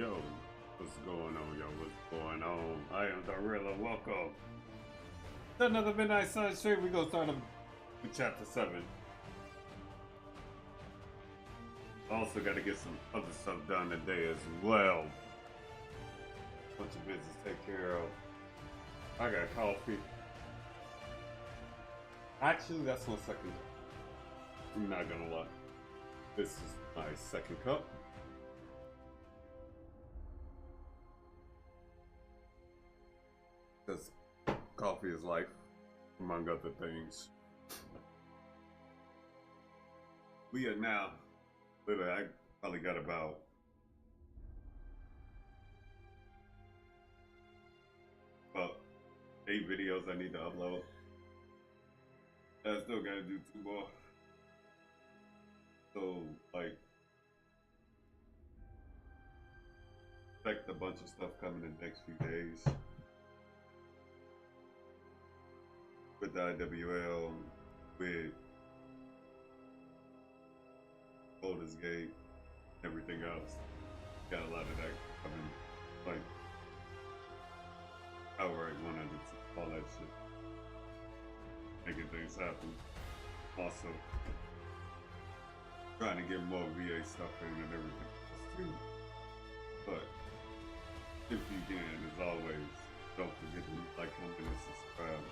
Yo, what's going on, yo? What's going on? I am the Riddler. Welcome to another Midnight Sun stream. We gonna start with chapter 7. Also gotta get some other stuff done today as well. Bunch of business to take care of. I got coffee. Actually, that's my second cup. I'm not gonna lie. This is my second cup. Because coffee is life, among other things. We are now, literally, I probably got about about 8 videos I need to upload. I still gotta do 2 more. So, like, expect a bunch of stuff coming in the next few days. With the IWL, with Baldur's Gate, everything else. Got a lot of that coming, like, outright 100, all that shit. Making things happen. Also, trying to get more VA stuff in and everything else too. But, if you can, as always, don't forget to like, comment, and subscribe.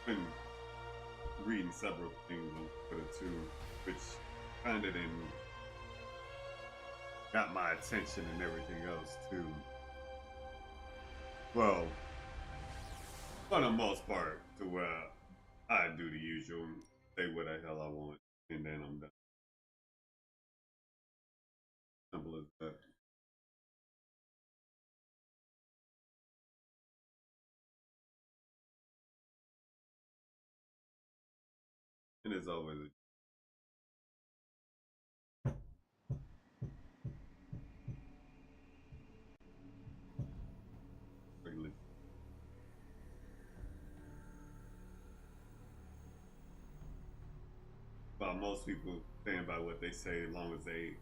Been reading several things on Twitter too, which kind of didn't got my attention and everything else too. Well, for the most part, to where I do the usual, say what the hell I want, and then I'm done. Simple as that. And as always, but most people stand by what they say as long as they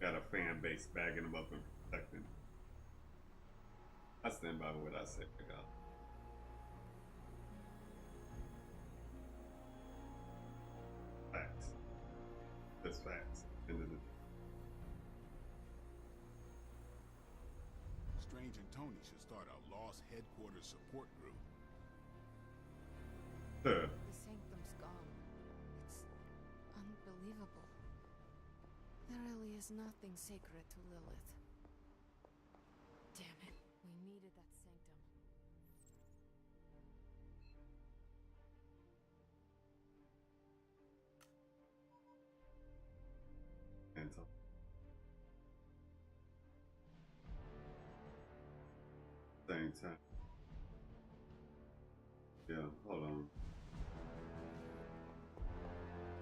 got a fan base backing them up and protecting. I stand by what I say, I got. Facts. Just facts. End of the day. Strange and Tony should start a Lost Headquarters support group. Sure. The sanctum's gone. It's unbelievable. There really is nothing sacred to Lilith. Damn it. We needed that sanctum. And so, same time. Yeah, hold on.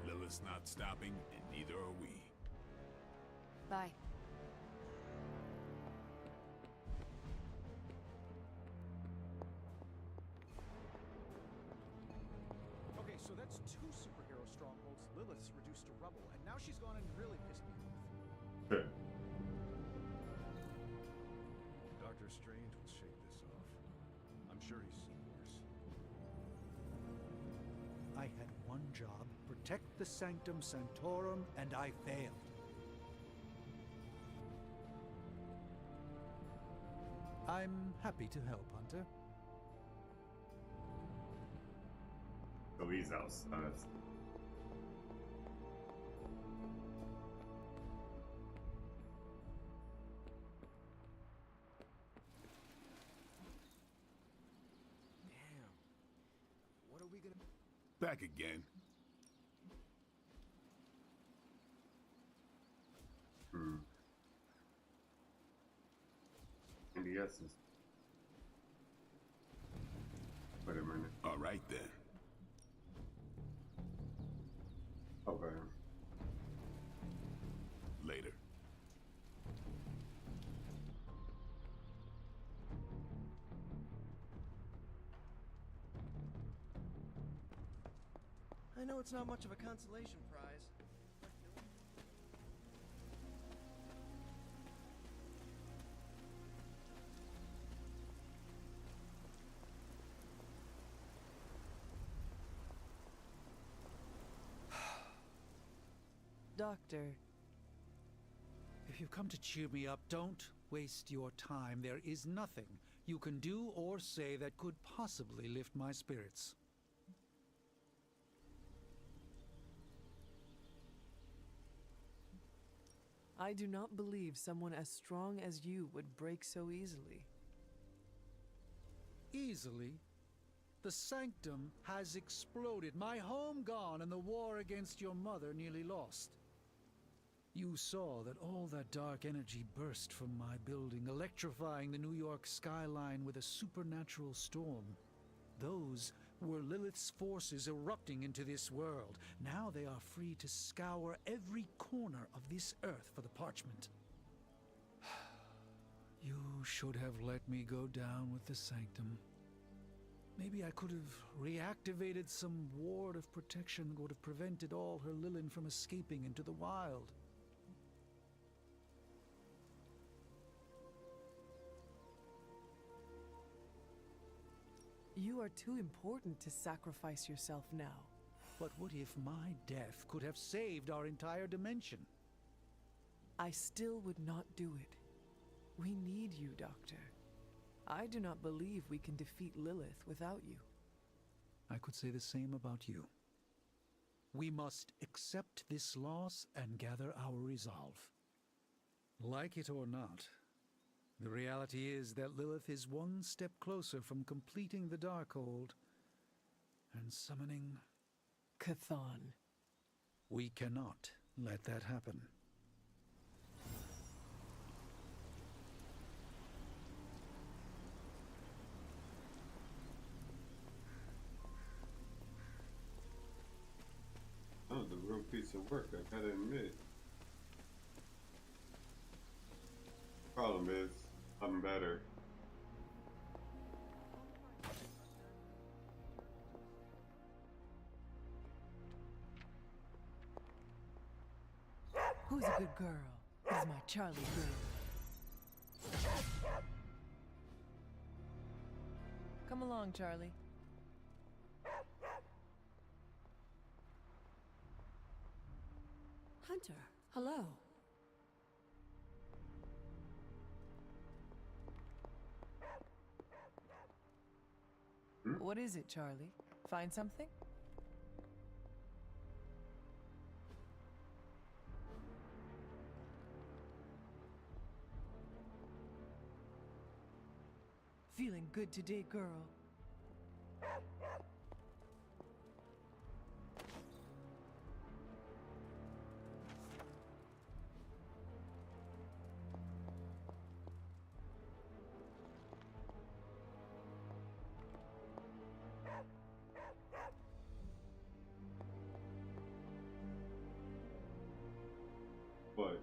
Lilith's not stopping, and neither are we. Bye. Okay, so that's 2 superhero strongholds Lilith's reduced to rubble, and now she's gone and really pissed me off. Sure. Doctor Strange will shake this off. I'm sure he's seen worse. I had one job, protect the Sanctum Sanctorum, and I failed. I'm happy to help, Hunter. So he's outside. Damn. What are we gonna... Back again. In the essence. Wait a minute. All right then. Okay. Later. I know it's not much of a consolation prize. Doctor. If you've come to cheer me up, don't waste your time. There is nothing you can do or say that could possibly lift my spirits. I do not believe someone as strong as you would break so easily. Easily? The Sanctum has exploded, my home gone, and the war against your mother nearly lost. You saw that all that dark energy burst from my building, electrifying the New York skyline with a supernatural storm. Those were Lilith's forces erupting into this world. Now they are free to scour every corner of this earth for the Parchment. You should have let me go down with the Sanctum. Maybe I could have reactivated some ward of protection that would have prevented all her Lilin from escaping into the wild. You are too important to sacrifice yourself now. But what if my death could have saved our entire dimension? I still would not do it. We need you, Doctor. I do not believe we can defeat Lilith without you. I could say the same about you. We must accept this loss and gather our resolve. Like it or not, the reality is that Lilith is one step closer from completing the Darkhold and summoning... Chthon. We cannot let that happen. That was a real piece of work, I gotta admit. Problem is, I'm better. Who's a good girl? Who's my Charlie girl? Come along, Charlie. Hunter, hello. What is it, Charlie? Find something? Feeling good today, girl. But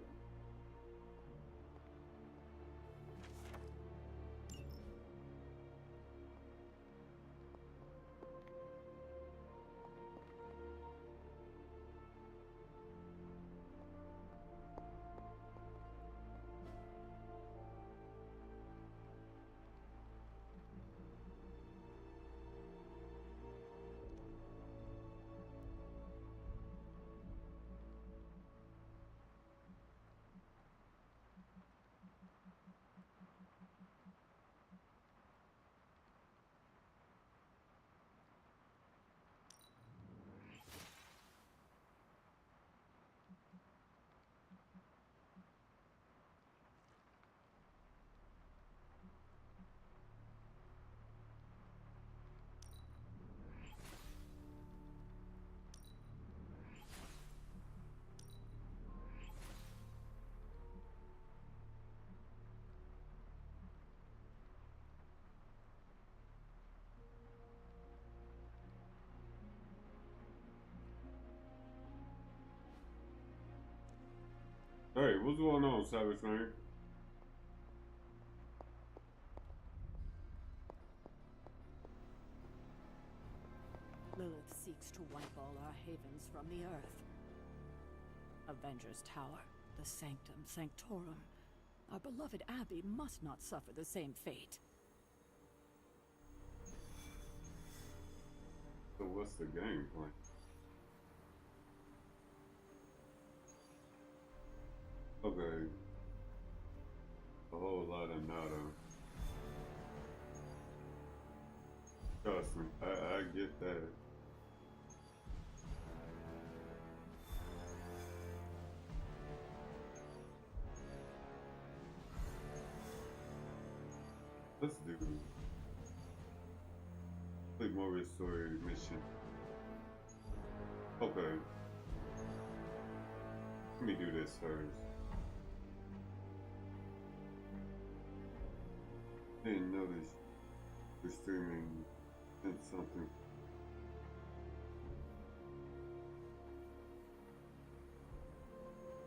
hey, what's going on, Savage Man? Lilith seeks to wipe all our havens from the earth. Avengers Tower, the C.E.N.T.R.A.L. Our beloved Abby must not suffer the same fate. So what's the game plan? Okay. A whole lot of nada. Trust me, I get that. Let's do complete more story mission. Okay. Let me do this first. Didn't notice we're streaming and something.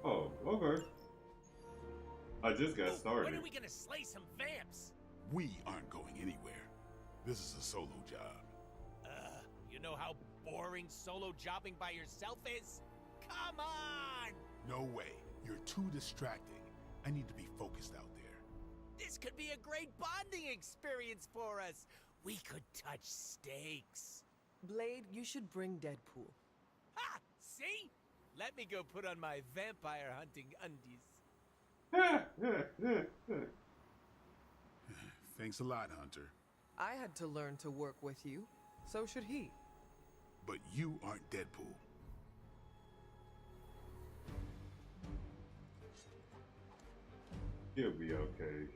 Oh, okay. I just got started. When are we gonna slay some vamps? We aren't going anywhere. This is a solo job. You know how boring solo jobbing by yourself is? Come on! No way. You're too distracting. I need to be focused out there. This could be a great bonding experience for us. We could touch steaks. Blade, you should bring Deadpool. Ha! See? Let me go put on my vampire hunting undies. Thanks a lot, Hunter. I had to learn to work with you. So should he. But you aren't Deadpool. He'll be okay.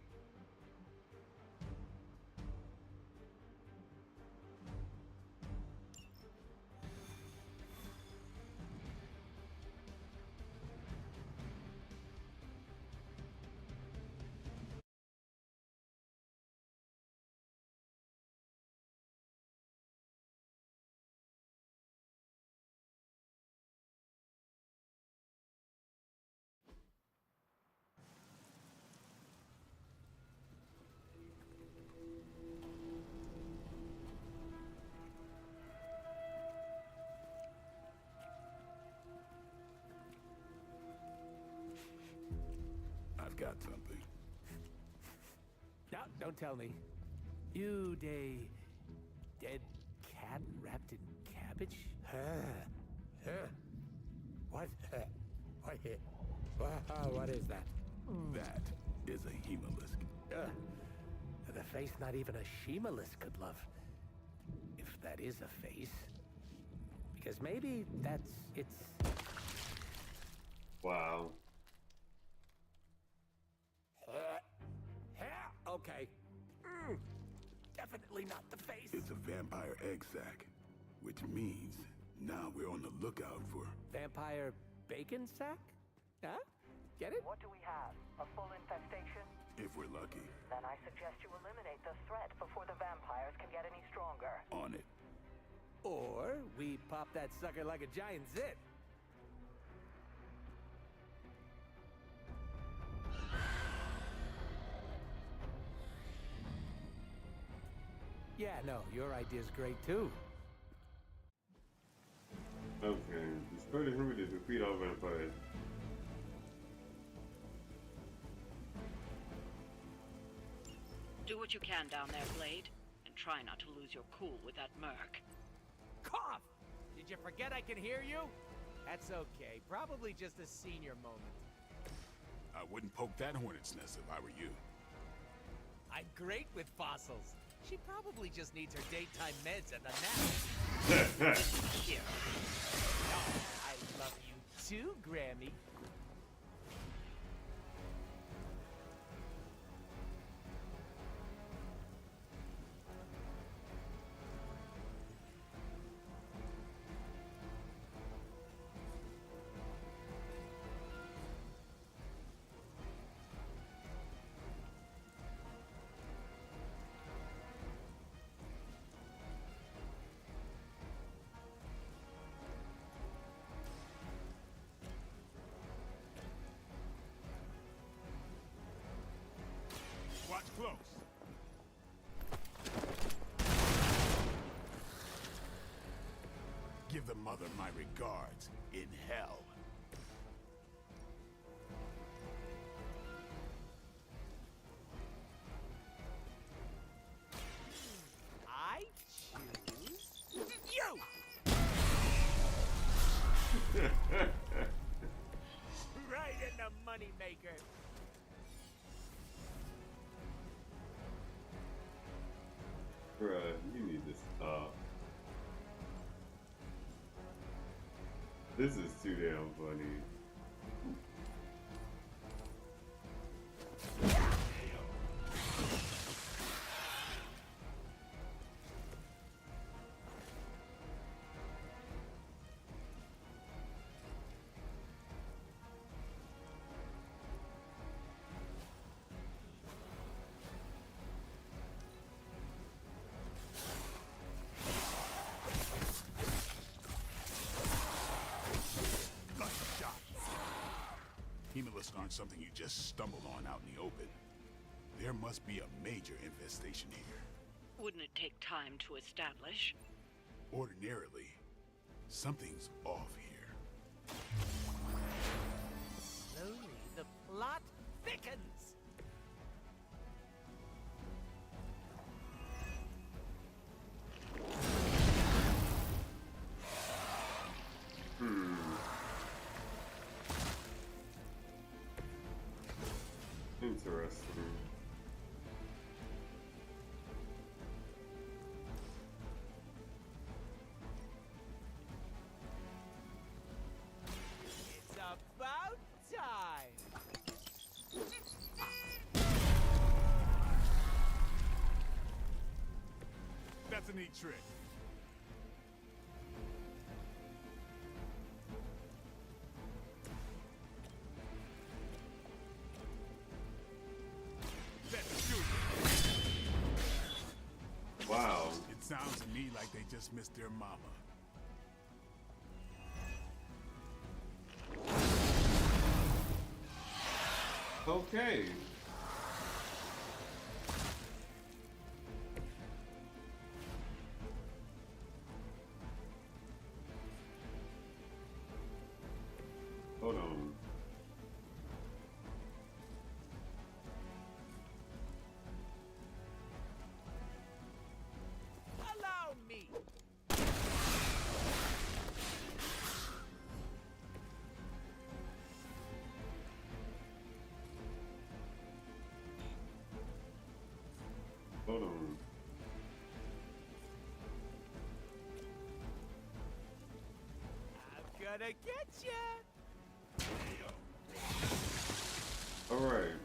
I've got something. No, don't tell me. You dead cat wrapped in cabbage? What? What is that? That is a hemolisk. The face not even a shemalisk could love. If that is a face. Because maybe it's... Wow. Okay. Definitely not the face. It's a vampire egg sac, which means now we're on the lookout for... Vampire bacon sack? Huh? Get it? What do we have? A full infestation? If we're lucky. Then I suggest you eliminate the threat before the vampires can get any stronger. On it. Or we pop that sucker like a giant zit. Yeah, no, your idea's great too. Okay, destroy the human to defeat all vampires. Do what you can down there, Blade, and try not to lose your cool with that merc. Cough! Did you forget I can hear you? That's okay. Probably just a senior moment. I wouldn't poke that hornet's nest if I were you. I'm great with fossils. She probably just needs her daytime meds and a nap. Here. Oh, I love you too, Grammy. Watch close. Give the mother my regards in hell. I choose you! Right in the moneymaker. Bruh, you need to stop. This is too damn funny. Hemolysts aren't something you just stumble on out in the open. There must be a major infestation here. Wouldn't it take time to establish? Ordinarily, something's off here. Slowly, the plot thickens. Interesting. It's about time. That's a neat trick. Wow. It sounds to me like they just missed their mama. Okay. Hold on. Allow me. Hold on. I'm gonna get ya. All right.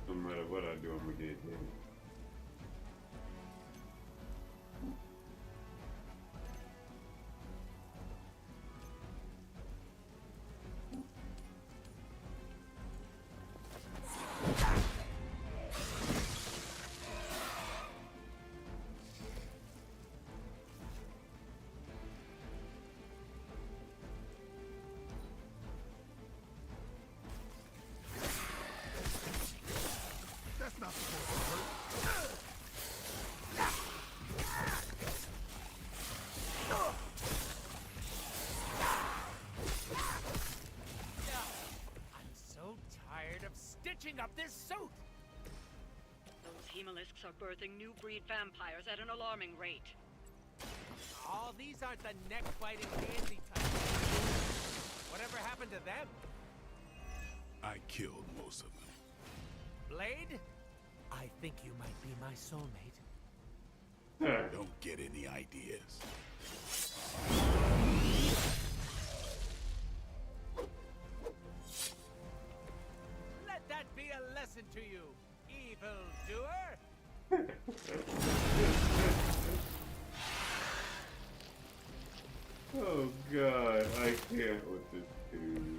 No matter what I do, I'm gonna get hit. That's not supposed to hurt. I'm so tired of stitching up this suit. Those hemolisks are birthing new breed vampires at an alarming rate. All these aren't the neck-biting handsy types. Whatever happened to them? I killed most of them. Blade? I think you might be my soulmate. Don't get any ideas. Let that be a lesson to you, evildoer! Oh god, I can't with this dude.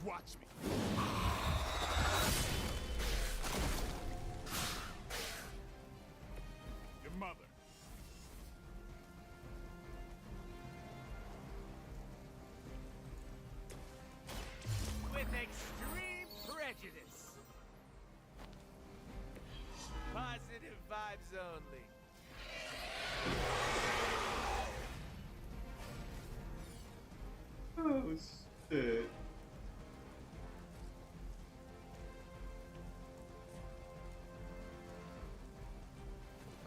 Watch me. Your mother. With extreme prejudice. Possession. Positive vibes only. Oh shit.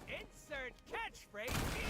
Insert catchphrase here.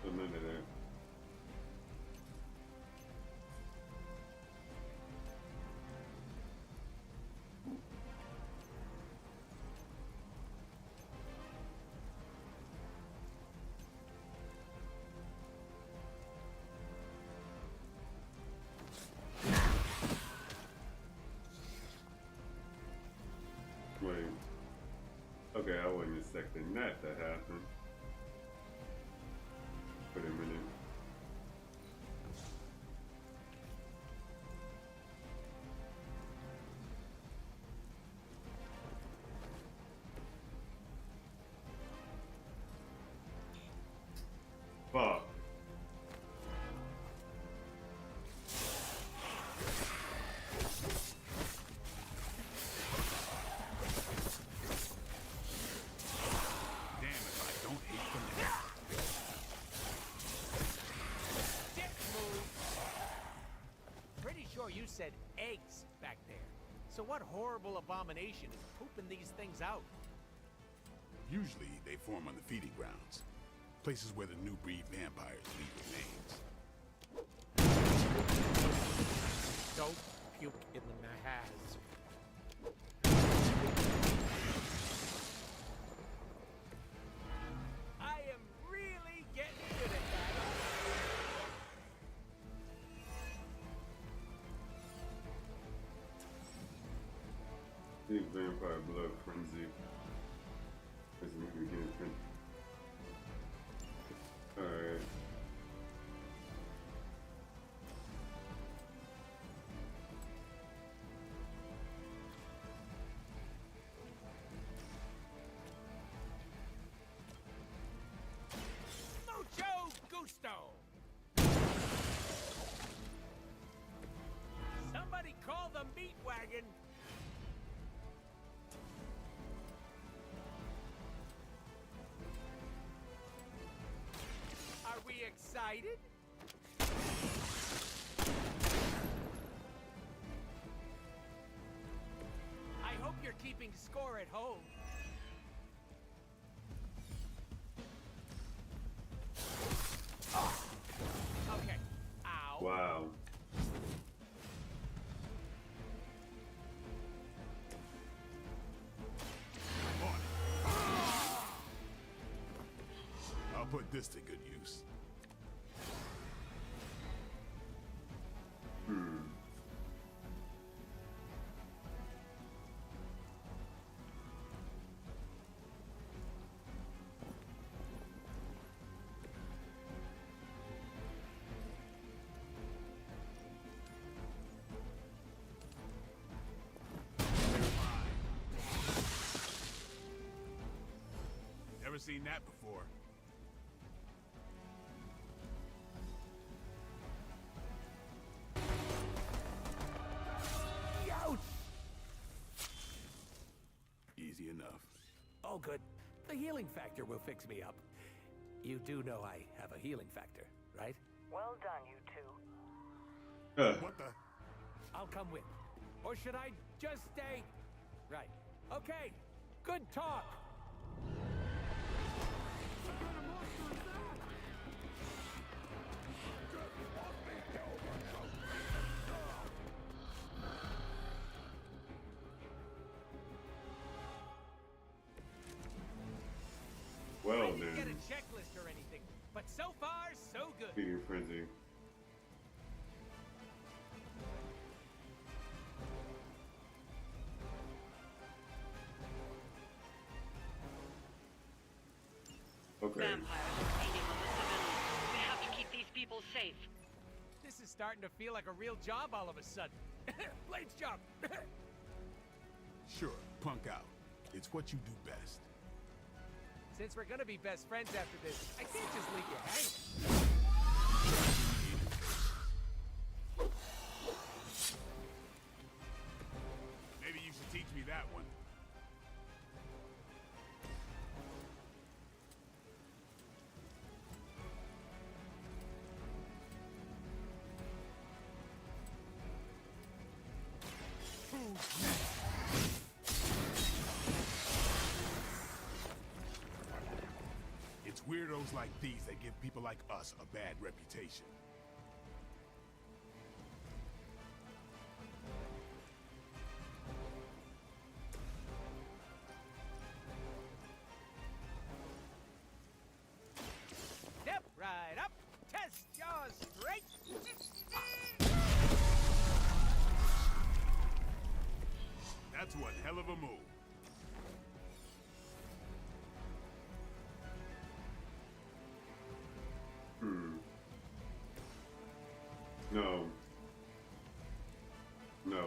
So none of that. Wait. Okay, I wasn't expecting that to happen. Wait a minute. Fuck. Damn if I don't hate them now. Dick move. Pretty sure you said eggs back there. So what horrible abomination is pooping these things out? Usually they form on the feeding grounds, places where the new breed vampires leave remains. Don't puke in the mahaz. I am really getting good at that. Big vampire blood frenzy. As we begin. Alright. Mucho gusto! Somebody call the meat wagon! Are we excited? I hope you're keeping score at home. Okay. Ow. Wow. On it. I'll put this to good use. Never seen that before. Ouch! Easy enough. Oh, good. The healing factor will fix me up. You do know I have a healing factor, right? Well done, you two. What the? I'll come with. Or should I just stay? Right. Okay. Good talk. Well I didn't get then. a checklist or anything, but so far, so good. Feeding frenzy. Okay. Vampires are feeding on the civilians. We have to keep these people safe. This is starting to feel like a real job all of a sudden. Blades job. Sure, punk out. It's what you do best. Since we're gonna be best friends after this, I can't just leave you hanging. Maybe you should teach me that one. It's weirdos like these that give people like us a bad reputation. Step right up. Test your strength. That's one hell of a move. No. No.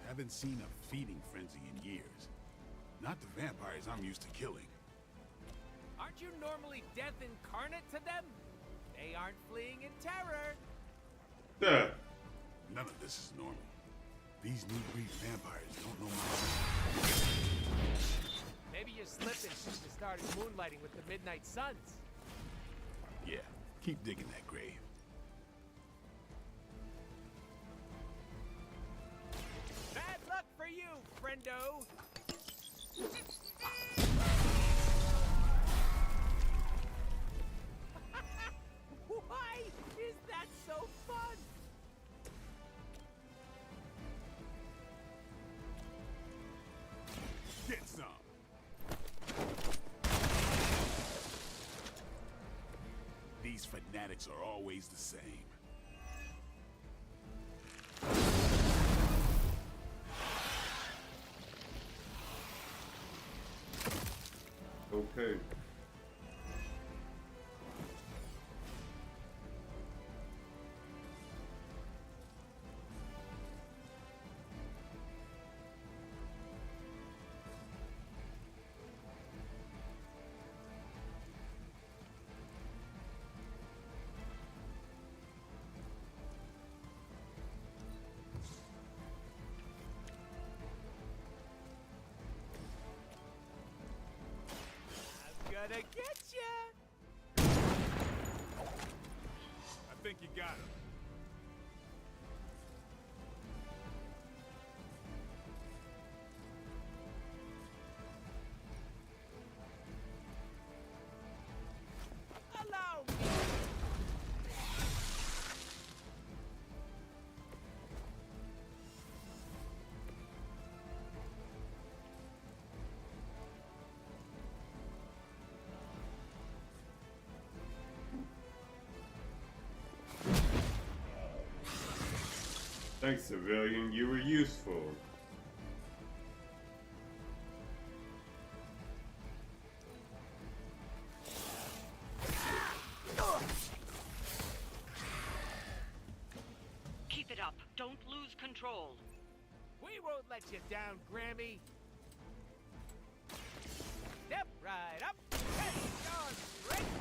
Haven't seen a feeding frenzy in years. Not the vampires I'm used to killing. Aren't you normally death incarnate to them? They aren't fleeing in terror. Yeah. None of this is normal. These new breed vampires don't know my... Maybe you're slipping since you started moonlighting with the Midnight Suns. Yeah, keep digging that grave. Bad luck for you, friendo. Why is that so fun? Get some. These fanatics are always the same. Okay. Gonna get ya! I think you got him. Allow me! Thanks, civilian. You were useful. Keep it up. Don't lose control. We won't let you down, Grammy. Step right up. Test your strength.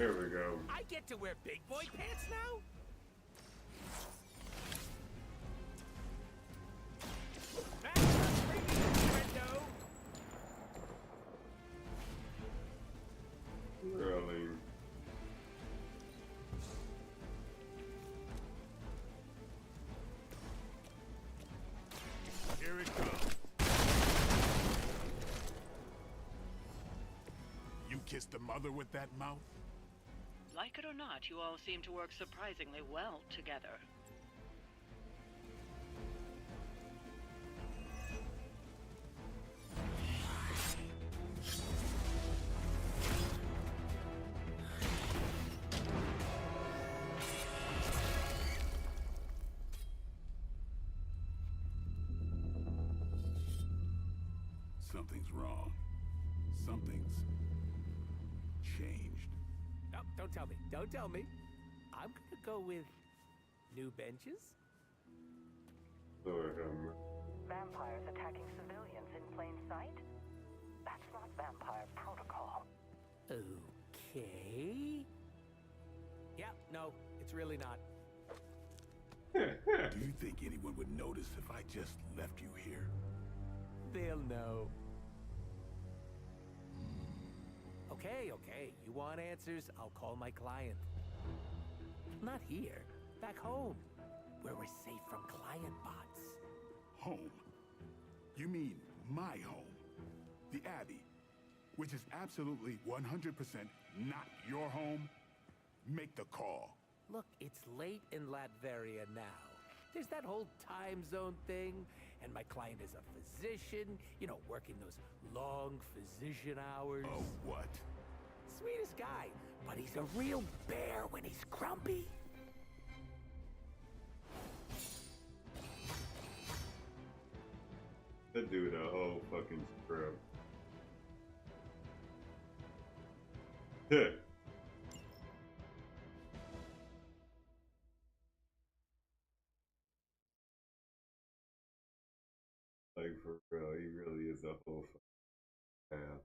There we go. I get to wear big boy pants now? Really? Here it comes. You kissed the mother with that mouth? Like it or not, you all seem to work surprisingly well together. Something's wrong. Something's changed. No, don't tell me. Don't tell me. I'm gonna go with new benches. Lord, Vampires attacking civilians in plain sight? That's not vampire protocol. Okay. Yeah, no, it's really not. Do you think anyone would notice if I just left you here? They'll know. Okay, okay. You want answers? I'll call my client. Not here. Back home. Where we're safe from client bots. Home? You mean my home? The Abbey, which is absolutely 100% not your home? Make the call. Look, it's late in Latveria now. There's that whole time zone thing, and my client is a physician, you know, working those long physician hours. Oh, what? Sweetest guy, but he's a real bear when he's grumpy. that dude a whole fucking scrub. Like, for real, he really is a whole fucking ass.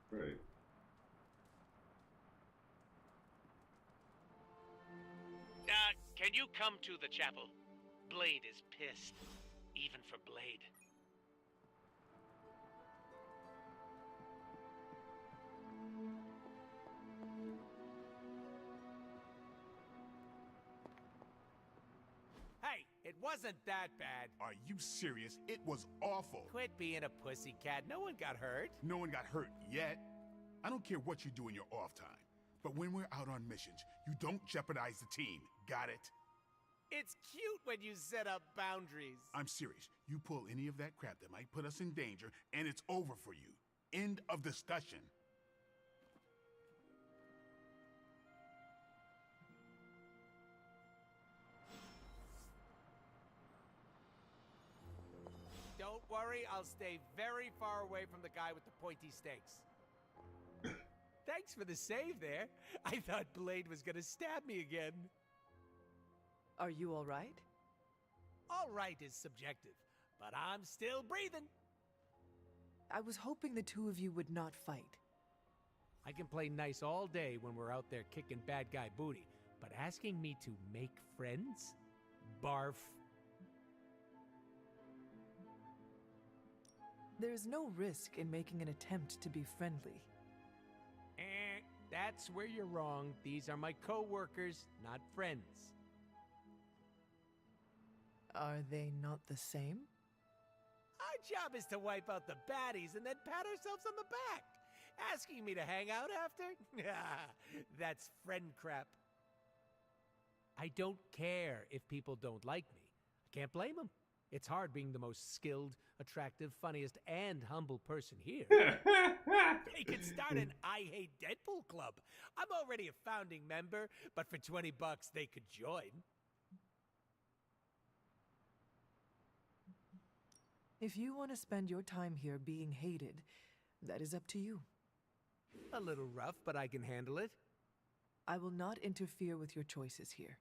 Right. Can you come to the chapel? Blade is pissed. Even for Blade. Hey, it wasn't that bad. Are you serious? It was awful. Quit being a pussycat. No one got hurt. No one got hurt yet. I don't care what you do in your off time. But when we're out on missions, you don't jeopardize the team. Got it? It's cute when you set up boundaries. I'm serious. You pull any of that crap that might put us in danger, and it's over for you. End of discussion. Don't worry, I'll stay very far away from the guy with the pointy stakes. Thanks for the save there. I thought Blade was gonna stab me again. Are you all right? All right is subjective, but I'm still breathing. I was hoping the two of you would not fight. I can play nice all day when we're out there kicking bad guy booty, but asking me to make friends? Barf. There's no risk in making an attempt to be friendly. That's where you're wrong. These are my co-workers, not friends. Are they not the same? Our job is to wipe out the baddies and then pat ourselves on the back. Asking me to hang out after? That's friend crap. I don't care if people don't like me. I can't blame them. It's hard being the most skilled, attractive, funniest, and humble person here. They could start an I Hate Deadpool club. I'm already a founding member, but for $20 they could join. If you want to spend your time here being hated, that is up to you. A little rough, but I can handle it. I will not interfere with your choices here.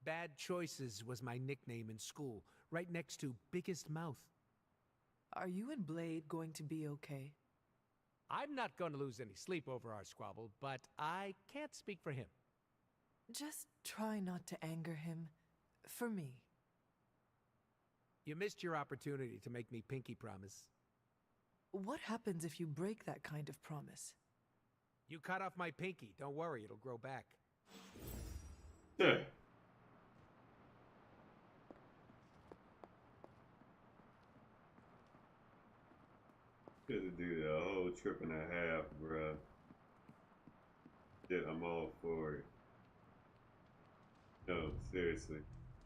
Bad Choices was my nickname in school, right next to Biggest Mouth. Are you and Blade going to be okay? I'm not going to lose any sleep over our squabble, but I can't speak for him. Just try not to anger him. For me. You missed your opportunity to make me pinky promise. What happens if you break that kind of promise? You cut off my pinky. Don't worry, it'll grow back. Yeah. Could do the whole trip and a half, bruh. Shit, I'm all for it. No, seriously.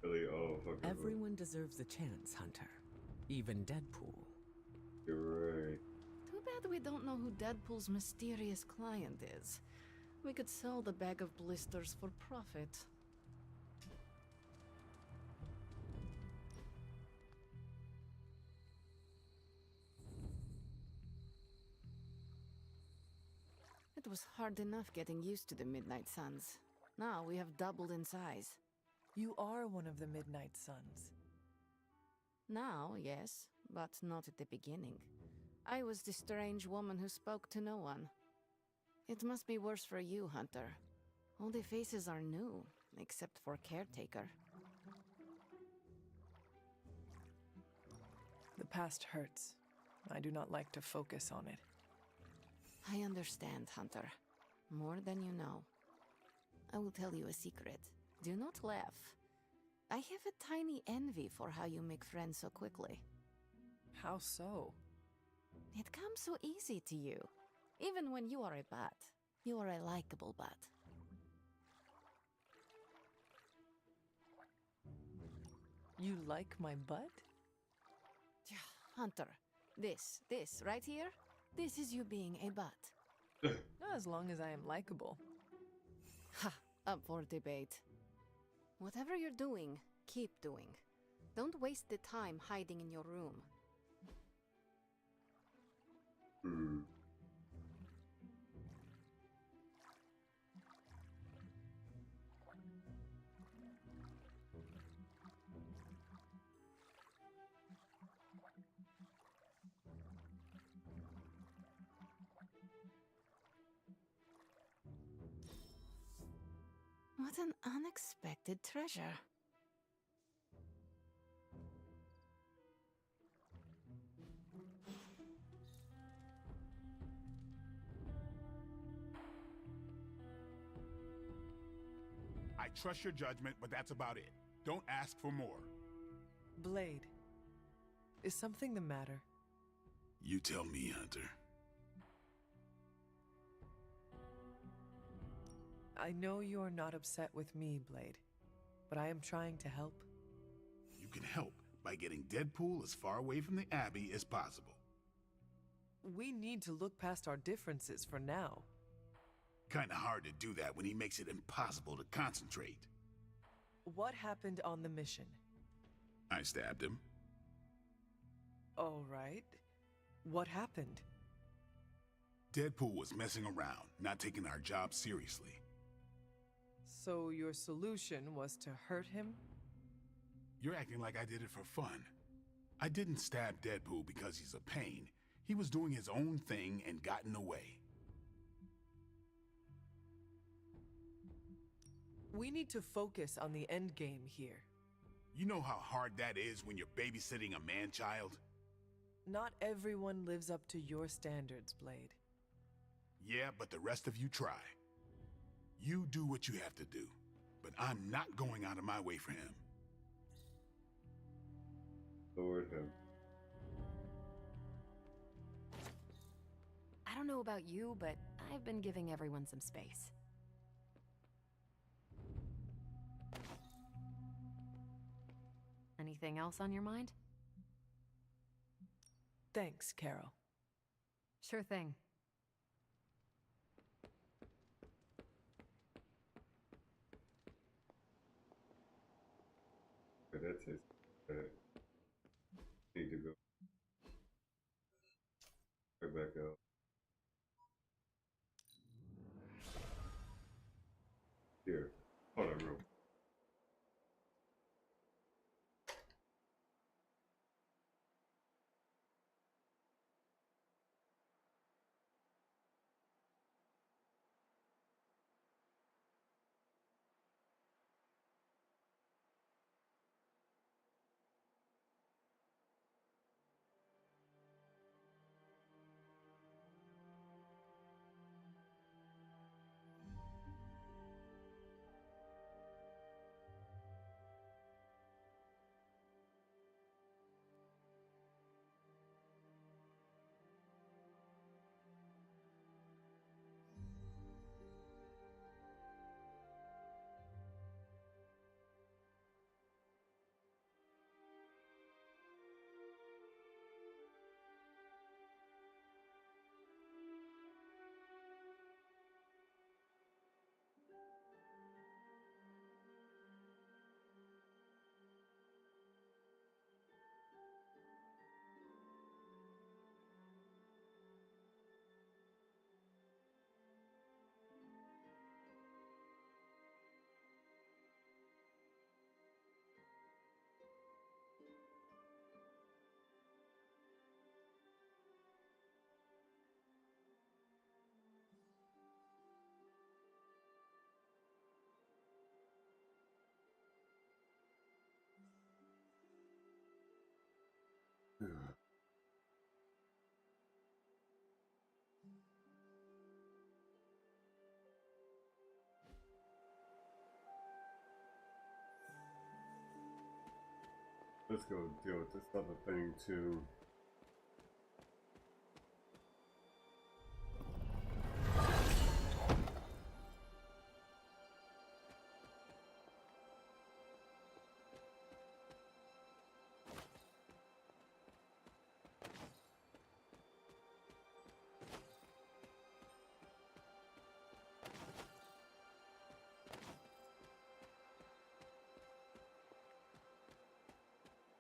Really all fucking Everyone deserves a chance, Hunter. Even Deadpool. You're right. Too bad we don't know who Deadpool's mysterious client is. We could sell the bag of blisters for profit. It was hard enough getting used to the Midnight Suns. Now we have doubled in size. You are one of the Midnight Suns. Now, yes, but not at the beginning. I was the strange woman who spoke to no one. It must be worse for you, Hunter. All the faces are new, except for Caretaker. The past hurts. I do not like to focus on it. I understand, Hunter. More than you know. I will tell you a secret. Do not laugh. I have a tiny envy for how you make friends so quickly. How so? It comes so easy to you. Even when you are a bat. You are a likable bat. You like my butt? Hunter, this right here, this is you being a bat. Not as long as I am likable. Ha! Up for debate. Whatever you're doing, keep doing. Don't waste the time hiding in your room. Hmm. What an unexpected treasure. I trust your judgment, but that's about it. Don't ask for more. Blade, is something the matter? You tell me, Hunter. I know you are not upset with me, Blade, but I am trying to help. You can help by getting Deadpool as far away from the Abbey as possible. We need to look past our differences for now. Kinda hard to do that when he makes it impossible to concentrate. What happened on the mission? I stabbed him. All right. What happened? Deadpool was messing around, not taking our job seriously. So your solution was to hurt him? You're acting like I did it for fun. I didn't stab Deadpool because he's a pain. He was doing his own thing and got in the way. We need to focus on the end game here. You know how hard that is when you're babysitting a man-child? Not everyone lives up to your standards, Blade. Yeah, but the rest of you try. You do what you have to do, but I'm not going out of my way for him. Lord him. I don't know about you, but I've been giving everyone some space. Anything else on your mind? Thanks, Carol. Sure thing. But that tastes bad. Need to go right back out. Here, hold on, real. Let's go deal with this other thing too.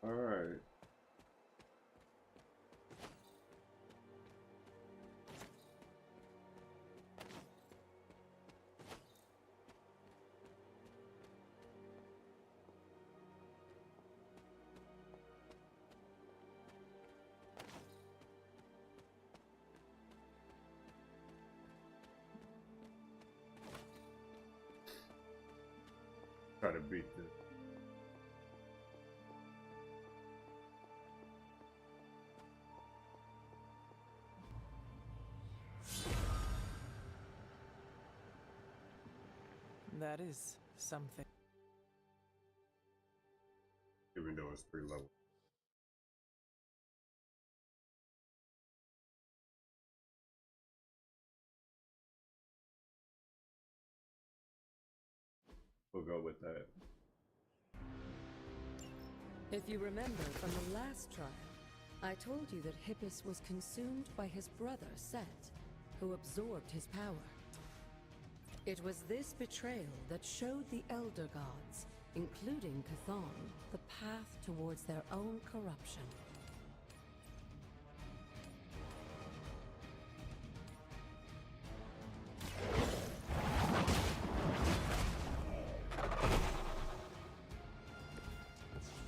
All right. Try to beat this. That is something. Even though it's 3 levels. We'll go with that. If you remember from the last trial, I told you that Hippus was consumed by his brother, Set, who absorbed his power. It was this betrayal that showed the Elder Gods, including Chthon, the path towards their own corruption.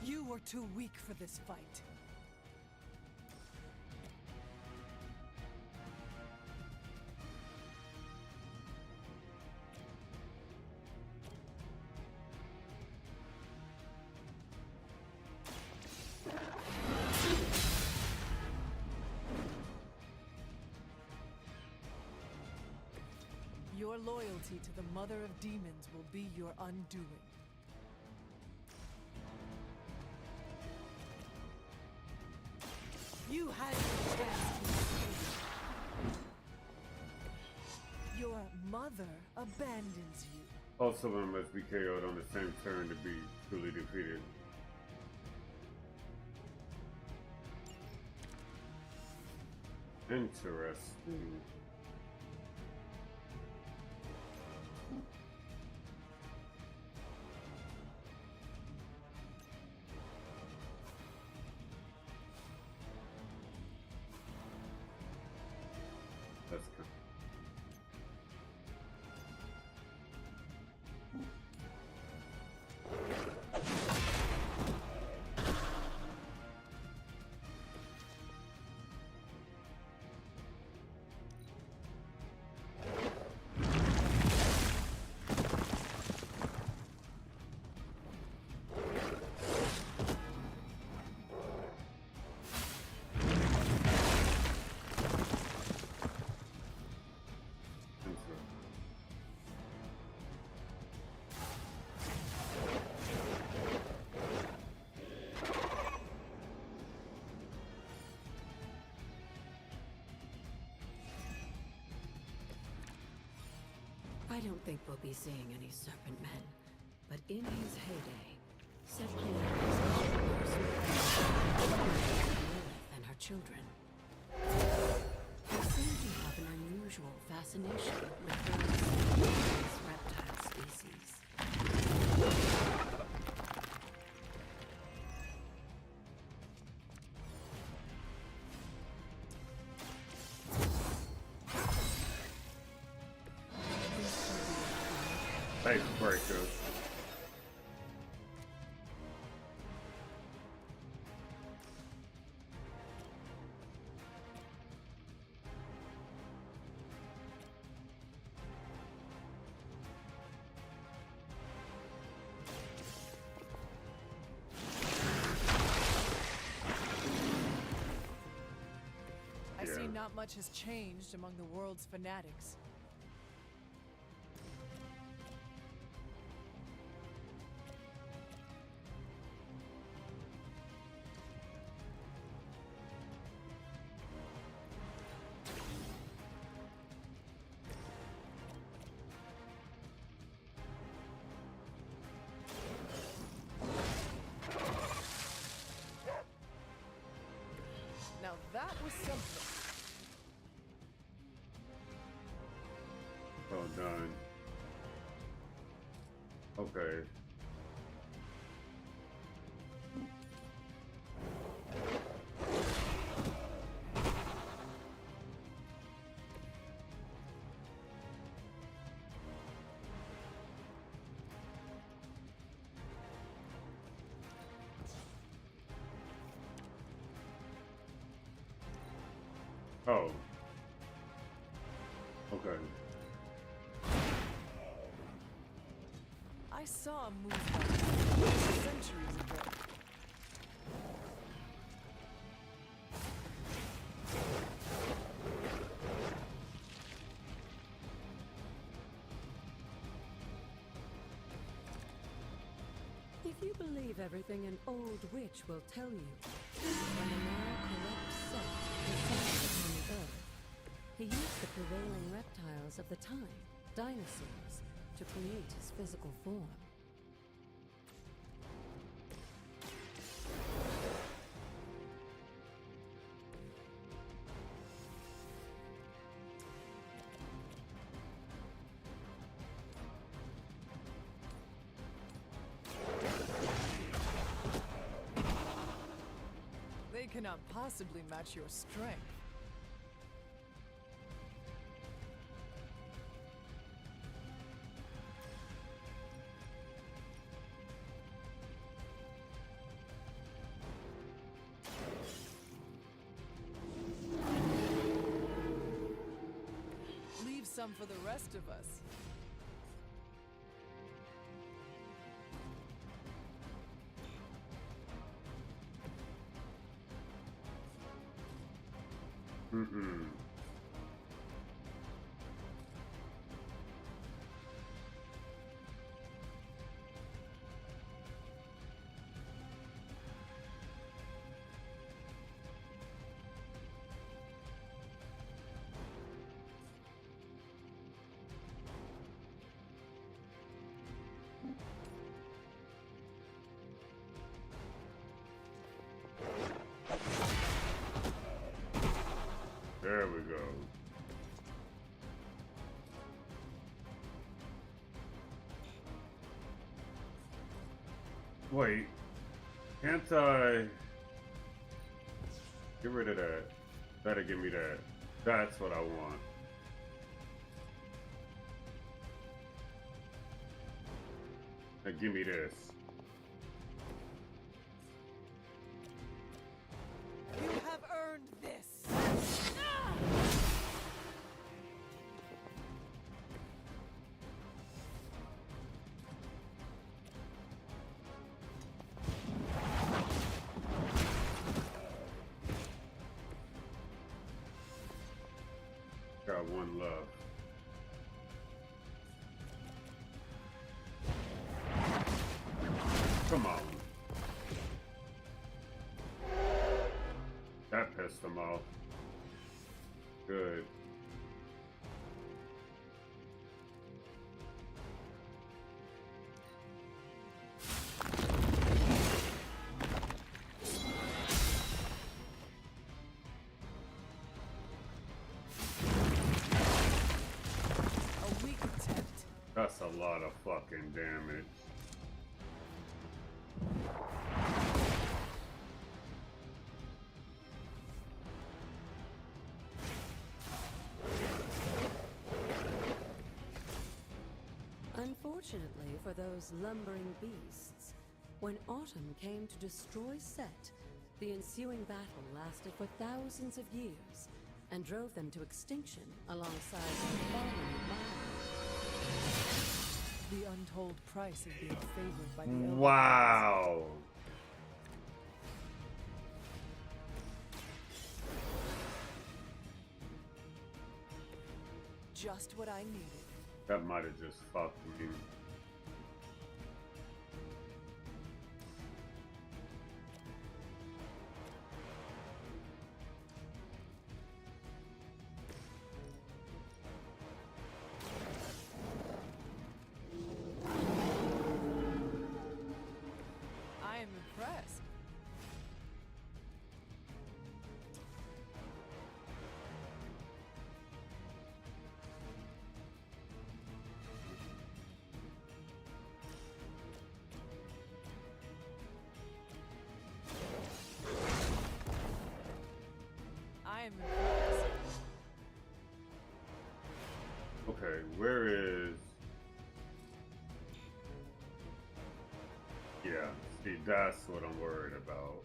You were too weak for this fight. Your loyalty to the Mother of Demons will be your undoing. You had your chance to escape. Your mother abandons you. All of them must be KO'd on the same turn to be truly defeated. Interesting. That's kind I don't think we'll be seeing any Serpent Men, but in his heyday, C.E.N.T.R.A.L and her children. They seem to have an unusual fascination with those reptile species. icebreaker. I see not much has changed among the world's fanatics. Now that was something. Well done. Okay. Oh. Okay. I saw a move like that centuries ago. If you believe everything an old witch will tell you, when the now corrupt Set descended upon the earth, he used the prevailing reptiles of the time, dinosaurs, to create his physical form. They cannot possibly match your strength. Leave some for the rest of us. Mm-mm. There we go. Wait, can't I get rid of that? That'll give me that. That's what I want. Now give me this. You have earned this. Got one left. Come on. That pissed him off. Good. A weak attempt. That's a lot of fucking damage. Unfortunately for those lumbering beasts, when autumn came to destroy Set, the ensuing battle lasted for thousands of years and drove them to extinction alongside the fallen environment. The untold price of being favored by the elder. Wow. Just what I needed. That might have just fucked me. I am impressed. I am impressed. Okay, where is... Yeah, see, that's what I'm worried about.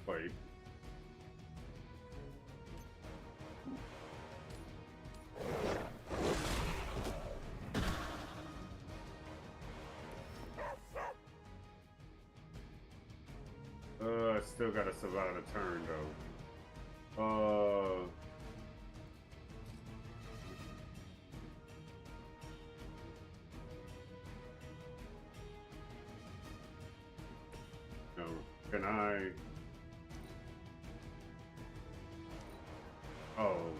Wait. I still gotta survive a turn though. No, can I? Oh.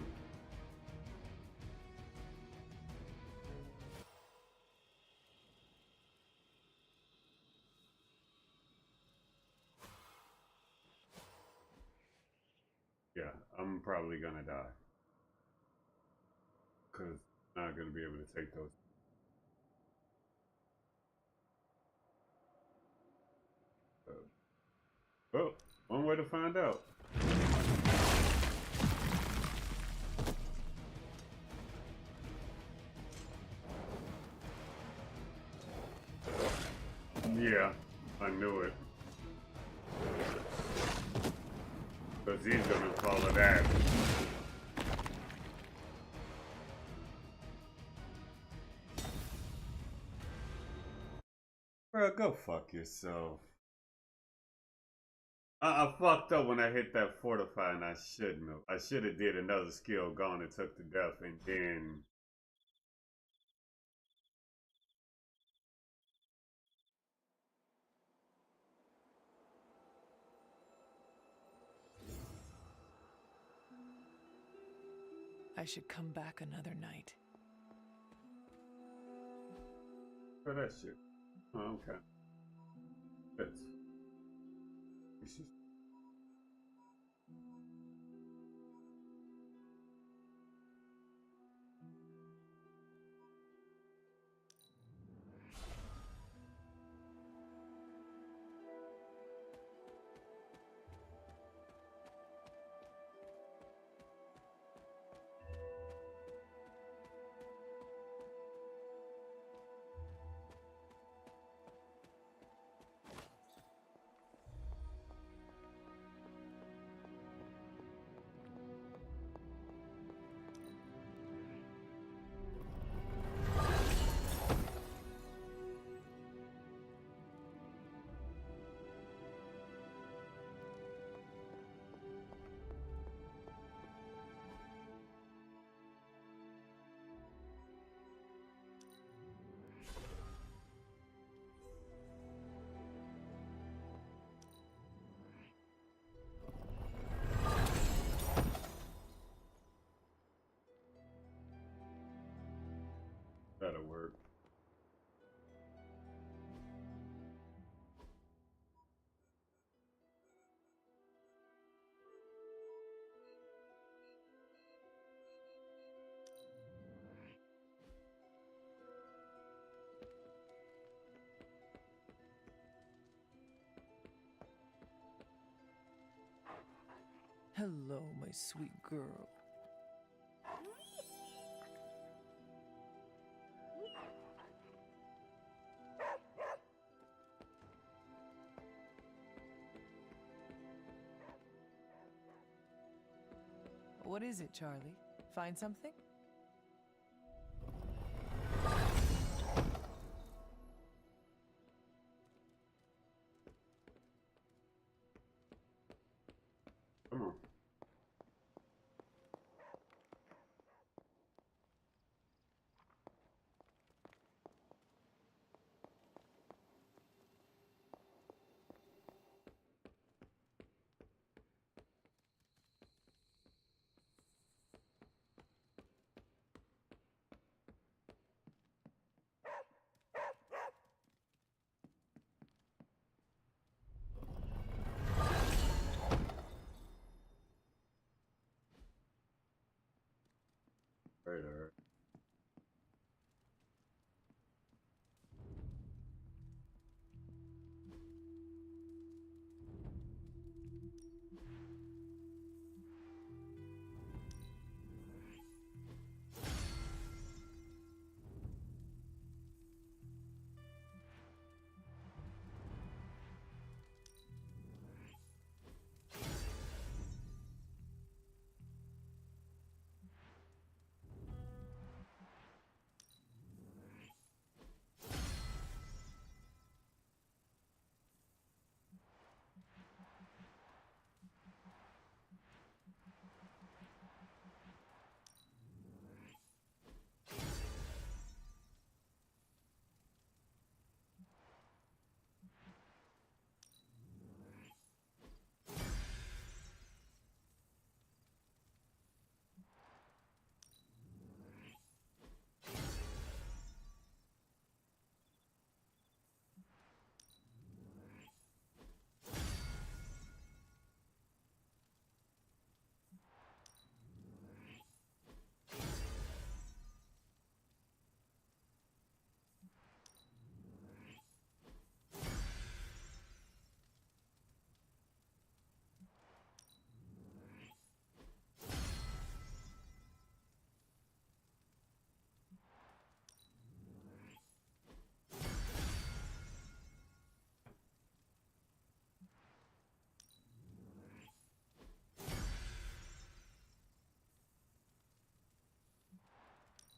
Yeah, I'm probably gonna die. Because I'm not gonna be able to take those. Well, one way to find out. Yeah, I knew it. Because he's gonna call it that. Bro, go fuck yourself. I fucked up when I hit that fortify, and I shouldn't have. I should have did another skill, gone and took the death, and then. I should come back another night. For that shit. Oh, okay. That's. This is. That'll work. Hello, my sweet girl. What is it, Charlie? Find something? Come on. Right, all right.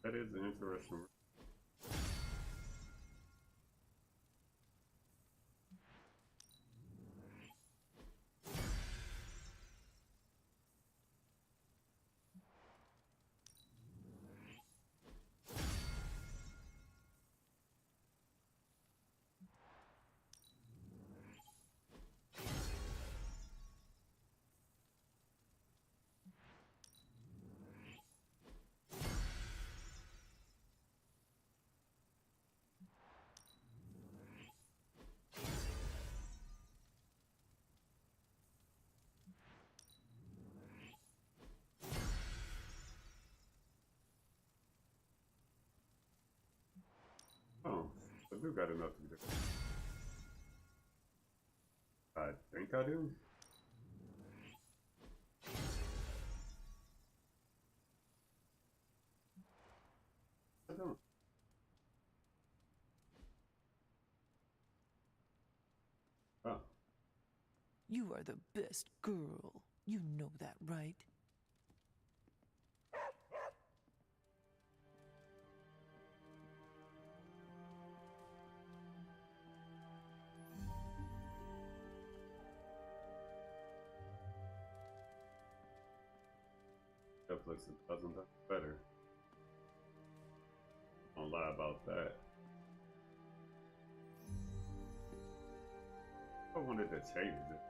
That is an interesting. do got enough to do. I think I do. I don't. Oh. You are the best girl. You know that, right? That looks a dozen times better. Don't lie about that. I wanted to change it.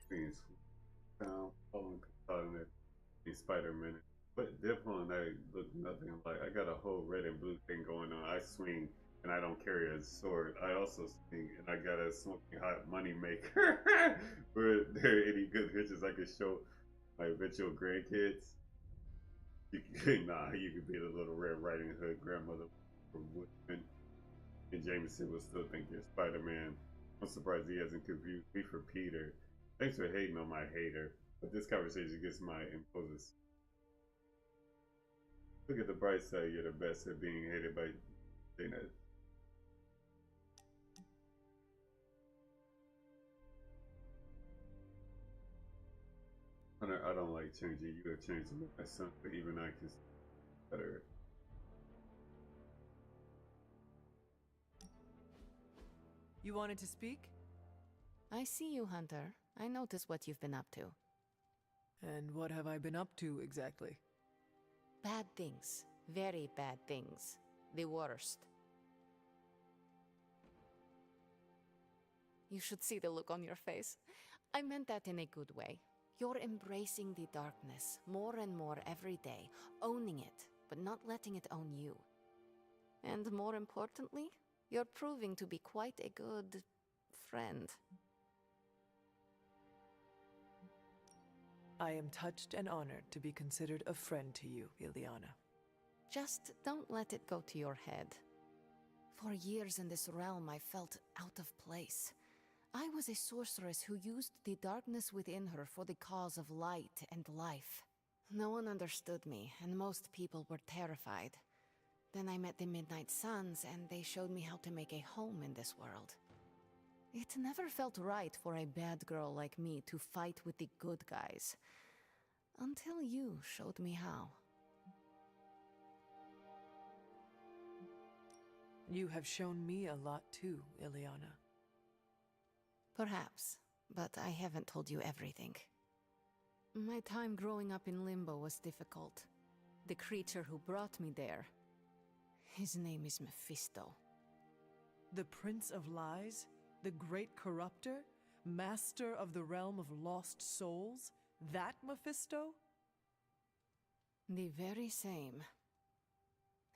Things down, following Spider-Man. But Deadpool and I look nothing like. I got a whole red and blue thing going on. I swing and I don't carry a sword. I also swing and I got a smoking hot money maker. Were there any good pictures I could show my eventual grandkids? You could, nah, you could be the little Red Riding Hood grandmother from Woodman. And Jameson will still think you're Spider-Man. I'm surprised he hasn't confused me for Peter. Thanks for hating on my hater, but this conversation gets my imposes. Look at the bright side, you're the best at being hated by Dana. Hunter, I don't like changing. You have changed to make my son, but even I can better. You wanted to speak? I see you, Hunter. I notice what you've been up to. And what have I been up to exactly? Bad things. Very bad things. The worst. You should see the look on your face. I meant that in a good way. You're embracing the darkness more and more every day, owning it, but not letting it own you. And more importantly, you're proving to be quite a good friend. I am touched and honored to be considered a friend to you, Ileana. Just don't let it go to your head. For years in this realm, I felt out of place. I was a sorceress who used the darkness within her for the cause of light and life. No one understood me, and most people were terrified. Then I met the Midnight Suns, and they showed me how to make a home in this world. It never felt right for a bad girl like me to fight with the good guys. Until you showed me how. You have shown me a lot too, Ileana. Perhaps, but I haven't told you everything. My time growing up in Limbo was difficult. The creature who brought me there, his name is Mephisto. The Prince of Lies? The Great Corruptor? Master of the Realm of Lost Souls? That Mephisto? The very same.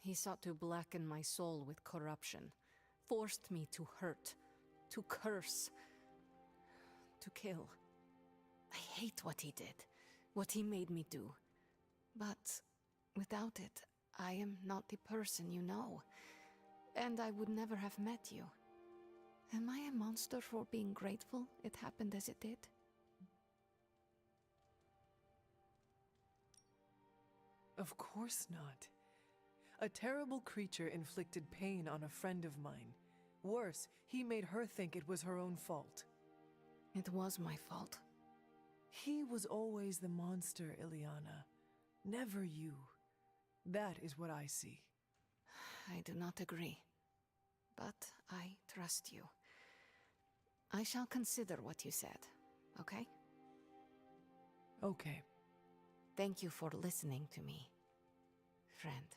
He sought to blacken my soul with corruption, forced me to hurt, to curse, to kill. I hate what he did, what he made me do. But without it, I am not the person you know, and I would never have met you. Am I a monster for being grateful it happened as it did? Of course not. A terrible creature inflicted pain on a friend of mine. Worse, he made her think it was her own fault. It was my fault. He was always the monster, Ileana. Never you. That is what I see. I do not agree. But I trust you. I shall consider what you said, okay? Okay. Thank you for listening to me, friend.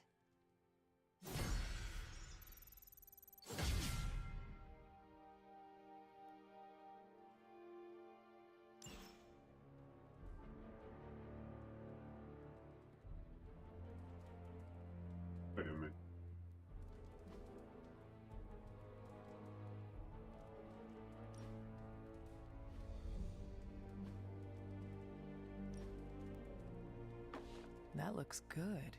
That looks good.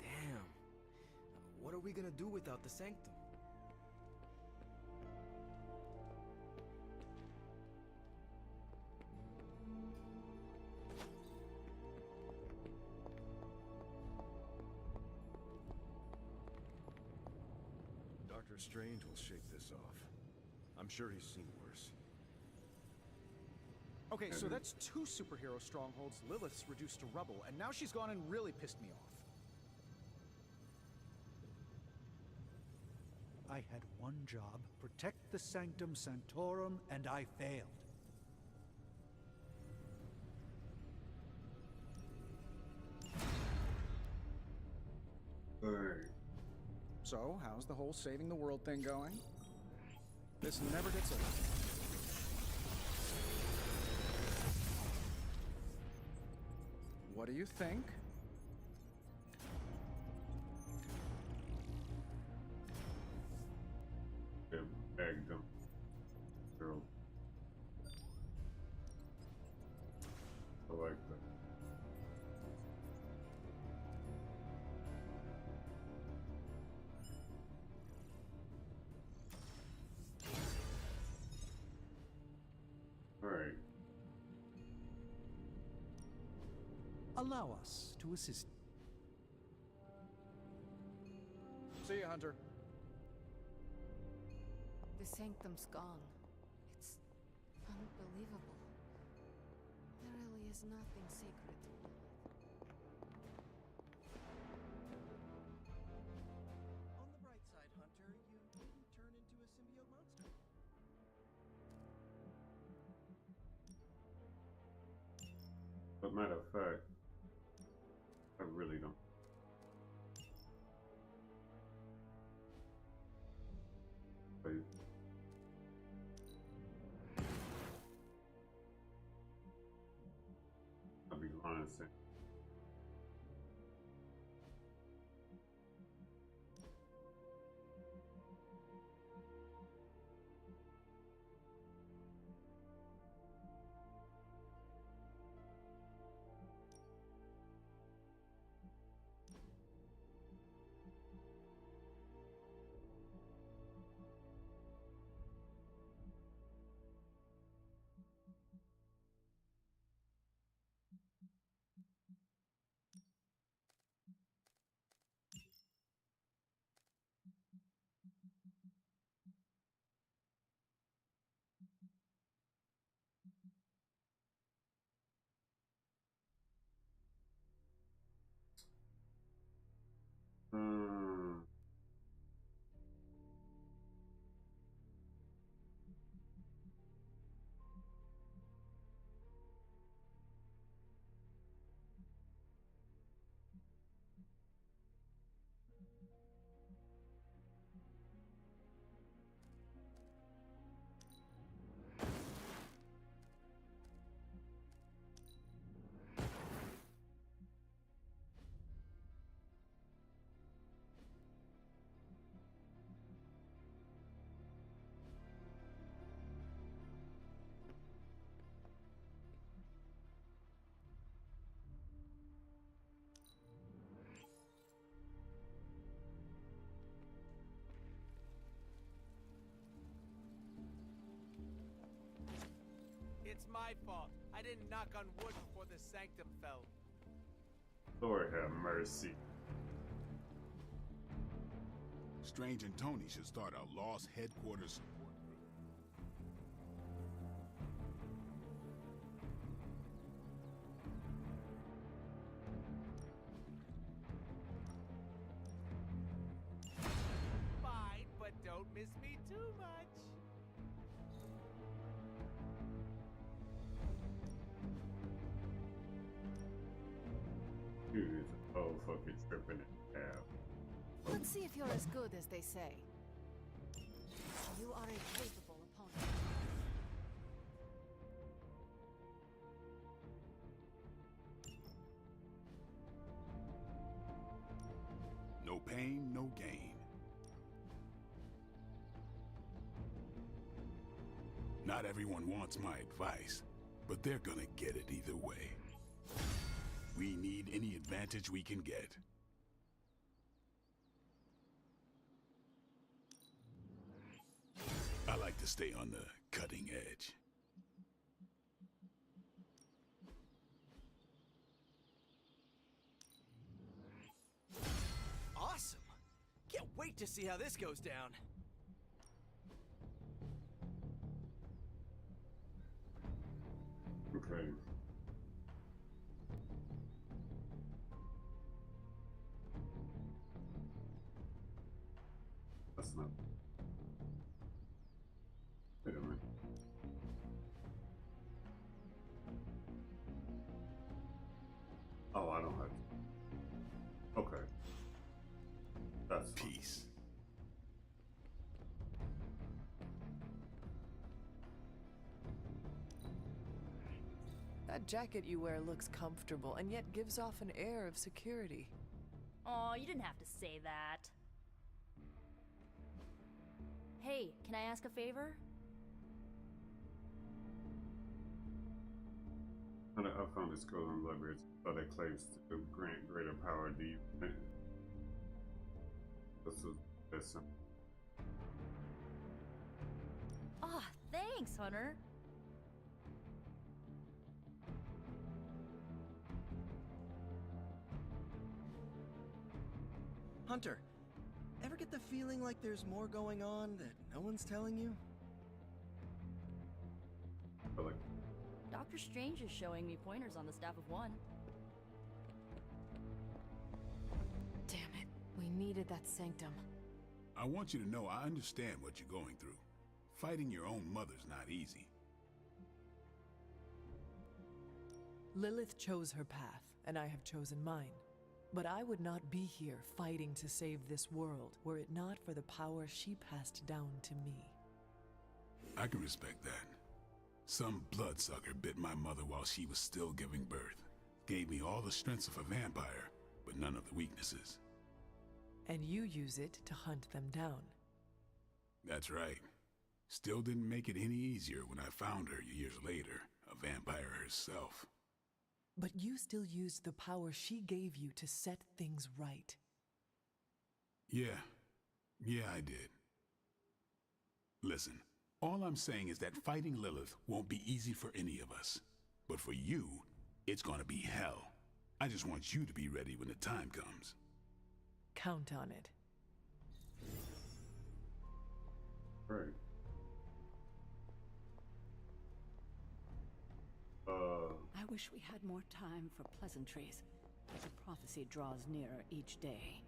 Damn. What are we gonna do without the sanctum? Doctor Strange will shake this off. I'm sure he's seen worse. Okay, so that's 2 superhero strongholds Lilith's reduced to rubble, and now she's gone and really pissed me off. I had one job, protect the Sanctum Sanctorum, and I failed. Alright. So, how's the whole saving the world thing going? This never gets old. What do you think? They bagged them. Girl. I like that. Alright. Allow us to assist. See you, Hunter. The sanctum's gone. It's unbelievable. There really is nothing sacred. On the bright side, Hunter, you didn't turn into a symbiote monster. But matter of fact, I really don't. Wait. I'll be honest. Hmm. It's my fault. I didn't knock on wood before the sanctum fell. Lord have mercy. Strange and Tony should start a Lost Headquarters support group. Fine, but don't miss me too much. Dude is a whole fucking tripping it now. Let's see if you're as good as they say. You are a capable opponent. No pain, no gain. Not everyone wants my advice, but they're gonna get it either way. We need any advantage we can get. I like to stay on the cutting edge. Awesome! Can't wait to see how this goes down. Okay. That's not. Wait a minute. Oh, I don't have to. Okay. That's fine. Peace. That jacket you wear looks comfortable and yet gives off an air of security. Aw, you didn't have to say that. Hey, can I ask a favor? I found this girl in library that it claims to grant greater power to you. This is Aw, thanks, Hunter. Hunter, ever get the feeling like there's more going on that no one's telling you? like Doctor Strange is showing me pointers on the Staff of One. Damn it. We needed that sanctum. I want you to know I understand what you're going through. Fighting your own mother's not easy. Lilith chose her path, and I have chosen mine. But I would not be here fighting to save this world were it not for the power she passed down to me. I can respect that. Some bloodsucker bit my mother while she was still giving birth. Gave me all the strengths of a vampire, but none of the weaknesses. And you use it to hunt them down. That's right. Still didn't make it any easier when I found her years later, a vampire herself. But you still used the power she gave you to set things right. Yeah, I did. Listen, all I'm saying is that fighting Lilith won't be easy for any of us. But for you, it's gonna be hell. I just want you to be ready when the time comes. Count on it. right. I wish we had more time for pleasantries, but the prophecy draws nearer each day.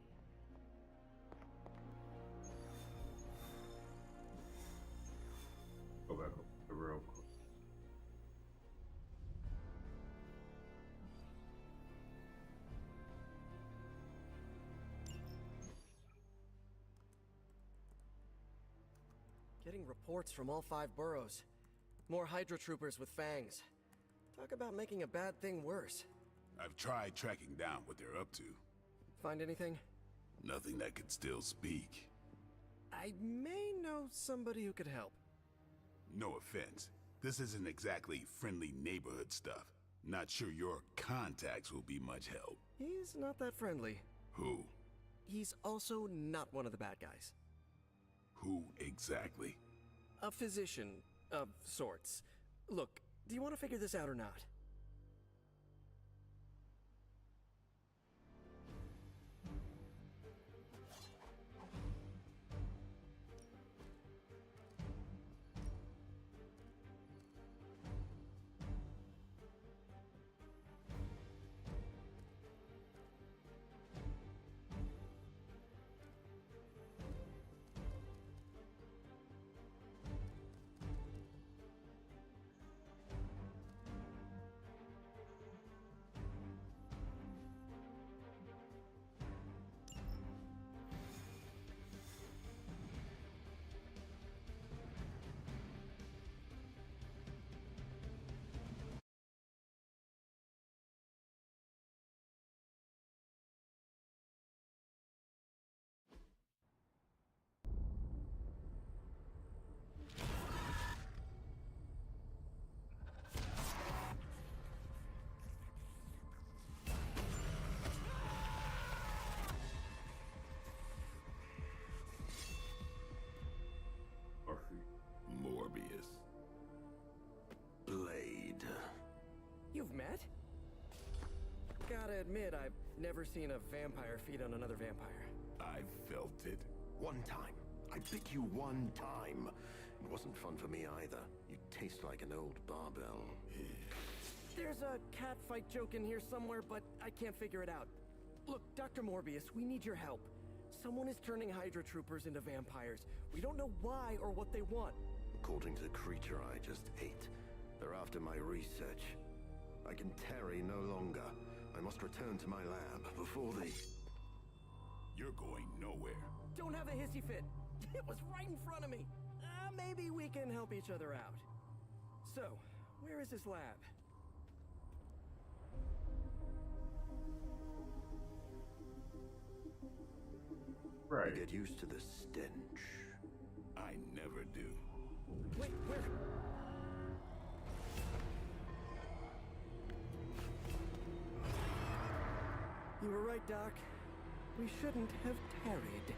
Go back up the real quick. Getting reports from all 5 boroughs. More Hydra troopers with fangs. Talk about making a bad thing worse. I've tried tracking down what they're up to. Find anything? Nothing that could still speak. I may know somebody who could help. No offense. This isn't exactly friendly neighborhood stuff. Not sure your contacts will be much help. He's not that friendly. Who? He's also not one of the bad guys. Who exactly? A physician of sorts. Look, do you want to figure this out or not? gotta admit, I've never seen a vampire feed on another vampire. I felt it. One time. I bit you one time. It wasn't fun for me either. You taste like an old barbell. There's a cat fight joke in here somewhere, but I can't figure it out. Look, Dr. Morbius, we need your help. Someone is turning Hydra troopers into vampires. We don't know why or what they want. According to the creature I just ate, they're after my research. I can tarry no longer. I must return to my lab before they... You're going nowhere. Don't have a hissy fit. It was right in front of me. Maybe we can help each other out. So, where is his lab? Right. I get used to the stench. I never do. Wait, where? You were right, Doc. We shouldn't have tarried.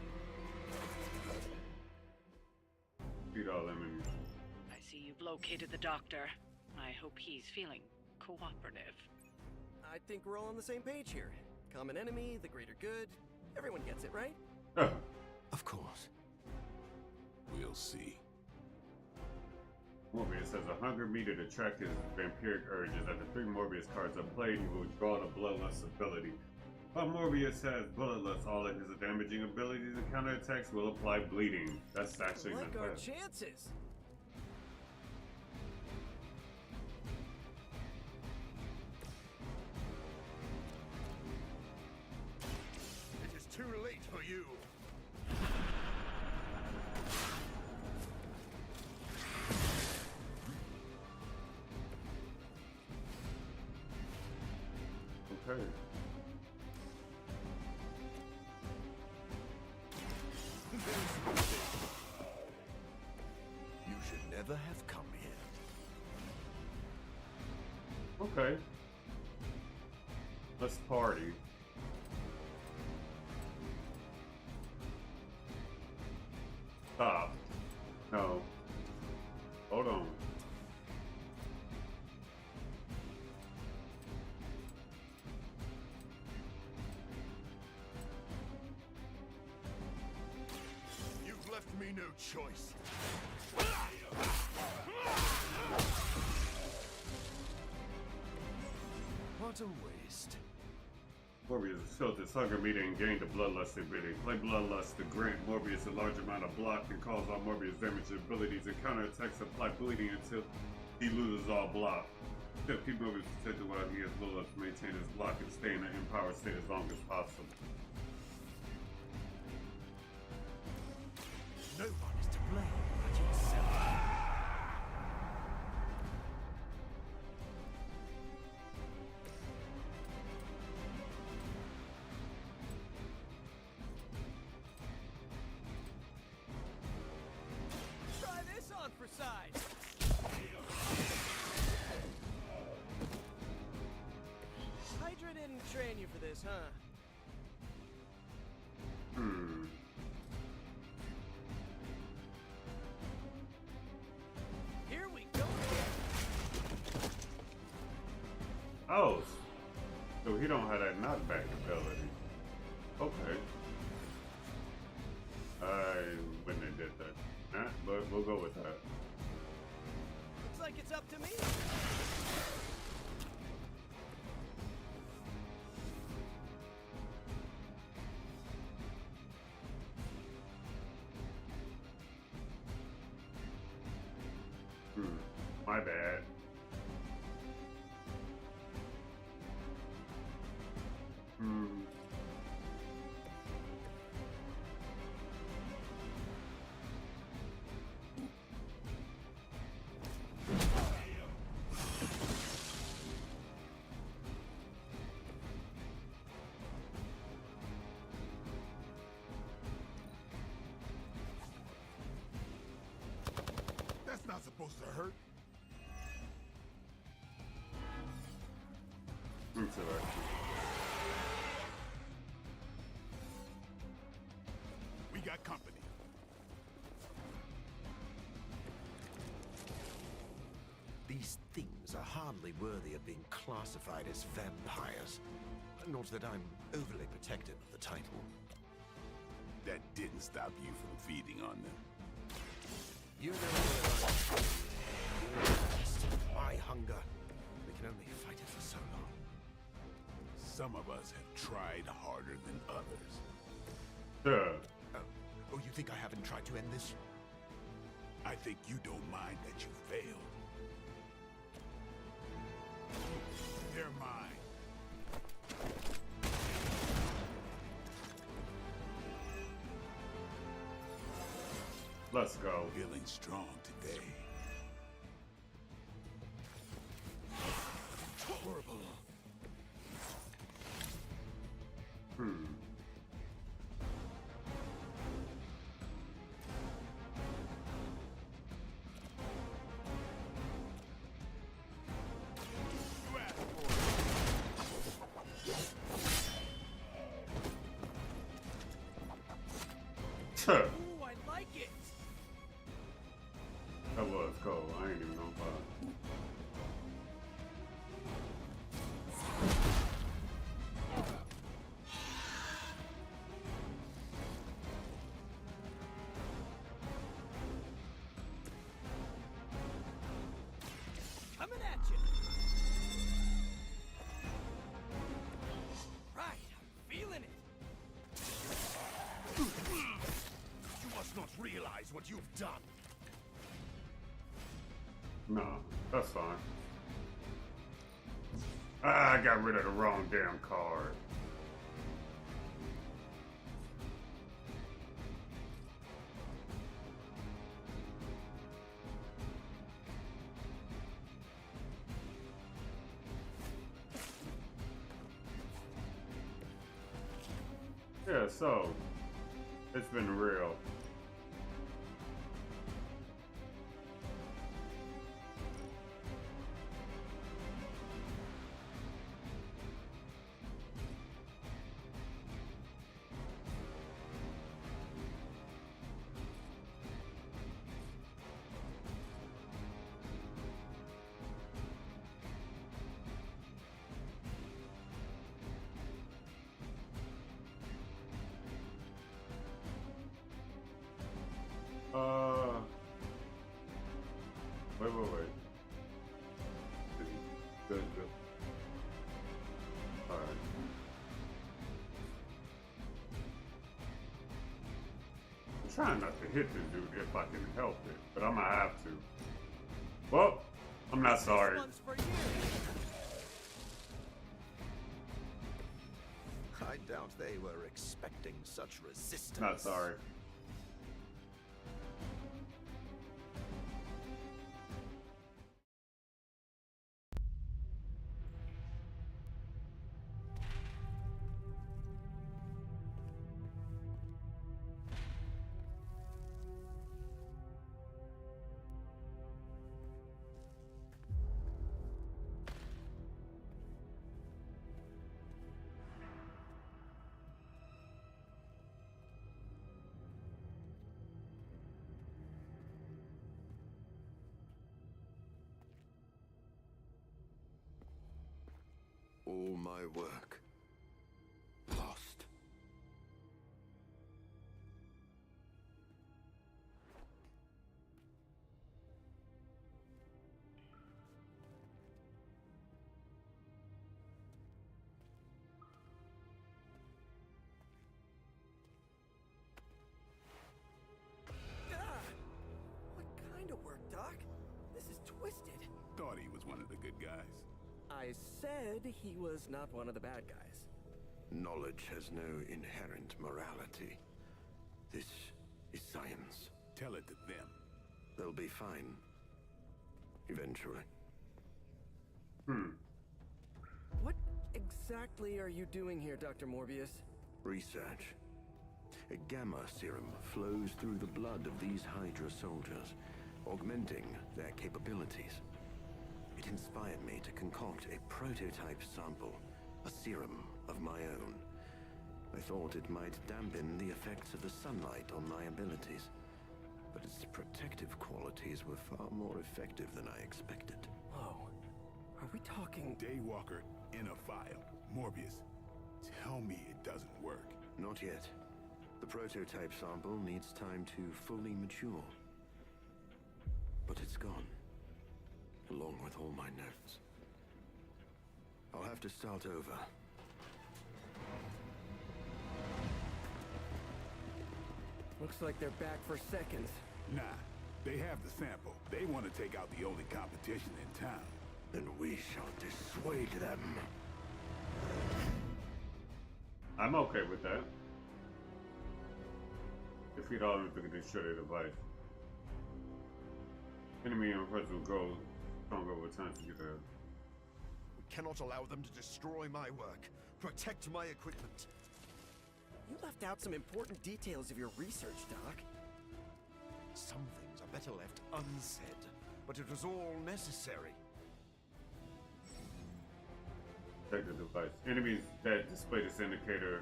Beat all them in. I see you've located the doctor. I hope he's feeling cooperative. I think we're all on the same page here. Common enemy, the greater good. Everyone gets it, right? Of course. We'll see. Morbius has 100 meter to track his vampiric urges. After 3 Morbius cards are played, he will draw the Bloodlust ability. While Morbius has Bloodlust, all of his damaging abilities and counterattacks will apply bleeding. That's actually like not our bad. chances. It is too late for you. Okay. You should never have come here. Okay. Let's party. Stop. No. Hold on. You've left me no choice. What a waste. Morbius filled his hunger meter and gained the Bloodlust ability. Play Bloodlust to grant Morbius a large amount of block and cause all Morbius damage abilities and counterattacks apply bleeding until he loses all block. Still keep Morbius protected while he has Bloodlust to maintain his block and stay in the empowered state as long as possible. No one is to blame but yourself. Try this on for size. Hydra didn't train you for this, huh? Here we go. Oh, so he don't have that knockback ability. Okay. When they did that. Nah, but we'll go with that. Looks like it's up to me. My bad. That's not supposed to hurt. We got company. These things are hardly worthy of being classified as vampires. Not that I'm overly protective of the title. That didn't stop you from feeding on them. You know what my hunger. We can only fight it for so long. Some of us have tried harder than others. Oh, you think I haven't tried to end this? I think you don't mind that you failed. They're mine. Let's go. Feeling strong today. Horrible. Ooh, I like it. That was cool. I ain't even gonna lie. Coming at you. Right, I'm feeling it. You must not realize what you've done. No, that's fine. Ah, I got rid of the wrong damn card. Yeah, so it's been real. Wait. Good. Alright. I'm trying not to hit this dude if I can help it, but I'm gonna have to. Well, I'm not sorry. This one's for you. I doubt they were expecting such resistance. Not sorry. All my work lost. What kind of work, Doc? This is twisted. Thought he was one of the good guys. I said he was not one of the bad guys. Knowledge has no inherent morality. This is science. Tell it to them. They'll be fine. Eventually. What exactly are you doing here, Dr. Morbius? Research. A gamma serum flows through the blood of these Hydra soldiers, augmenting their capabilities. It inspired me to concoct a prototype sample, a serum of my own. I thought it might dampen the effects of the sunlight on my abilities, but its protective qualities were far more effective than I expected. Whoa. Are we talking... Daywalker in a file. Morbius, Not yet. The prototype sample needs time to fully mature. But it's gone, along with all my notes. I'll have to start over. Looks like they're back for seconds. Nah, they have the sample. They want to take out the only competition in town. Then we shall dissuade them. I'm okay with that. Defeat all of them to destroy their device. Enemy and person will grow stronger over time to get there. We cannot allow them to destroy my work. Protect my equipment. You left out some important details of your research, Doc. Some things are better left unsaid, but it was all necessary. Take the device. Enemies that display this indicator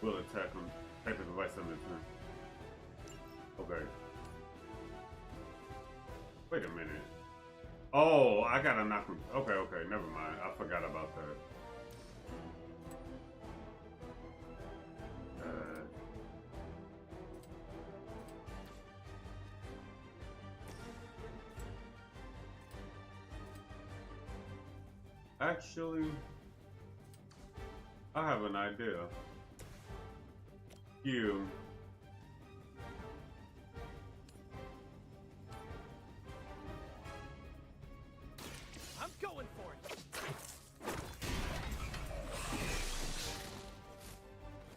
will attack them. Take the device on the turn. Okay. Wait a minute. Oh, I gotta knock him. Okay, okay, never mind. I forgot about that. Actually, I have an idea. You. I'm going for it.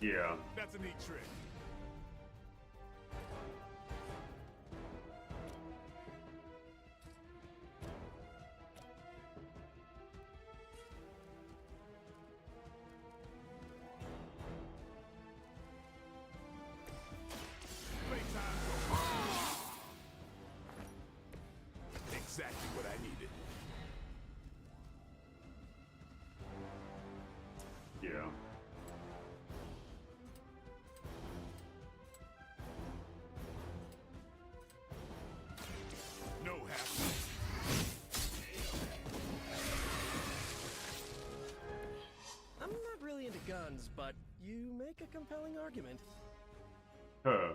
Yeah. That's a neat trick. Exactly what I needed. Yeah. No hassle. I'm not really into guns, but you make a compelling argument. Huh.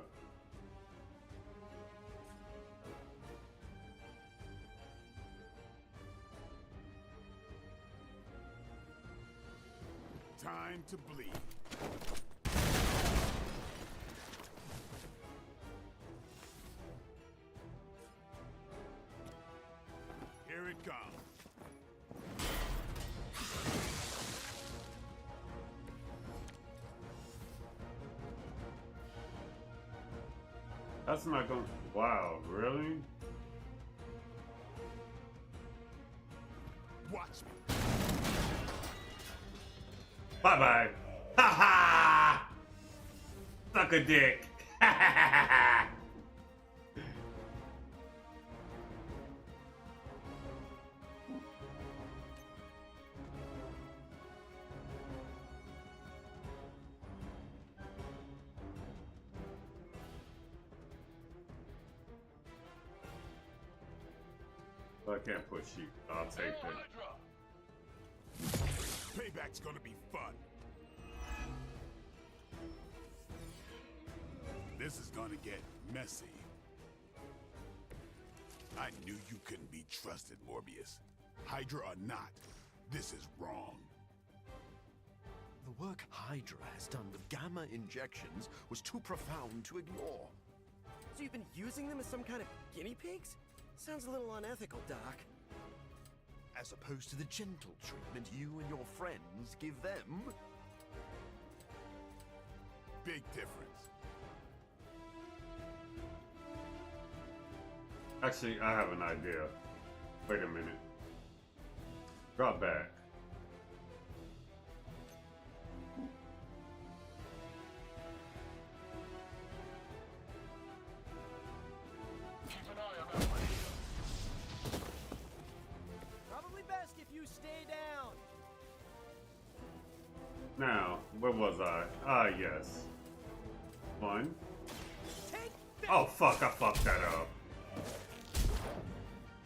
Time to bleed. Here it comes. That's not going. Wow, really? Watch me. Bye bye. Ha ha! Suck a dick. Ha ha ha ha! I can't push you. I'll take it. Payback's gonna be fun. This is gonna get messy. I knew you couldn't be trusted, Morbius. Hydra or not, this is wrong. The work Hydra has done with gamma injections was too profound to ignore. So you've been using them as some kind of guinea pigs? Sounds a little unethical, Doc. As opposed to the gentle treatment you and your friends give them. Big difference. Actually, I have an idea. Wait a minute. Drop back. Probably best if you stay down. Now, where was I? Ah, yes. One. Oh, fuck, I fucked that up.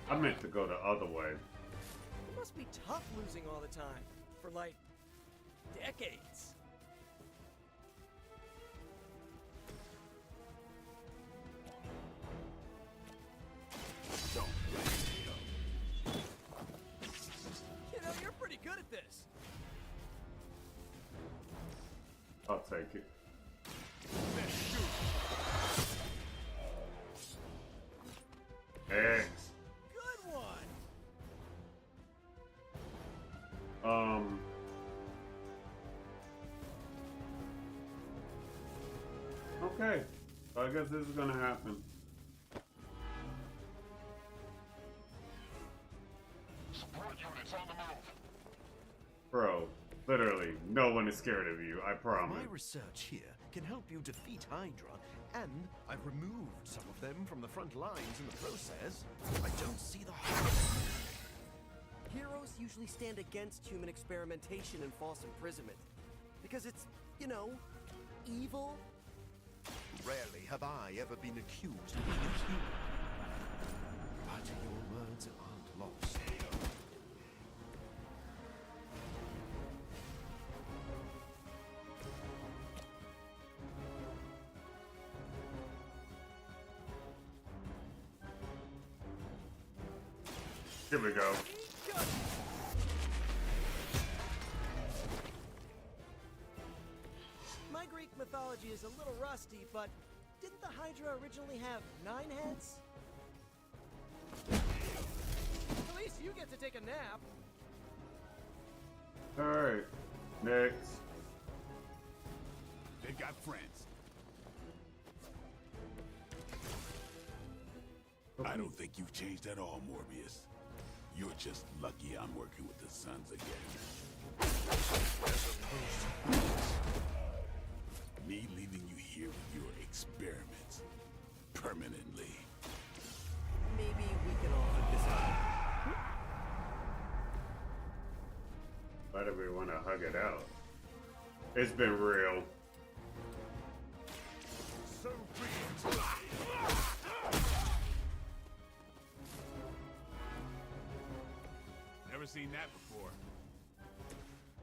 I meant to go the other way. It must be tough losing all the time. For like decades. take it. X. Good one. Okay. So I guess this is gonna happen. Support units on the move. Bro, literally, no one is scared of you, I promise. My research here can help you defeat Hydra, and I've removed some of them from the front lines in the process. I don't see the harm. Heroes usually stand against human experimentation and false imprisonment. Because it's, you know, evil. Rarely have I ever been accused of being a human. But your words aren't lost. Here we go. My Greek mythology is a little rusty, but didn't the Hydra originally have 9 heads? At least you get to take a nap. Alright, next. They got friends. I don't think you've changed at all, Morbius. You're just lucky I'm working with the Sons again. Me leaving you here with your experiments. Permanently. Maybe we can all hug this out. Why do we want to hug it out? It's been real. So be it. Never seen that before.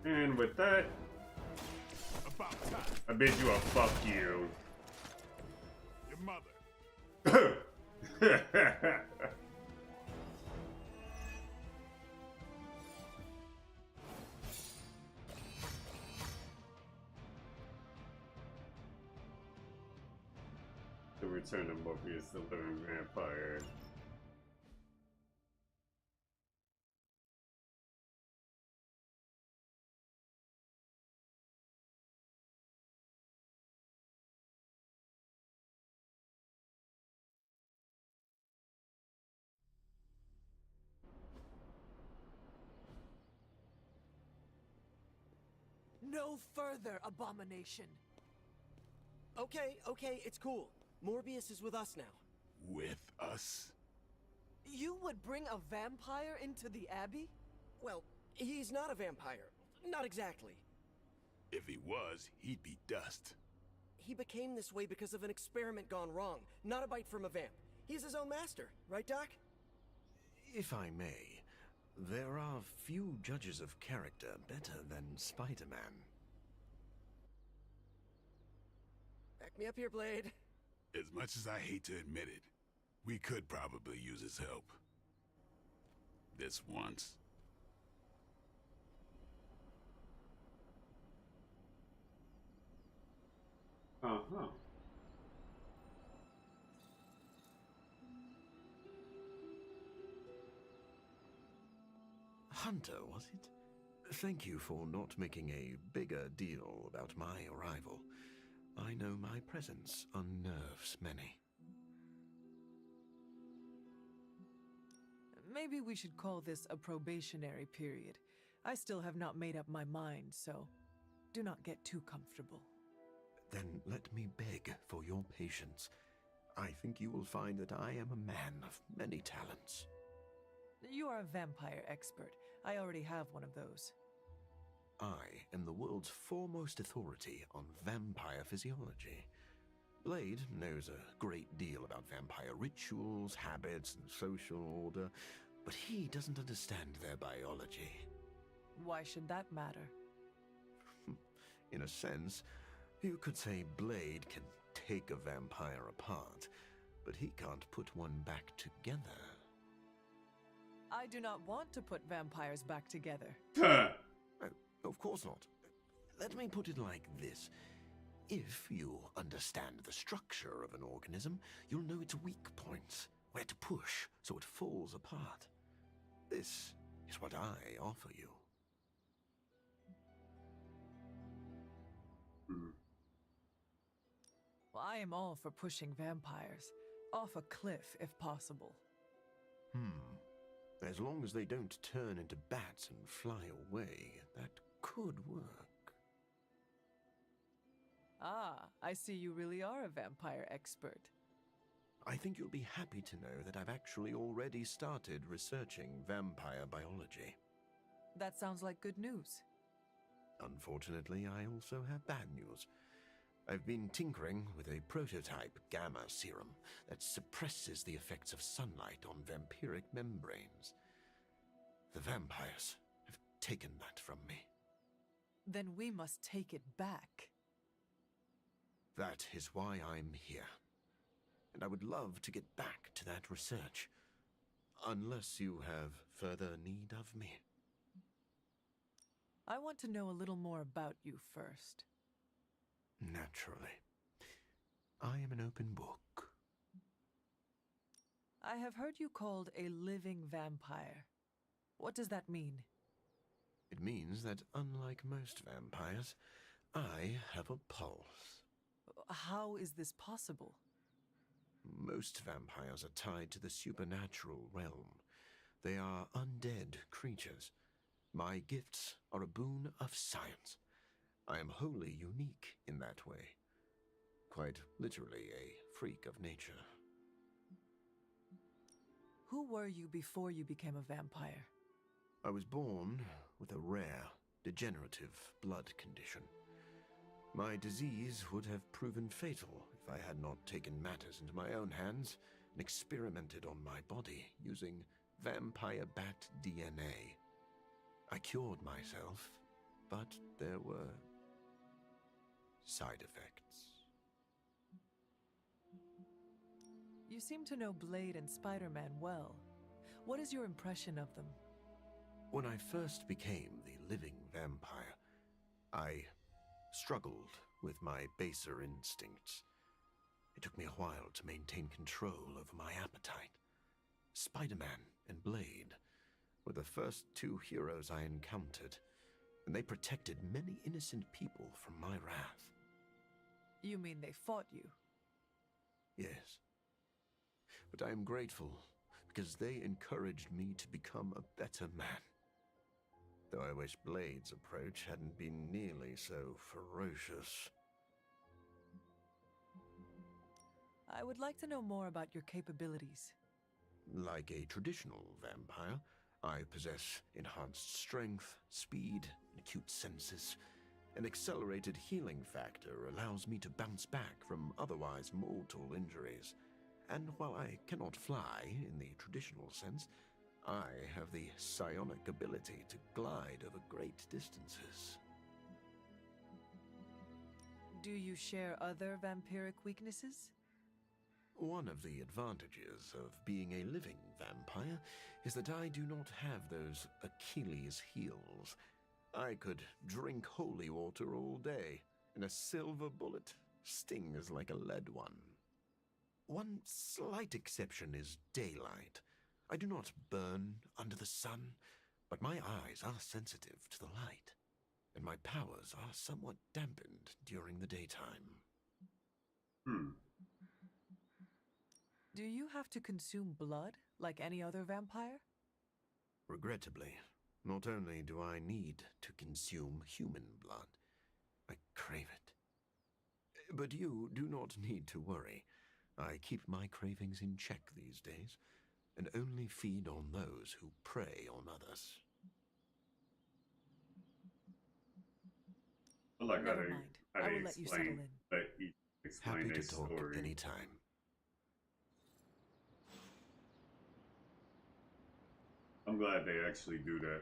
And with that, About time. I bid you a fuck you. Your mother. The return of Morbius, the living vampire. No further, abomination. Okay, it's cool. Morbius is with us now. With us? You would bring a vampire into the Abbey? Well, he's not a vampire. Not exactly. If he was, he'd be dust. He became this way because of an experiment gone wrong, not a bite from a vamp. He's his own master, right, Doc? If I may, there are few judges of character better than Spider-Man. Back me up here, Blade. As much as I hate to admit it, we could probably use his help. This once. Uh-huh. Hunter, was it? Thank you for not making a bigger deal about my arrival. I know my presence unnerves many. Maybe we should call this a probationary period. I still have not made up my mind, so do not get too comfortable. Then let me beg for your patience. I think you will find that I am a man of many talents. You are a vampire expert. I already have one of those. I am the world's foremost authority on vampire physiology. Blade knows a great deal about vampire rituals, habits, and social order, but he doesn't understand their biology. Why should that matter? In a sense, you could say Blade can take a vampire apart, but he can't put one back together. I do not want to put vampires back together. Of course not. Let me put it like this. If you understand the structure of an organism, you'll know its weak points, where to push so it falls apart. This is what I offer you. Well, I am all for pushing vampires. Off a cliff, if possible. As long as they don't turn into bats and fly away, that could work. Ah, I see you really are a vampire expert. I think you'll be happy to know that I've actually already started researching vampire biology. That sounds like good news. Unfortunately, I also have bad news. I've been tinkering with a prototype gamma serum that suppresses the effects of sunlight on vampiric membranes. The vampires have taken that from me. Then we must take it back. That is why I'm here. And I would love to get back to that research. Unless you have further need of me. I want to know a little more about you first. Naturally. I am an open book. I have heard you called a living vampire. What does that mean? It means that unlike most vampires, I have a pulse. How is this possible? Most vampires are tied to the supernatural realm. They are undead creatures. My gifts are a boon of science. I am wholly unique in that way. Quite literally a freak of nature. Who were you before you became a vampire? I was born with a rare, degenerative blood condition. My disease would have proven fatal if I had not taken matters into my own hands and experimented on my body using vampire bat DNA. I cured myself, but there were side effects. You seem to know Blade and Spider-Man well. What is your impression of them? When I first became the living vampire, I struggled with my baser instincts. It took me a while to maintain control over my appetite. Spider-Man and Blade were the first two heroes I encountered, and they protected many innocent people from my wrath. You mean they fought you? Yes. But I am grateful because they encouraged me to become a better man. Though I wish Blade's approach hadn't been nearly so ferocious. I would like to know more about your capabilities. Like a traditional vampire, I possess enhanced strength, speed, and acute senses. An accelerated healing factor allows me to bounce back from otherwise mortal injuries. And while I cannot fly in the traditional sense, I have the psionic ability to glide over great distances. Do you share other vampiric weaknesses? One of the advantages of being a living vampire is that I do not have those Achilles heels. I could drink holy water all day, and a silver bullet stings like a lead one. One slight exception is daylight. I do not burn under the sun, but my eyes are sensitive to the light, and my powers are somewhat dampened during the daytime. Do you have to consume blood like any other vampire? Regrettably, not only do I need to consume human blood, I crave it. But you do not need to worry. I keep my cravings in check these days, and only feed on those who prey on others. I like Never mind. I will let you settle in. Happy a to talk story. anytime. I'm glad they actually do that.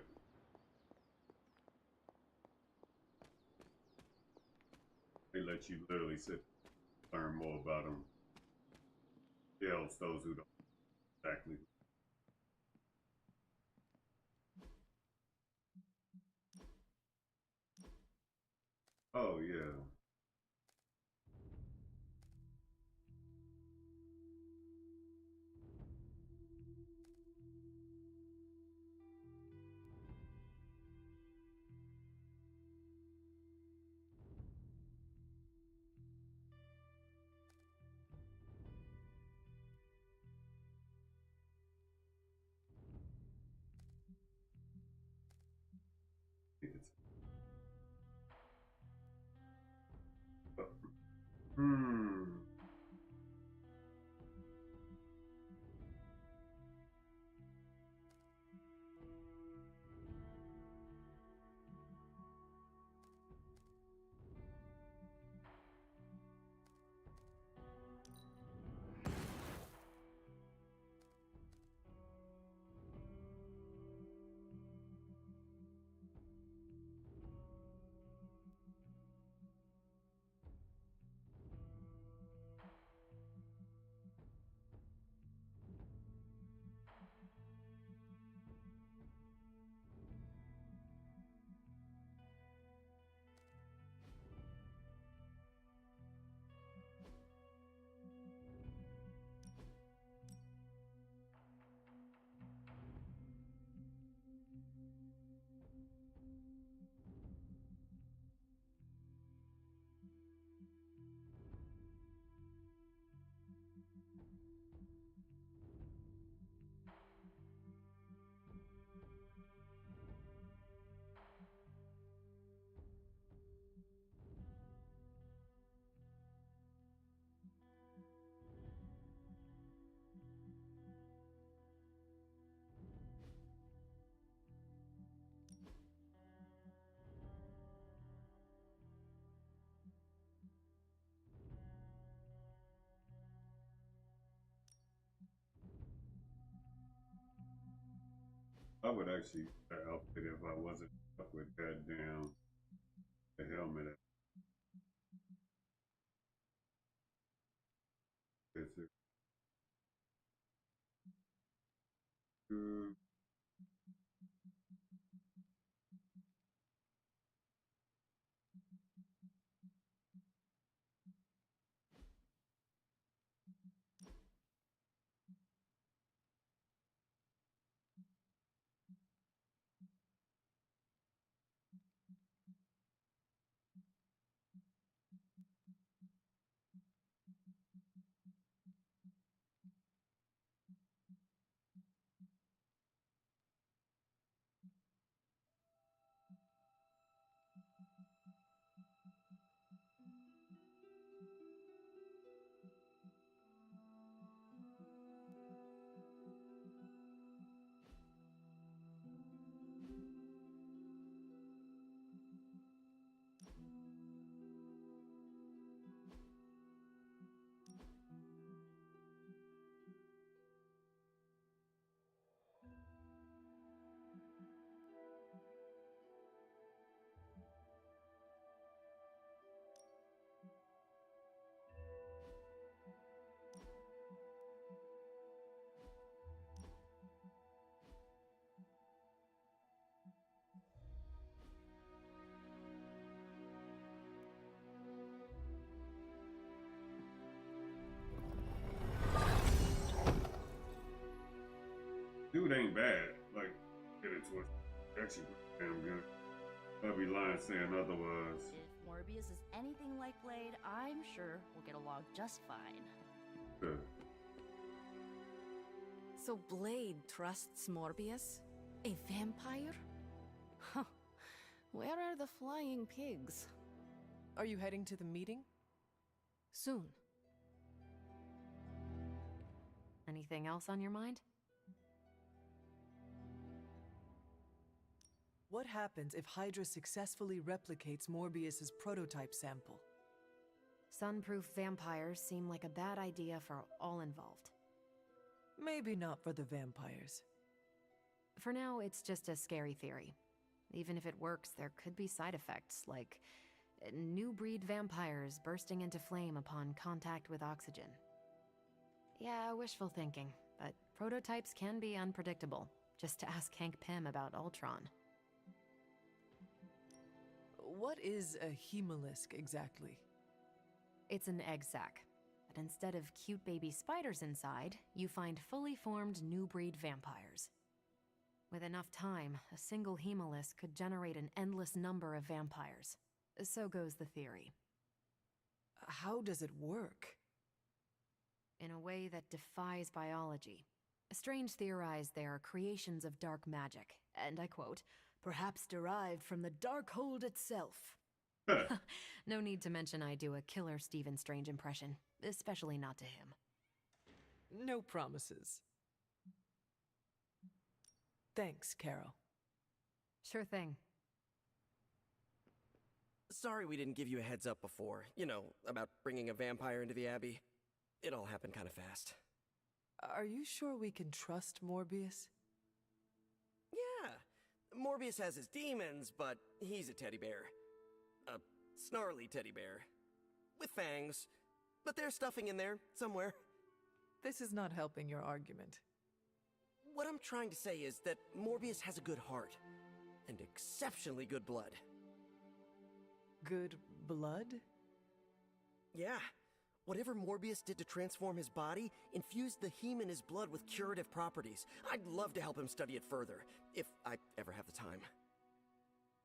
They let you literally sit, learn more about them. It helps those who don't exactly. Oh yeah. I would actually outfit if I wasn't stuck with that damn the helmet. Is it good? Dude ain't bad. Like, get into it. Actually, damn good. I'd be lying saying otherwise. If Morbius is anything like Blade, I'm sure we'll get along just fine. Good. So Blade trusts Morbius? A vampire? Huh. Where are the flying pigs? Are you heading to the meeting? Soon. Anything else on your mind? What happens if Hydra successfully replicates Morbius's prototype sample? Sunproof vampires seem like a bad idea for all involved. Maybe not for the vampires. For now, it's just a scary theory. Even if it works, there could be side effects, like new breed vampires bursting into flame upon contact with oxygen. Yeah, wishful thinking, but prototypes can be unpredictable. Just ask Hank Pym about Ultron. What is a hemolisk exactly? It's an egg sac, but instead of cute baby spiders inside, you find fully formed new breed vampires. With enough time, a single hemolisk could generate an endless number of vampires. So goes the theory. How does it work? In a way that defies biology. Strange theorized they are creations of dark magic, and I quote, perhaps derived from the Darkhold itself. No need to mention I do a killer Stephen Strange impression, especially not to him. No promises. Thanks, Carol. Sure thing. Sorry we didn't give you a heads up before. You know, about bringing a vampire into the Abbey. It all happened kind of fast. Are you sure we can trust Morbius? Yeah. Morbius has his demons, but he's a teddy bear. A snarly teddy bear. With fangs. But there's stuffing in there, somewhere. This is not helping your argument. What I'm trying to say is that Morbius has a good heart. And exceptionally good blood. Good blood? Yeah. Whatever Morbius did to transform his body infused the heme in his blood with curative properties. I'd love to help him study it further, if I ever have the time.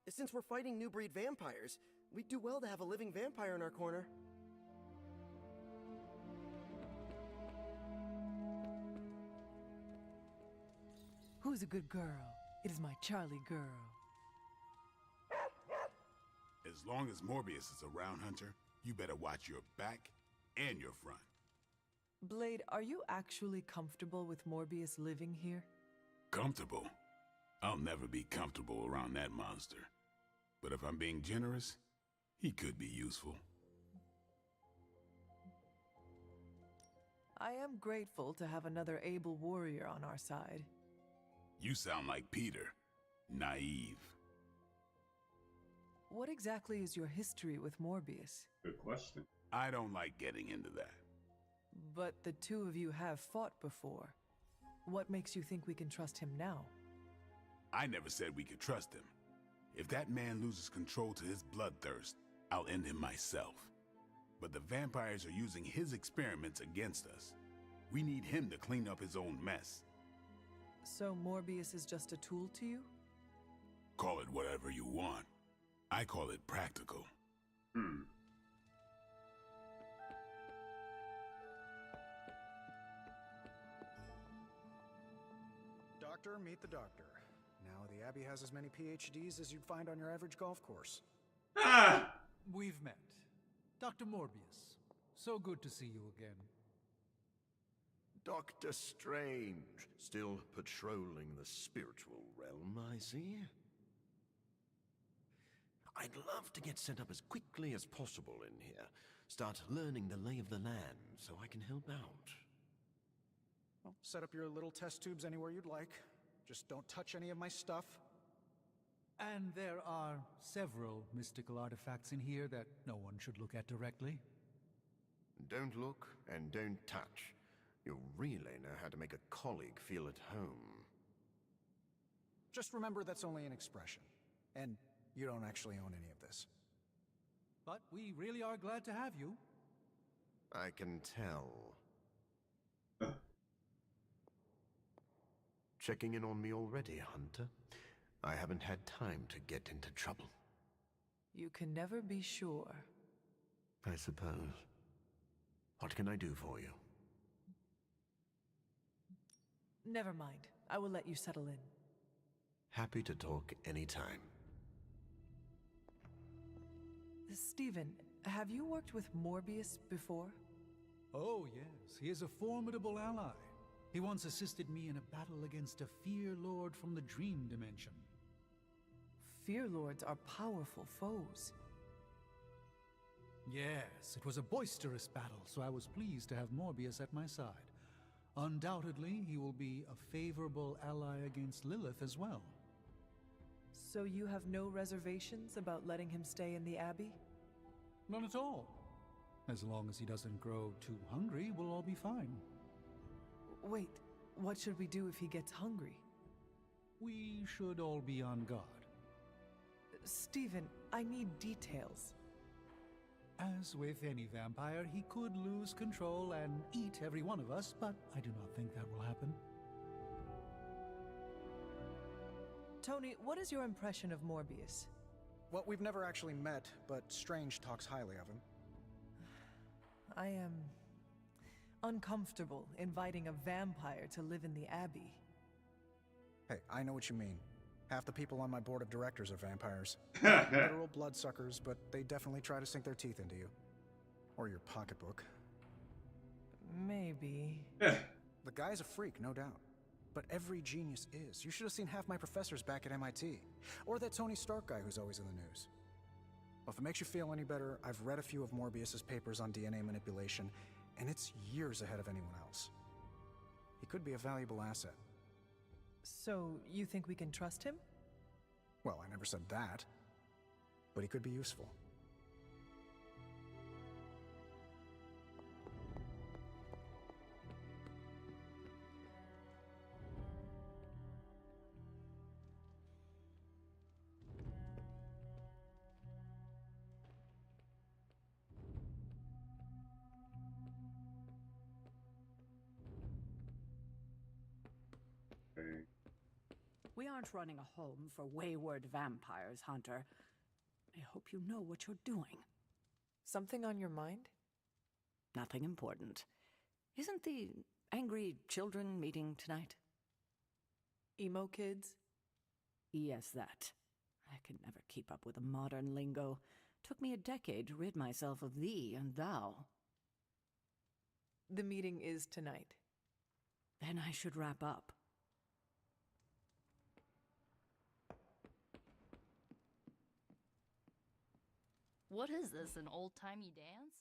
Since we're fighting new breed vampires, we'd do well to have a living vampire in our corner. Who's a good girl? It is my Charlie girl. As long as Morbius is around, Hunter, you better watch your back and your front. Blade, are you actually comfortable with Morbius living here? Comfortable? I'll never be comfortable around that monster. But if I'm being generous, he could be useful. I am grateful to have another able warrior on our side. You sound like Peter. Naive. What exactly is your history with Morbius? Good question. I don't like getting into that. But the two of you have fought before. What makes you think we can trust him now? I never said we could trust him. If that man loses control to his bloodthirst, I'll end him myself. But the vampires are using his experiments against us. We need him to clean up his own mess. So Morbius is just a tool to you? Call it whatever you want. I call it practical. Doctor, meet the doctor. Now, the Abbey has as many PhDs as you'd find on your average golf course. We've met. Dr. Morbius. So good to see you again. Dr. Strange, still patrolling the spiritual realm, I see. I'd love to get set up as quickly as possible in here. Start learning the lay of the land so I can help out. Well, set up your little test tubes anywhere you'd like. Just don't touch any of my stuff. And there are several mystical artifacts in here that no one should look at directly. Don't look and don't touch. You'll really know how to make a colleague feel at home. Just remember that's only an expression. And you don't actually own any of this. But we really are glad to have you. I can tell. Checking in on me already, Hunter? I haven't had time to get into trouble. You can never be sure. I suppose. What can I do for you? Never mind. I will let you settle in. Happy to talk anytime. Stephen, have you worked with Morbius before? Oh, yes. He is a formidable ally. He once assisted me in a battle against a Fear Lord from the Dream Dimension. Fear Lords are powerful foes. Yes, it was a boisterous battle, so I was pleased to have Morbius at my side. Undoubtedly, he will be a favorable ally against Lilith as well. So you have no reservations about letting him stay in the Abbey? None at all. As long as he doesn't grow too hungry, we'll all be fine. Wait, what should we do if he gets hungry? We should all be on guard. Stephen, I need details. As with any vampire, he could lose control and eat every one of us, but I do not think that will happen. Tony, what is your impression of Morbius? Well, we've never actually met, but Strange talks highly of him. I am uncomfortable inviting a vampire to live in the Abbey. Hey, I know what you mean. Half the people on my board of directors are vampires. Literal bloodsuckers, but they definitely try to sink their teeth into you. Or your pocketbook. Maybe. The guy's a freak, no doubt. But every genius is. You should have seen half my professors back at MIT. Or that Tony Stark guy who's always in the news. Well, if it makes you feel any better, I've read a few of Morbius's papers on DNA manipulation, and it's years ahead of anyone else. He could be a valuable asset. So, you think we can trust him? Well, I never said that. But he could be useful. We aren't running a home for wayward vampires, Hunter. I hope you know what you're doing. Something on your mind? Nothing important. Isn't the angry children meeting tonight? Emo kids? Yes, that. I can never keep up with the modern lingo. Took me a decade to rid myself of thee and thou. The meeting is tonight. Then I should wrap up. What is this, an old-timey dance?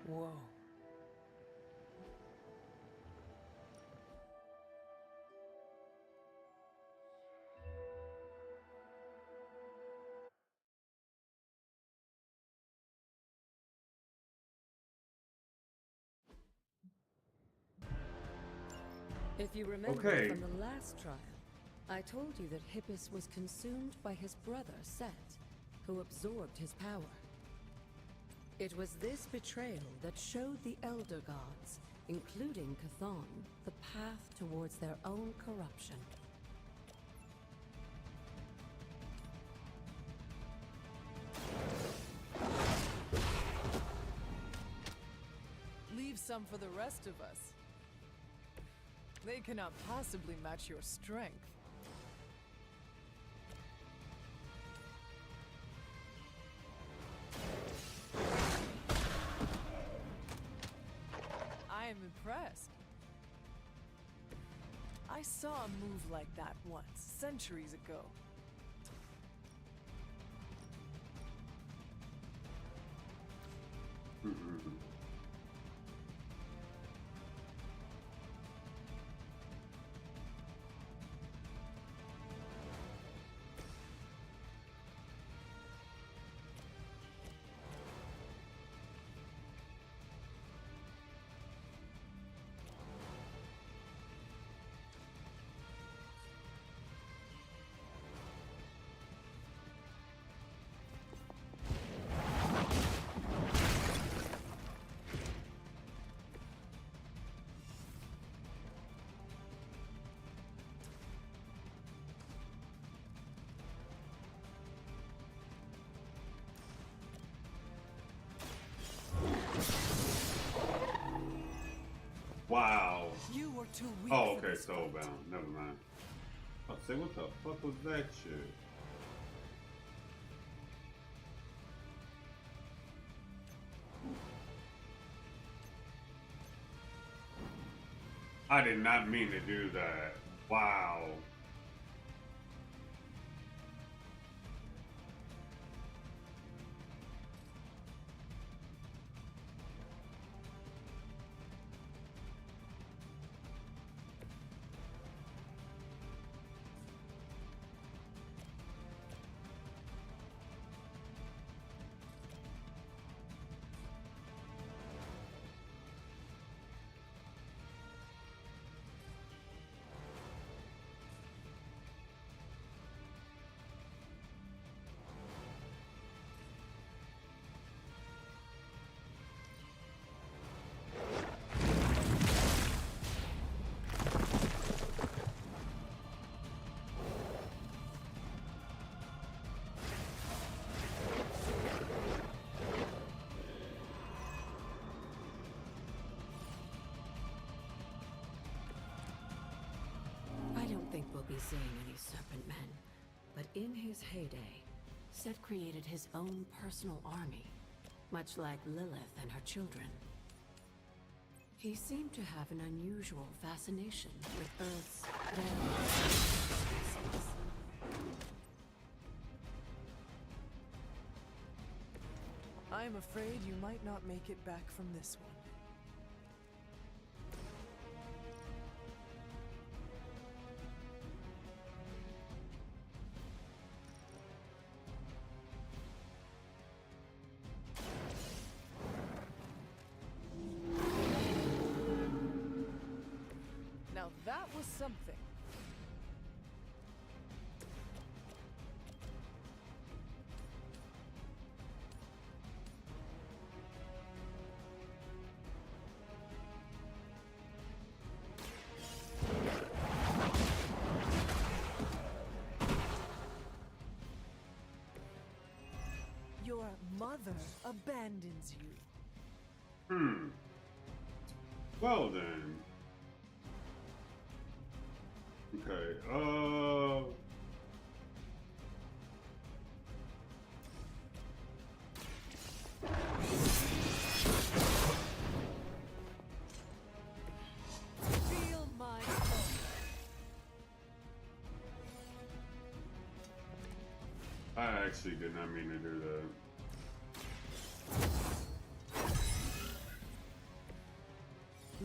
Whoa. If you remember Okay. from the last trial, I told you that Hippus was consumed by his brother, C.E.N.T.R.A.L, who absorbed his power. It was this betrayal that showed the Elder Gods, including Chthon, the path towards their own corruption. Leave some for the rest of us. They cannot possibly match your strength. I am impressed. I saw a move like that once, centuries ago. Wow. You were too weak. Oh, for okay, this fight. soulbound. Never mind. I'll say, what the fuck was that shit? I did not mean to do that. Wow. I don't think we'll be seeing any Serpent Men, but in his heyday, C.E.N.T.R.A.L created his own personal army, much like Lilith and her children. He seemed to have an unusual fascination with Earth's various species. I am afraid you might not make it back from this one. Now that was something. Your mother abandons you. Well then. Okay, Feel my I actually did not mean to do that.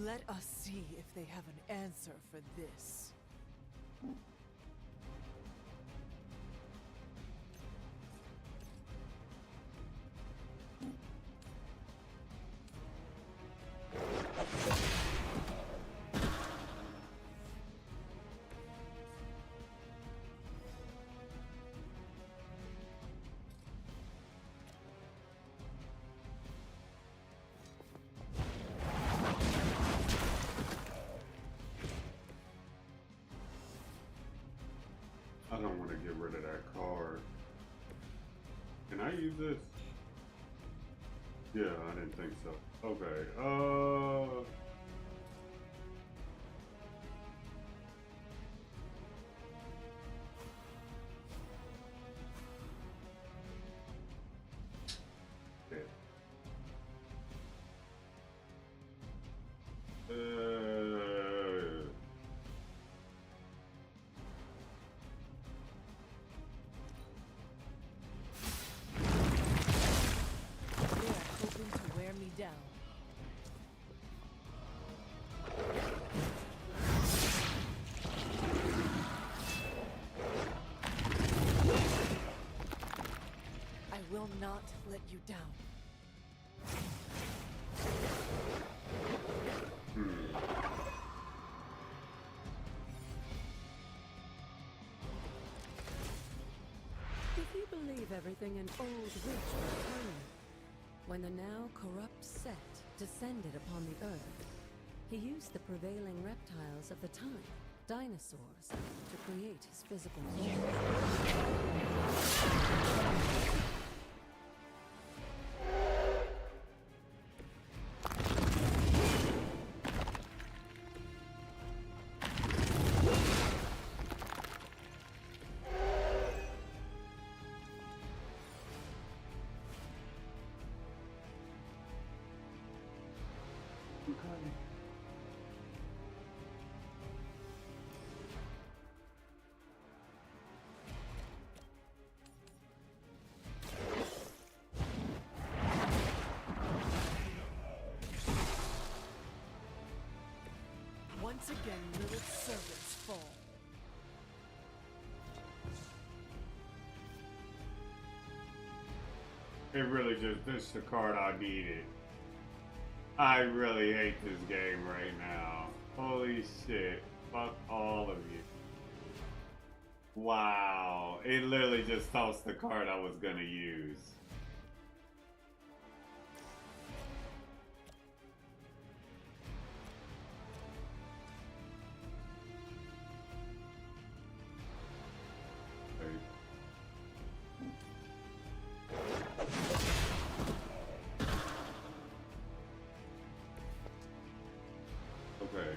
Let us see if they have an answer for this. I don't want to get rid of that card. Can I use this? Yeah, I didn't think so. Okay, Down. I will not let you down. If you believe everything an old witch will tell you, when the now corrupt Set descended upon the Earth, he used the prevailing reptiles of the time, dinosaurs, to create his physical form. Once again, little servants fall. it really just, this is the card I needed. I really hate this game right now. Holy shit. Fuck all of you. Wow. It literally just tossed the card I was gonna use. Okay.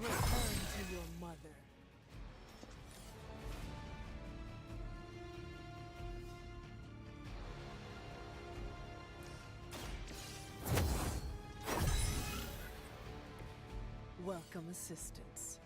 Return to your mother. Welcome assistance.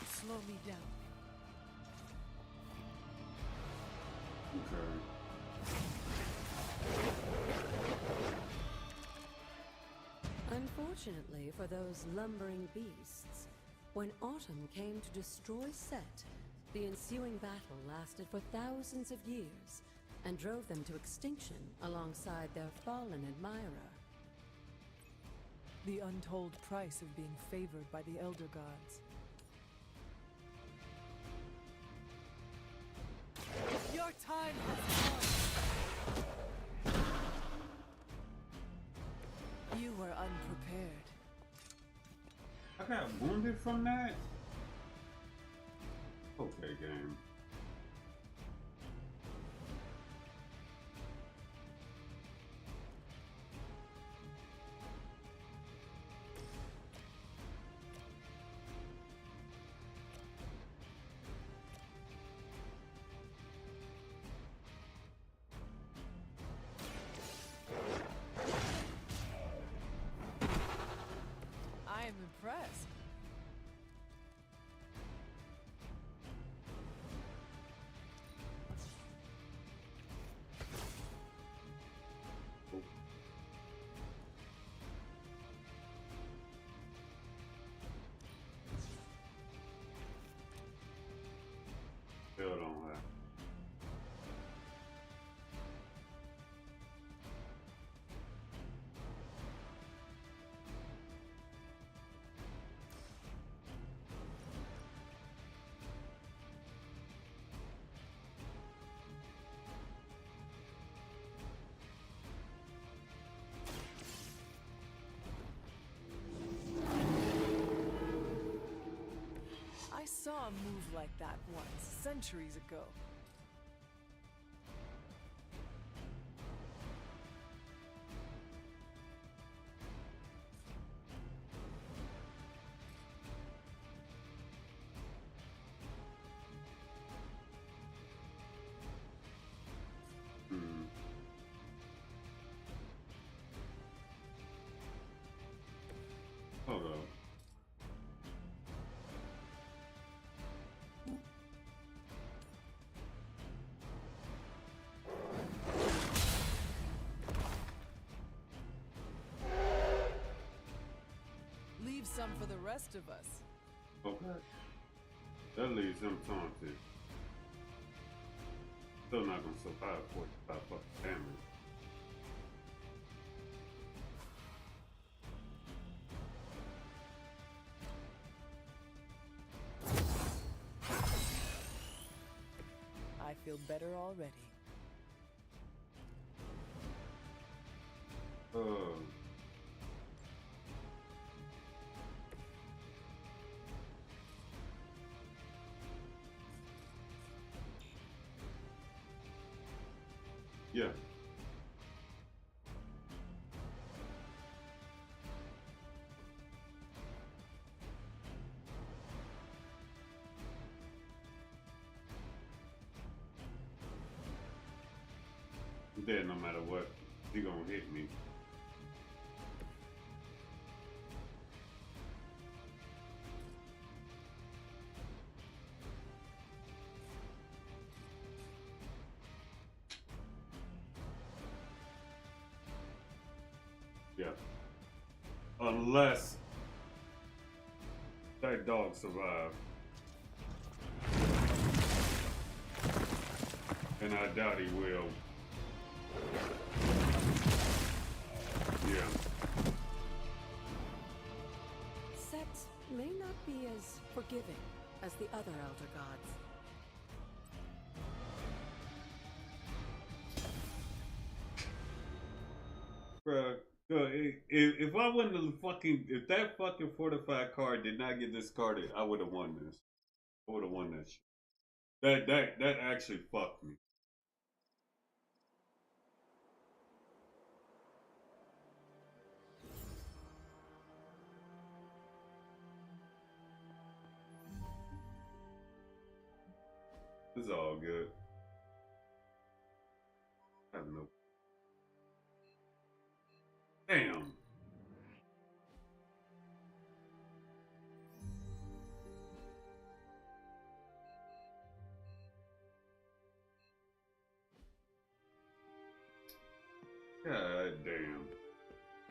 Slow me down. Unfortunately for those lumbering beasts, When autumn came to destroy C.E.N.T.R.A.L, the ensuing battle lasted for thousands of years and drove them to extinction alongside their fallen admirer. The untold price of being favored by the Elder Gods. Your time has come! You were unprepared. I got wounded from that? Okay, game. I am impressed. Still don't have. I saw a move like that once, centuries ago. Hold up. Leave some for the rest of us. Okay. That leaves him taunted. Still not gonna survive 45 fucking damage. I feel better already. Yeah. I'm dead no matter what. He gonna hit me. Yeah. Unless that dog survived. And I doubt he will. Yeah. C.E.N.T.R.A.L may not be as forgiving as the other Elder Gods. Bruh, if I wouldn't have if that fucking fortified card did not get discarded, I would have won this. I would have won that shit. That actually fucked me. It's all good. I have no. Damn. God damn.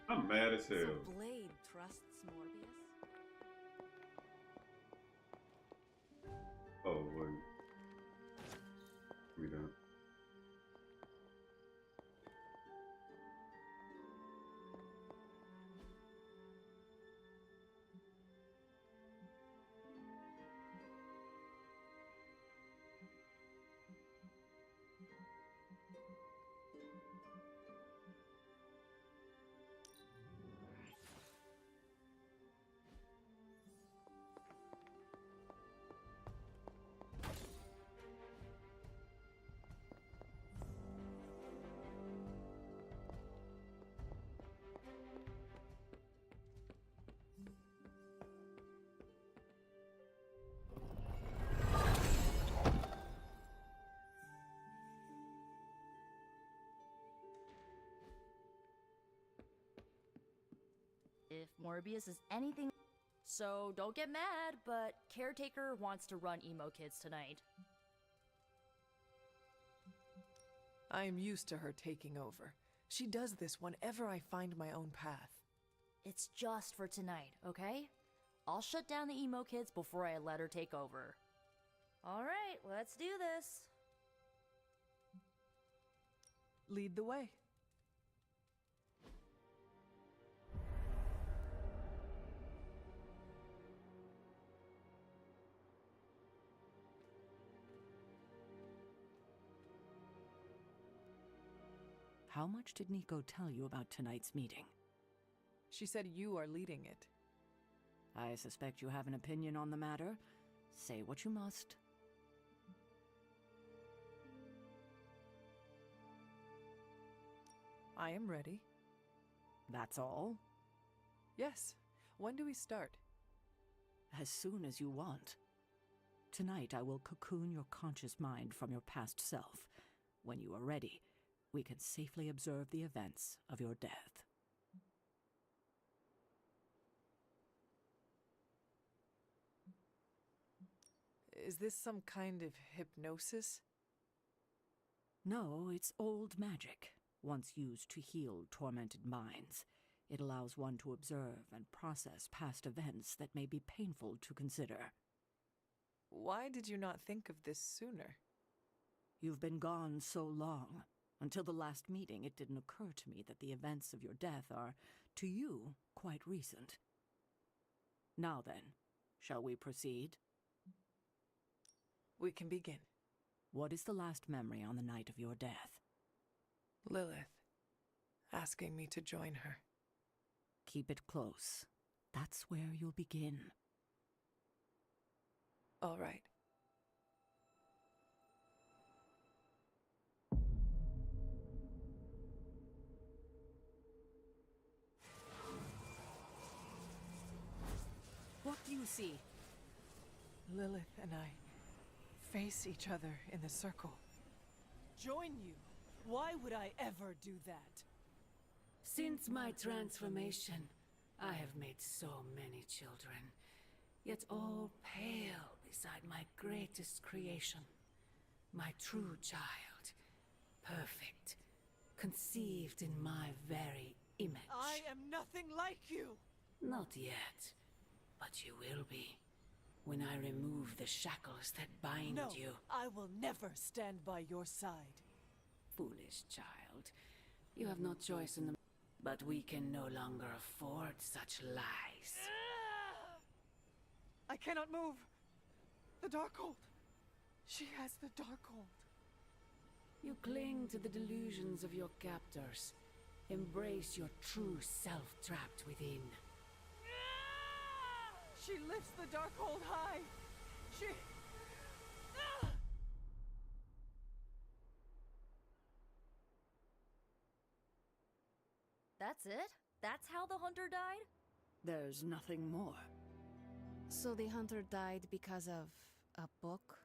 I'm mad as hell. So Blade trusts Morbius? Oh, wait. We don't. If Morbius is anything... So, don't get mad, but Caretaker wants to run emo kids tonight. I am used to her taking over. She does this whenever I find my own path. It's just for tonight, okay? I'll shut down the emo kids before I let her take over. Alright, let's do this. Lead the way. How much did Nico tell you about tonight's meeting? She said you are leading it. I suspect you have an opinion on the matter. Say what you must. I am ready. That's all? Yes. When do we start? As soon as you want. Tonight I will cocoon your conscious mind from your past self. When you are ready, we can safely observe the events of your death. Is this some kind of hypnosis? No, it's old magic, once used to heal tormented minds. It allows one to observe and process past events that may be painful to consider. Why did you not think of this sooner? You've been gone so long. Until the last meeting, it didn't occur to me that the events of your death are, to you, quite recent. Now then, shall we proceed? We can begin. What is the last memory on the night of your death? Lilith, asking me to join her. Keep it close. That's where you'll begin. All right. What do you see? Lilith and I face each other in the circle. Join you? Why would I ever do that? Since my transformation, I have made so many children, yet all pale beside my greatest creation, my true child, perfect, conceived in my very image. I am nothing like you! Not yet, but you will be, when I remove the shackles that bind No, you. I will never stand by your side. Foolish child, you have no choice in the... But we can no longer afford such lies. I cannot move. The Darkhold. She has the Darkhold. You cling to the delusions of your captors. Embrace your true self trapped within. She lifts the Darkhold high. She... That's it? That's how the hunter died? There's nothing more. So the hunter died because of a book?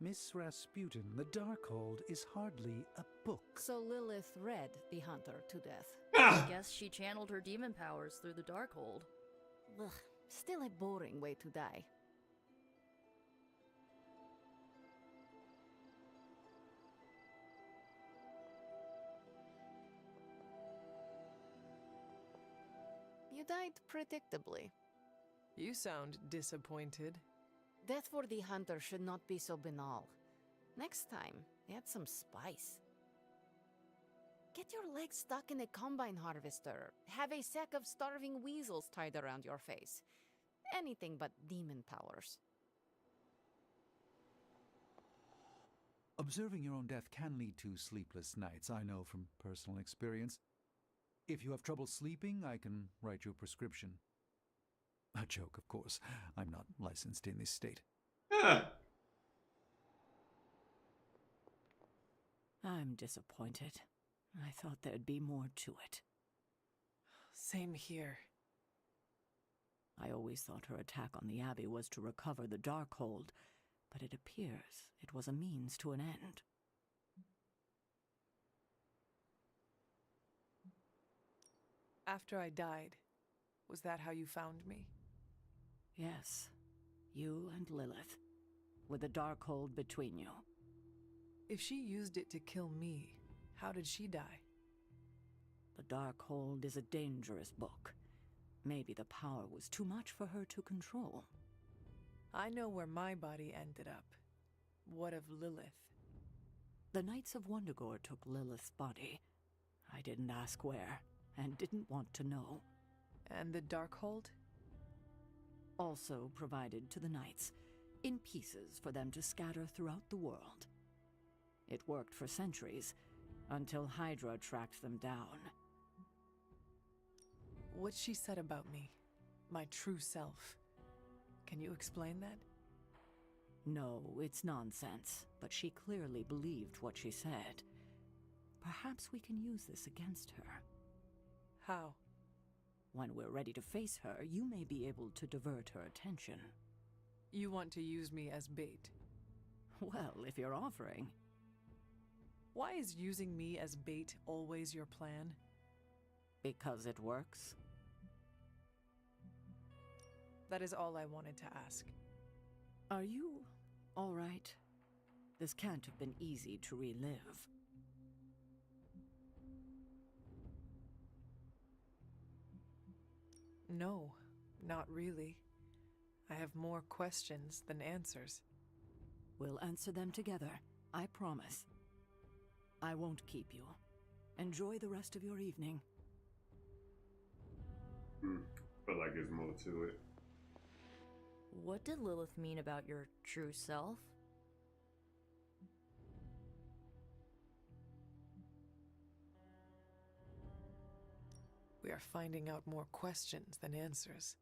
Miss Rasputin, the Darkhold is hardly a book. So Lilith read the hunter to death. I guess she channeled her demon powers through the Darkhold. Ugh, still a boring way to die. You died predictably. You sound disappointed. Death for the hunter should not be so banal. Next time, add some spice. Get your legs stuck in a combine harvester. Have a sack of starving weasels tied around your face. Anything but demon powers. Observing your own death can lead to sleepless nights, I know from personal experience. If you have trouble sleeping, I can write you a prescription. A joke, of course. I'm not licensed in this state. I'm disappointed. I thought there'd be more to it. Same here. I always thought her attack on the Abbey was to recover the Darkhold, but it appears it was a means to an end. After I died, was that how you found me? Yes, you and Lilith, with the Darkhold between you. If she used it to kill me, how did she die? The Darkhold is a dangerous book. Maybe the power was too much for her to control. I know where my body ended up. What of Lilith? The Knights of Wundagore took Lilith's body. I didn't ask where, and didn't want to know. And the Darkhold? Also provided to the Knights, in pieces for them to scatter throughout the world. It worked for centuries, until Hydra tracked them down. What she said about me, my true self. Can you explain that? No, it's nonsense, but she clearly believed what she said. Perhaps we can use this against her. How? When we're ready to face her, you may be able to divert her attention. You want to use me as bait? Well, if you're offering. Why is using me as bait always your plan? Because it works. That is all I wanted to ask. Are you all right? This can't have been easy to relive. No, not really. I have more questions than answers. We'll answer them together, I promise. I won't keep you. Enjoy the rest of your evening. Feel like there's more to it. What did Lilith mean about your true self? We are finding out more questions than answers.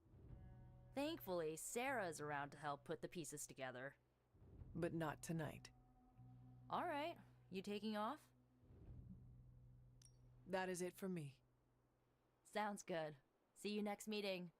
Thankfully, Sarah is around to help put the pieces together. But not tonight. Alright, you taking off? That is it for me. Sounds good. See you next meeting.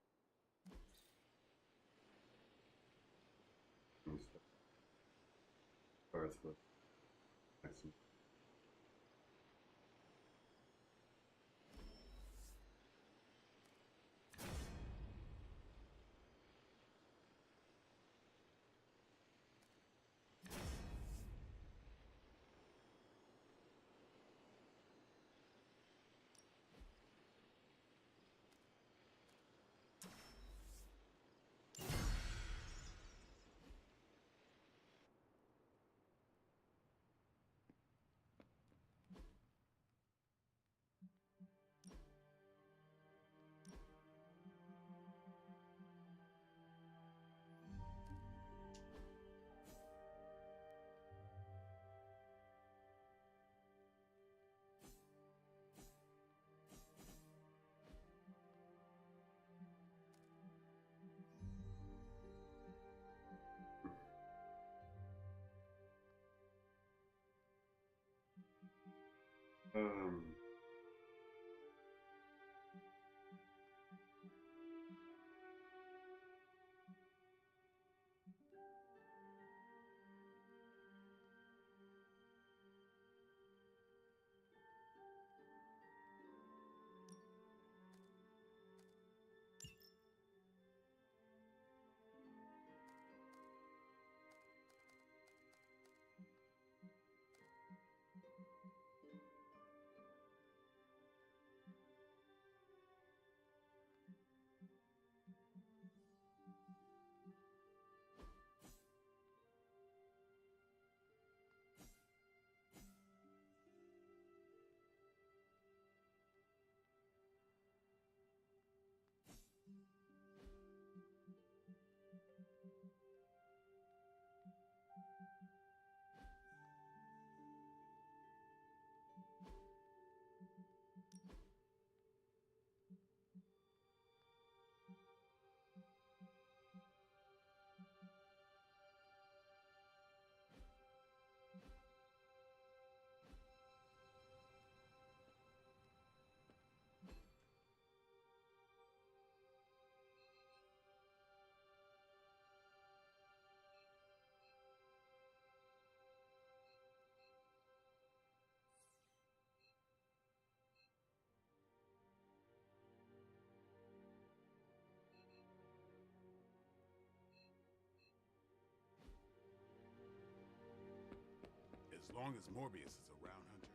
long as Morbius is around, Hunter.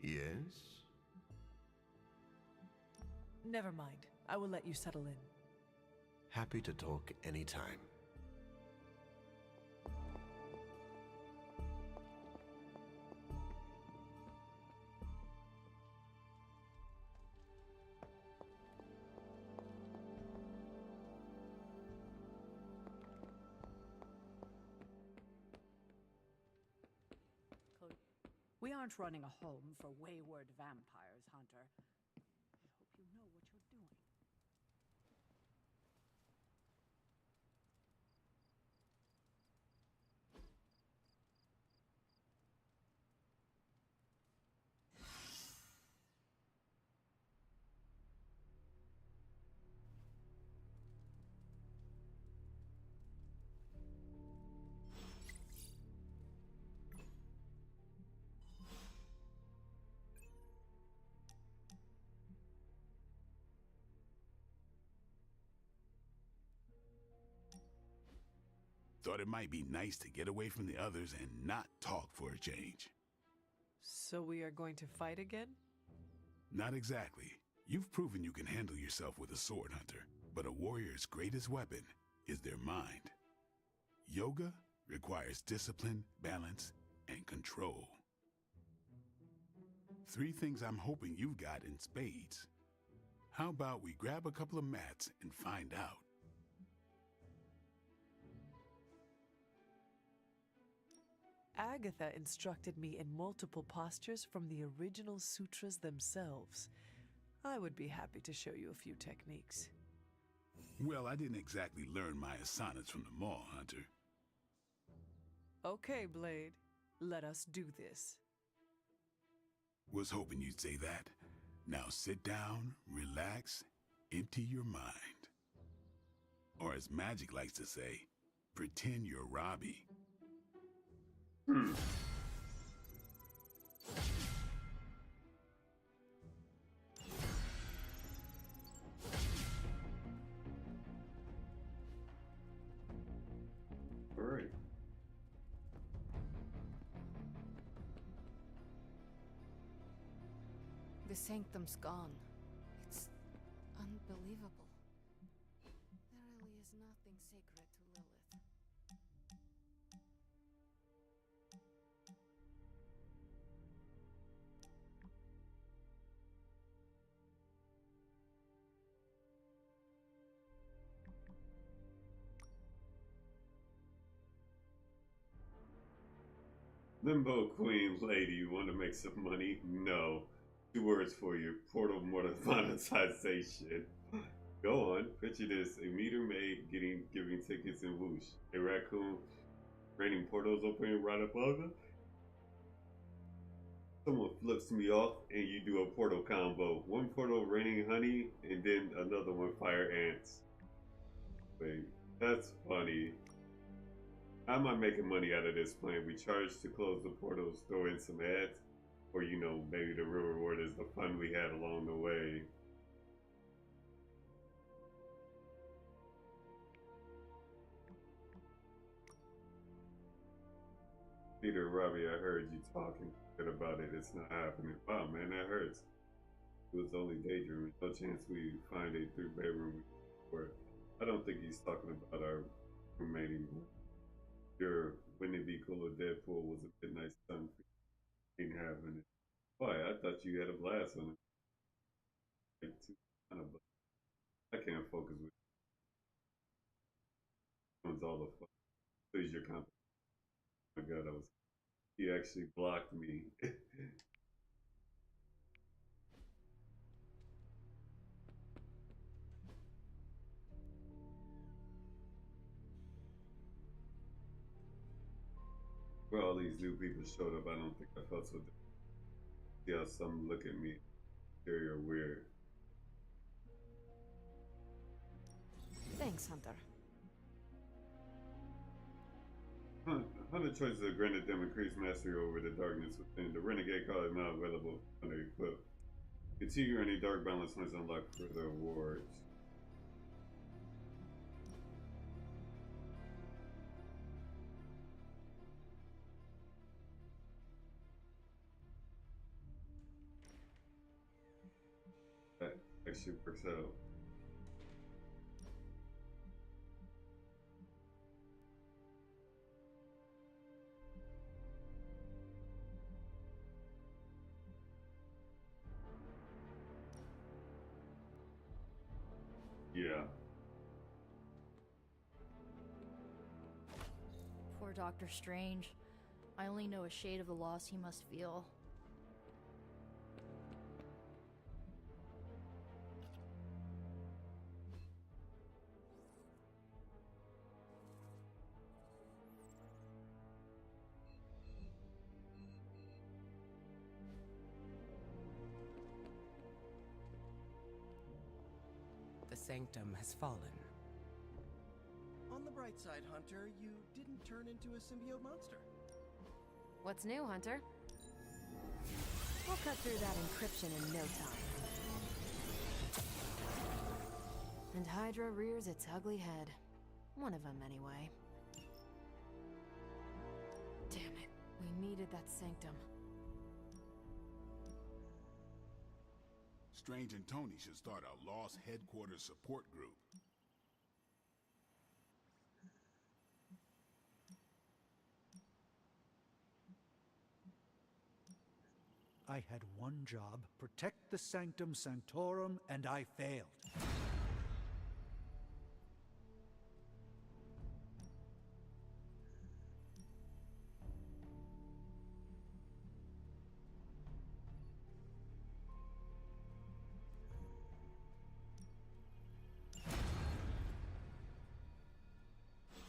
Yes? Never mind. I will let you settle in. Happy to talk anytime. We aren't running a home for wayward vampires, Hunter. I hope you know what you're doing. Thought it might be nice to get away from the others and not talk for a change. So we are going to fight again? Not exactly. You've proven you can handle yourself with a sword, Hunter, but a warrior's greatest weapon is their mind. Yoga requires discipline, balance, and control. 3 things I'm hoping you've got in spades. How about we grab a couple of mats and find out? Agatha instructed me in multiple postures from the original sutras themselves. I would be happy to show you a few techniques. Well, I didn't exactly learn my asanas from the mall, Hunter. Okay, Blade. Let us do this. Was hoping you'd say that. Now sit down, relax, empty your mind. Or as Magic likes to say, pretend you're Robbie. All right. The sanctum's gone. It's unbelievable. There really is nothing sacred to Lilith. Limbo Queen Lady, you want to make some money? No. 2 words for you. Portal monetization. Go on. Picture this. A meter maid giving tickets in whoosh. A raccoon raining portals open right above them. Someone flips me off and you do a portal combo. 1 portal raining honey and then another one fire ants. Wait, that's funny. How am I making money out of this plan? We charge to close the portals, throw in some ads, or you know, maybe the real reward is the fun we had along the way. Peter, Robbie, I heard you talking good about it. It's not happening. Wow, man, that hurts. It was only daydreaming. No chance we find a 3-bedroom. I don't think he's talking about our roommating. Sure, wouldn't it be cool if Deadpool was a good nice son for you? Ain't having it. Why? I thought you had a blast on it. Like, I can't focus with one's all the fun. Please your company. Oh my god, he actually blocked me. Where all these new people showed up, I don't think I felt so different. See how some look at me, scary or weird. Thanks, Hunter. 100 choices have granted them increased mastery over the darkness within. The Renegade card is now available under equip. Continue earning dark balance points to unlock further awards. supercell. Yeah. Poor Doctor Strange. I only know a shade of the loss he must feel. The Sanctum has fallen. On the bright side, Hunter, you didn't turn into a symbiote monster. What's new, Hunter? We'll cut through that encryption in no time. And Hydra rears its ugly head. One of them, anyway. Damn it. We needed that sanctum. Strange and Tony should start a Lost Headquarters support group. I had one job, protect the Sanctum Sanctorum, and I failed.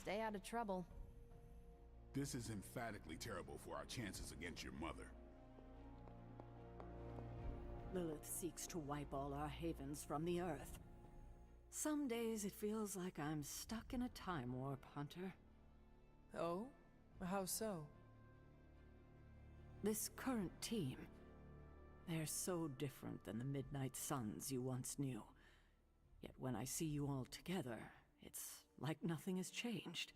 Stay out of trouble. This is emphatically terrible for our chances against your mother. Lilith seeks to wipe all our havens from the Earth. Some days it feels like I'm stuck in a time warp, Hunter. Oh? How so? This current team, they're so different than the Midnight Suns you once knew. Yet when I see you all together, it's like nothing has changed.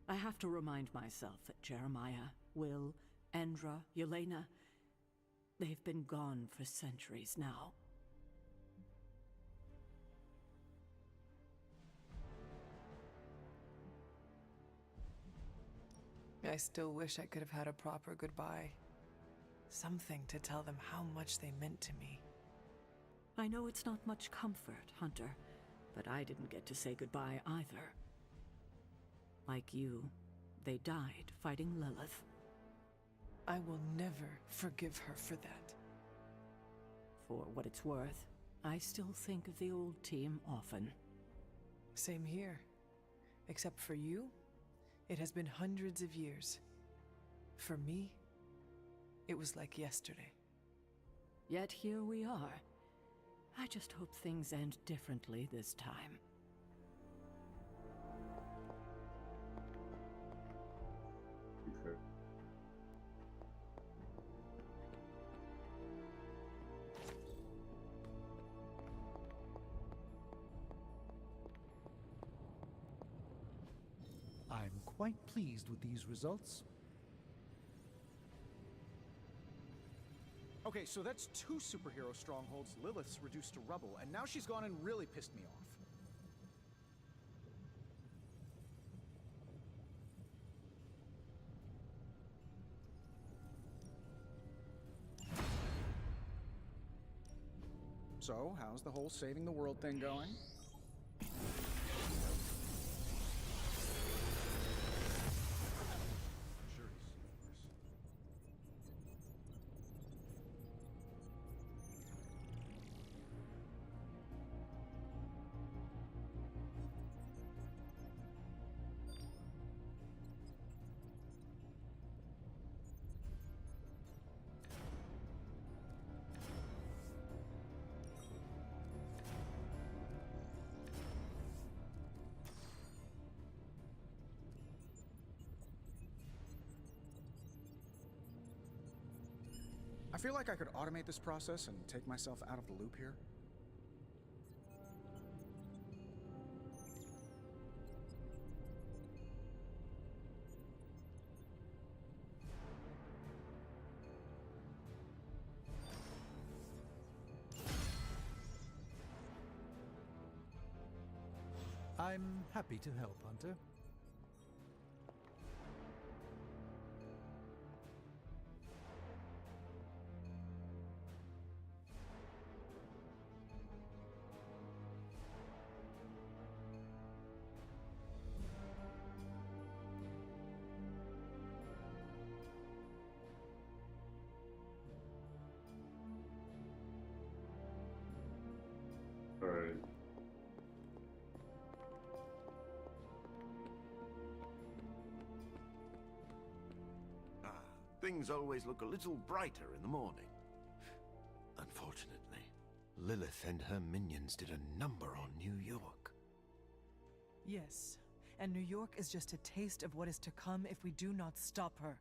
I have to remind myself that Jeremiah, Will, Endra, Yelena, they've been gone for centuries now. I still wish I could have had a proper goodbye. Something to tell them how much they meant to me. I know it's not much comfort, Hunter, but I didn't get to say goodbye either. Like you, they died fighting Lilith. I will never forgive her for that. For what it's worth, I still think of the old team often. Same here. Except for you, it has been hundreds of years. For me, it was like yesterday. Yet here we are. I just hope things end differently this time. Okay. I'm quite pleased with these results. Okay, so that's 2 superhero strongholds Lilith's reduced to rubble, and now she's gone and really pissed me off. So, how's the whole saving the world thing going? I feel like I could automate this process and take myself out of the loop here. I'm happy to help, Hunter. Alright. Things always look a little brighter in the morning. Unfortunately, Lilith and her minions did a number on New York. Yes, and New York is just a taste of what is to come if we do not stop her.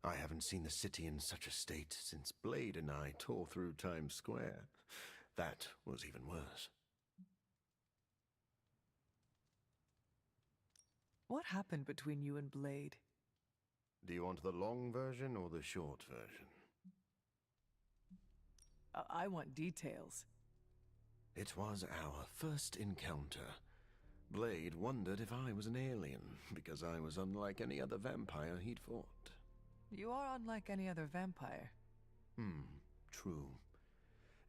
I haven't seen the city in such a state since Blade and I tore through Times Square. That was even worse. What happened between you and Blade? Do you want the long version or the short version? I want details. It was our first encounter. Blade wondered if I was an alien, because I was unlike any other vampire he'd fought. You are unlike any other vampire. True.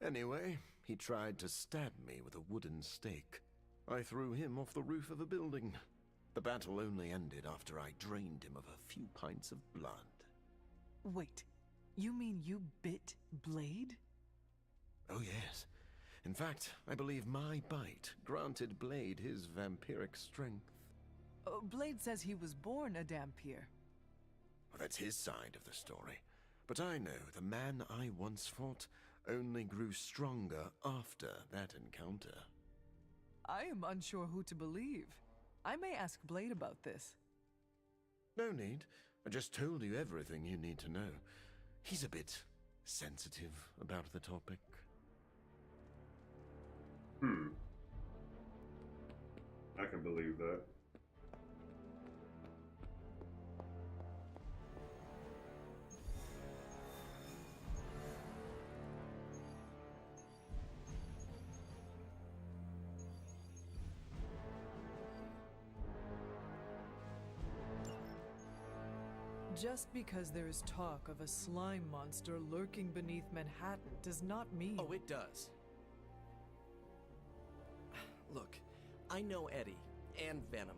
Anyway, he tried to stab me with a wooden stake. I threw him off the roof of a building. The battle only ended after I drained him of a few pints of blood. Wait, you mean you bit Blade? Oh yes. In fact, I believe my bite granted Blade his vampiric strength. Blade says he was born a Dhampir. Well, that's his side of the story. But I know the man I once fought only grew stronger after that encounter. I am unsure who to believe. I may ask Blade about this. No need. I just told you everything you need to know. He's a bit sensitive about the topic. I can believe that. Just because there is talk of a slime monster lurking beneath Manhattan does not mean... Oh, it does. Look, I know Eddie and Venom.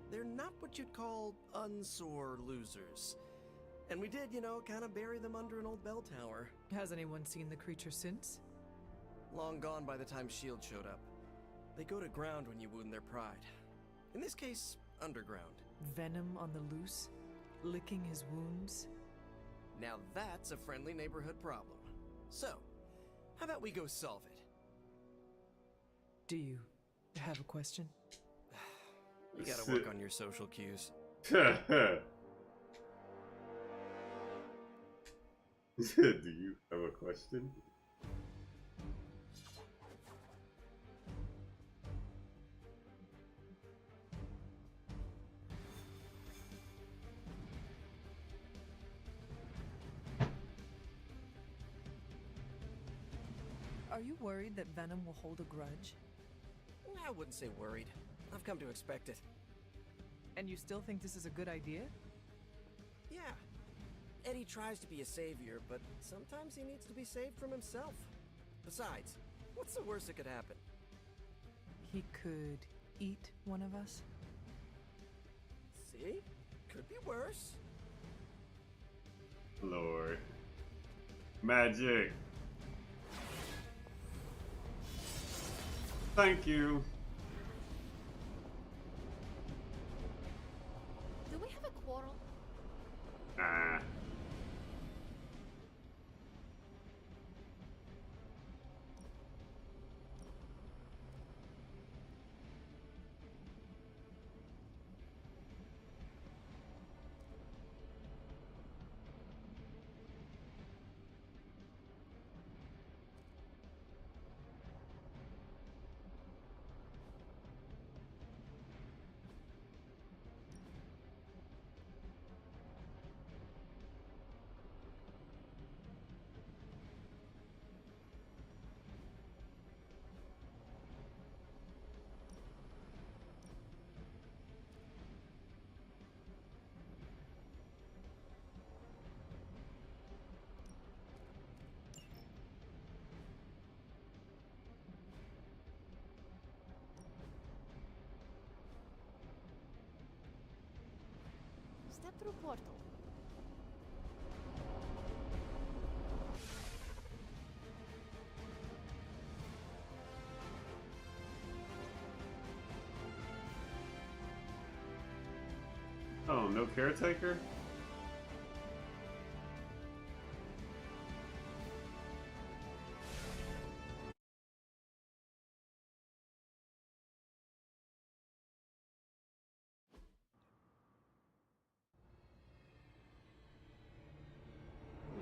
They're not what you'd call unsore losers. And we did, you know, kind of bury them under an old bell tower. Has anyone seen the creature since? Long gone by the time S.H.I.E.L.D. showed up. They go to ground when you wound their pride. In this case, underground. Venom on the loose? Licking his wounds? Now that's a friendly neighborhood problem. So, how about we go solve it? Do you have a question? You gotta work on your social cues. Do you have a question? Are you worried that Venom will hold a grudge? I wouldn't say worried. I've come to expect it. And you still think this is a good idea? Yeah. Eddie tries to be a savior, but sometimes he needs to be saved from himself. Besides, what's the worst that could happen? He could eat one of us? See? Could be worse. Lord. Magic. Thank you. Do we have a quarrel? Nah. through portal. Oh, no caretaker?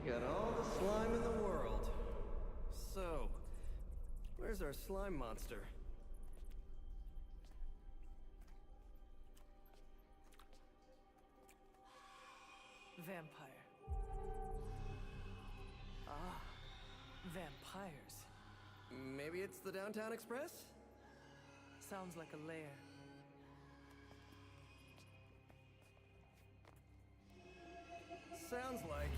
We got all the slime in the world. So, where's our slime monster? Vampire. Ah, vampires. Maybe it's the Downtown Express? Sounds like a lair. Sounds like.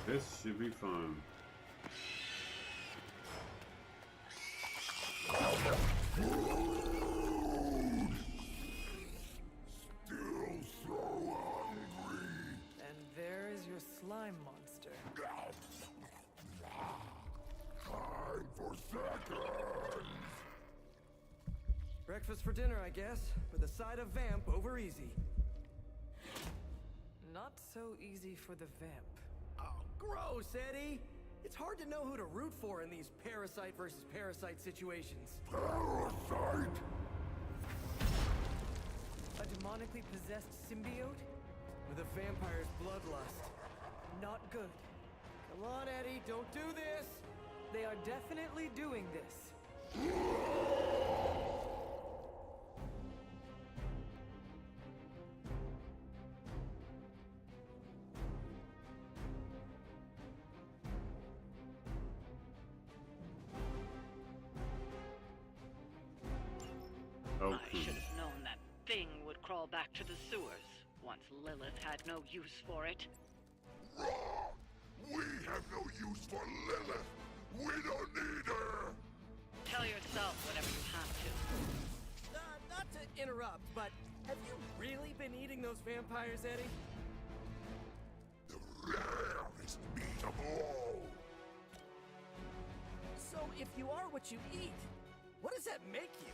This should be fun. Still so hungry. And there is your slime monster. Time for seconds. Breakfast for dinner, I guess, with a side of vamp over easy. Not so easy for the vamp. Oh, gross, Eddie! It's hard to know who to root for in these parasite versus parasite situations. Parasite? A demonically possessed symbiote? With a vampire's bloodlust. Not good. Come on, Eddie, don't do this! They are definitely doing this. Okay. I should have known that thing would crawl back to the sewers once Lilith had no use for it. Wrong! We have no use for Lilith! We don't need her! Tell yourself whatever you have to. Not to interrupt, but have you really been eating those vampires, Eddie? The rarest meat of all! So if you are what you eat, what does that make you?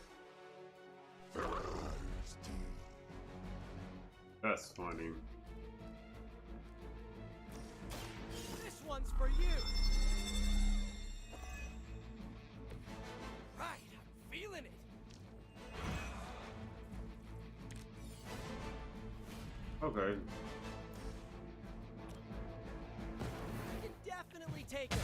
Thirsty. That's funny. This one's for you! Right, I'm feeling it! Okay. I can definitely take it!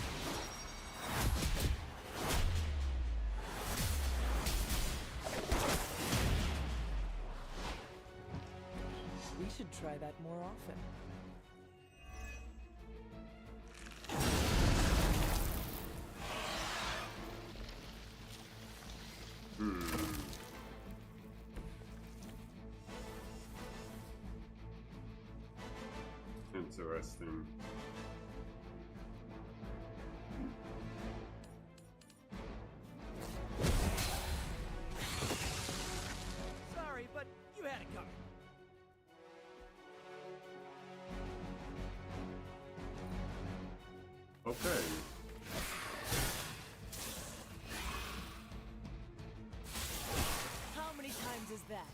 We should try that more often. Interesting. Sorry, but you had it coming. Okay. How many times is that?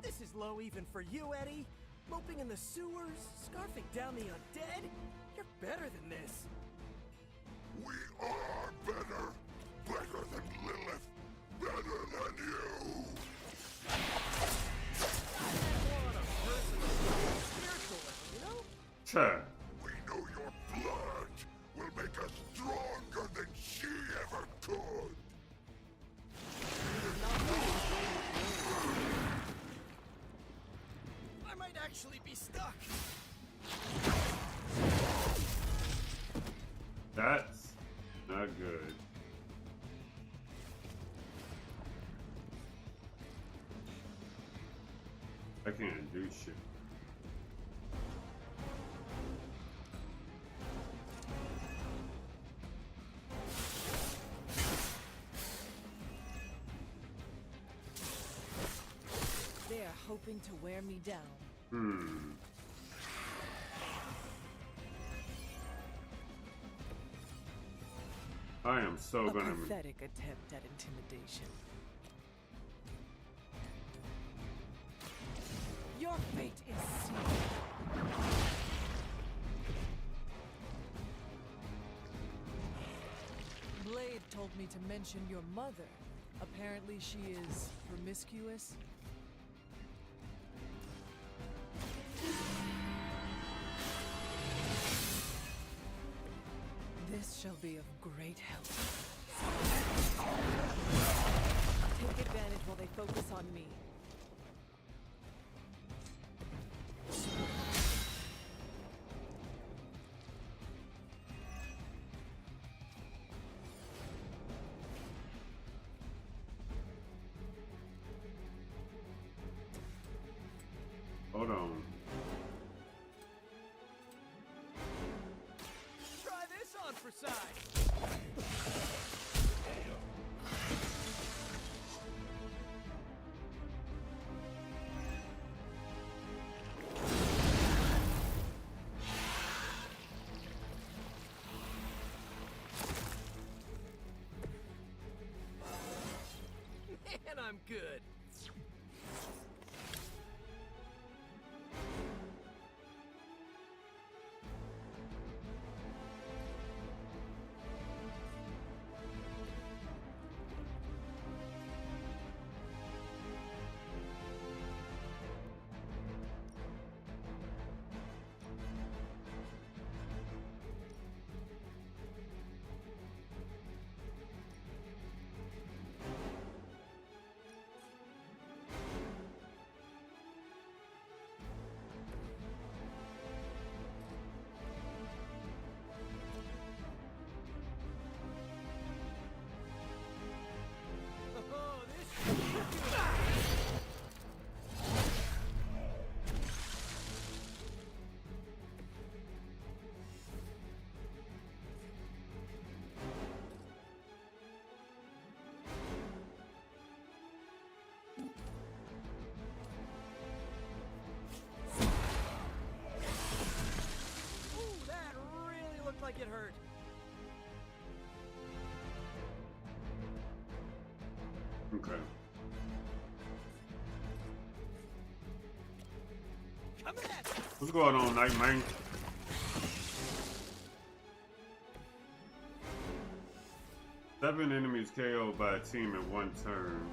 This is low even for you, Eddie. Moping in the sewers, scarfing down the undead. You're better than this. We are better! Better than Lilith! Better than you! More on a personal, spiritual level, you know? Sure. We know your blood will make us stronger than she ever could! I might actually be stuck. That's not good. I can't do shit. hoping to wear me down. I am so A gonna. pathetic attempt at intimidation. Your fate is sealed. Blade told me to mention your mother. Apparently she is promiscuous. This shall be of great help. Take advantage while they focus on me. Hold on. Try this on for size. Man, I'm good. Like it hurt. Okay. What's going on, Night Man? Seven enemies KO'd by a team in one turn.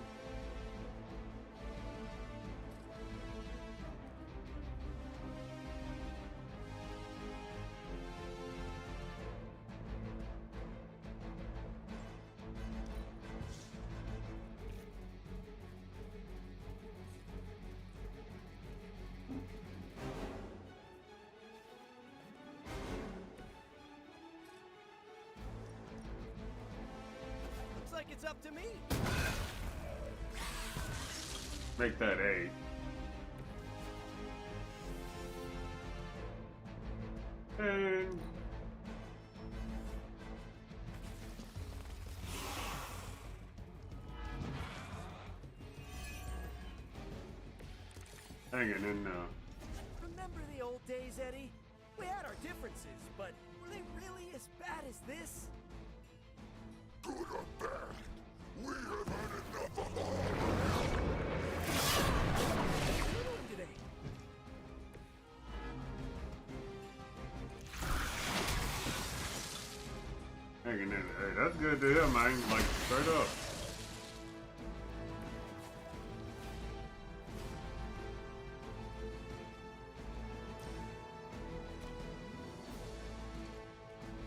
Looks like it's up to me. Make that 8. And hanging in there. Remember the old days, Eddie? We had our differences, but were they really as bad as this? Good or bad, we have had enough of all. What are you doing today? Hanging in there. Hey, that's good to hear, man. Like, straight up.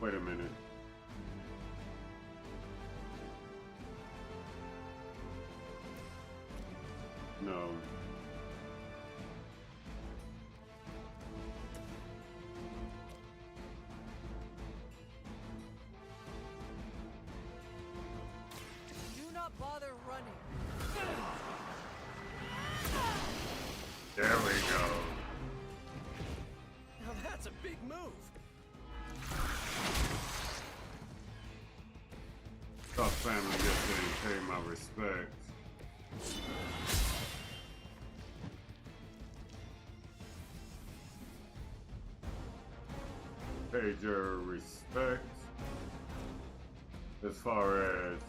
Wait a minute. No. Do not bother running. There we go. Now that's a big move. Tough family yesterday, pay my respects. paid your respect as far as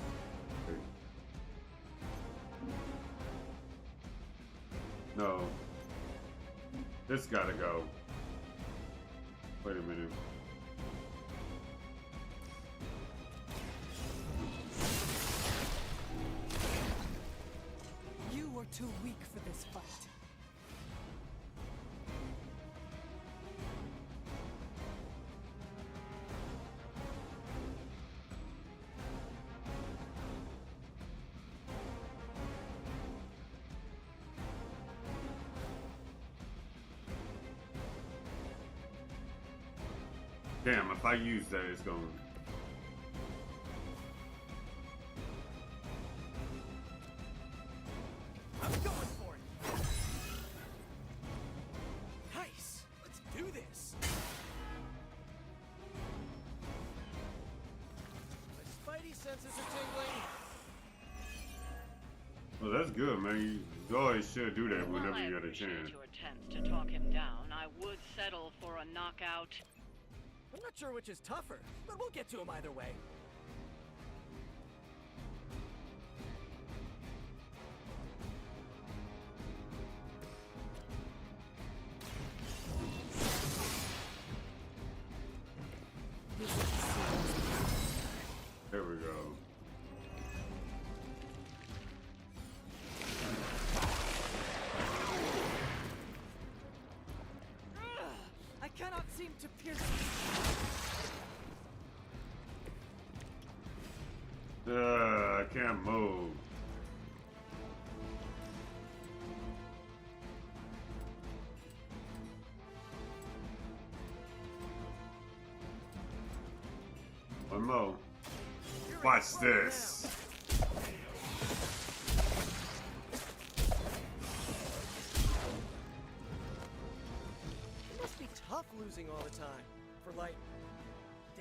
no, this gotta go. Wait a minute. You are too weak for this fight. Damn, if I use that, it's going. I'm going for it. Nice. Let's do this. My spidey senses are tingling. Well, that's good, man. You always should do that whenever you get a chance. Your attempts to talk him down, I would settle for a knockout. I'm not sure which is tougher, but we'll get to him either way. There we go. I cannot seem to pierce. I can't move. One more. Watch this. It must be tough losing all the time. For like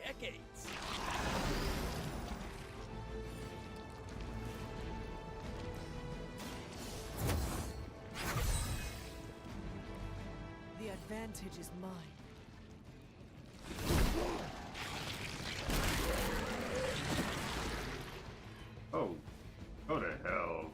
decades. The advantage is mine. Oh, go to hell.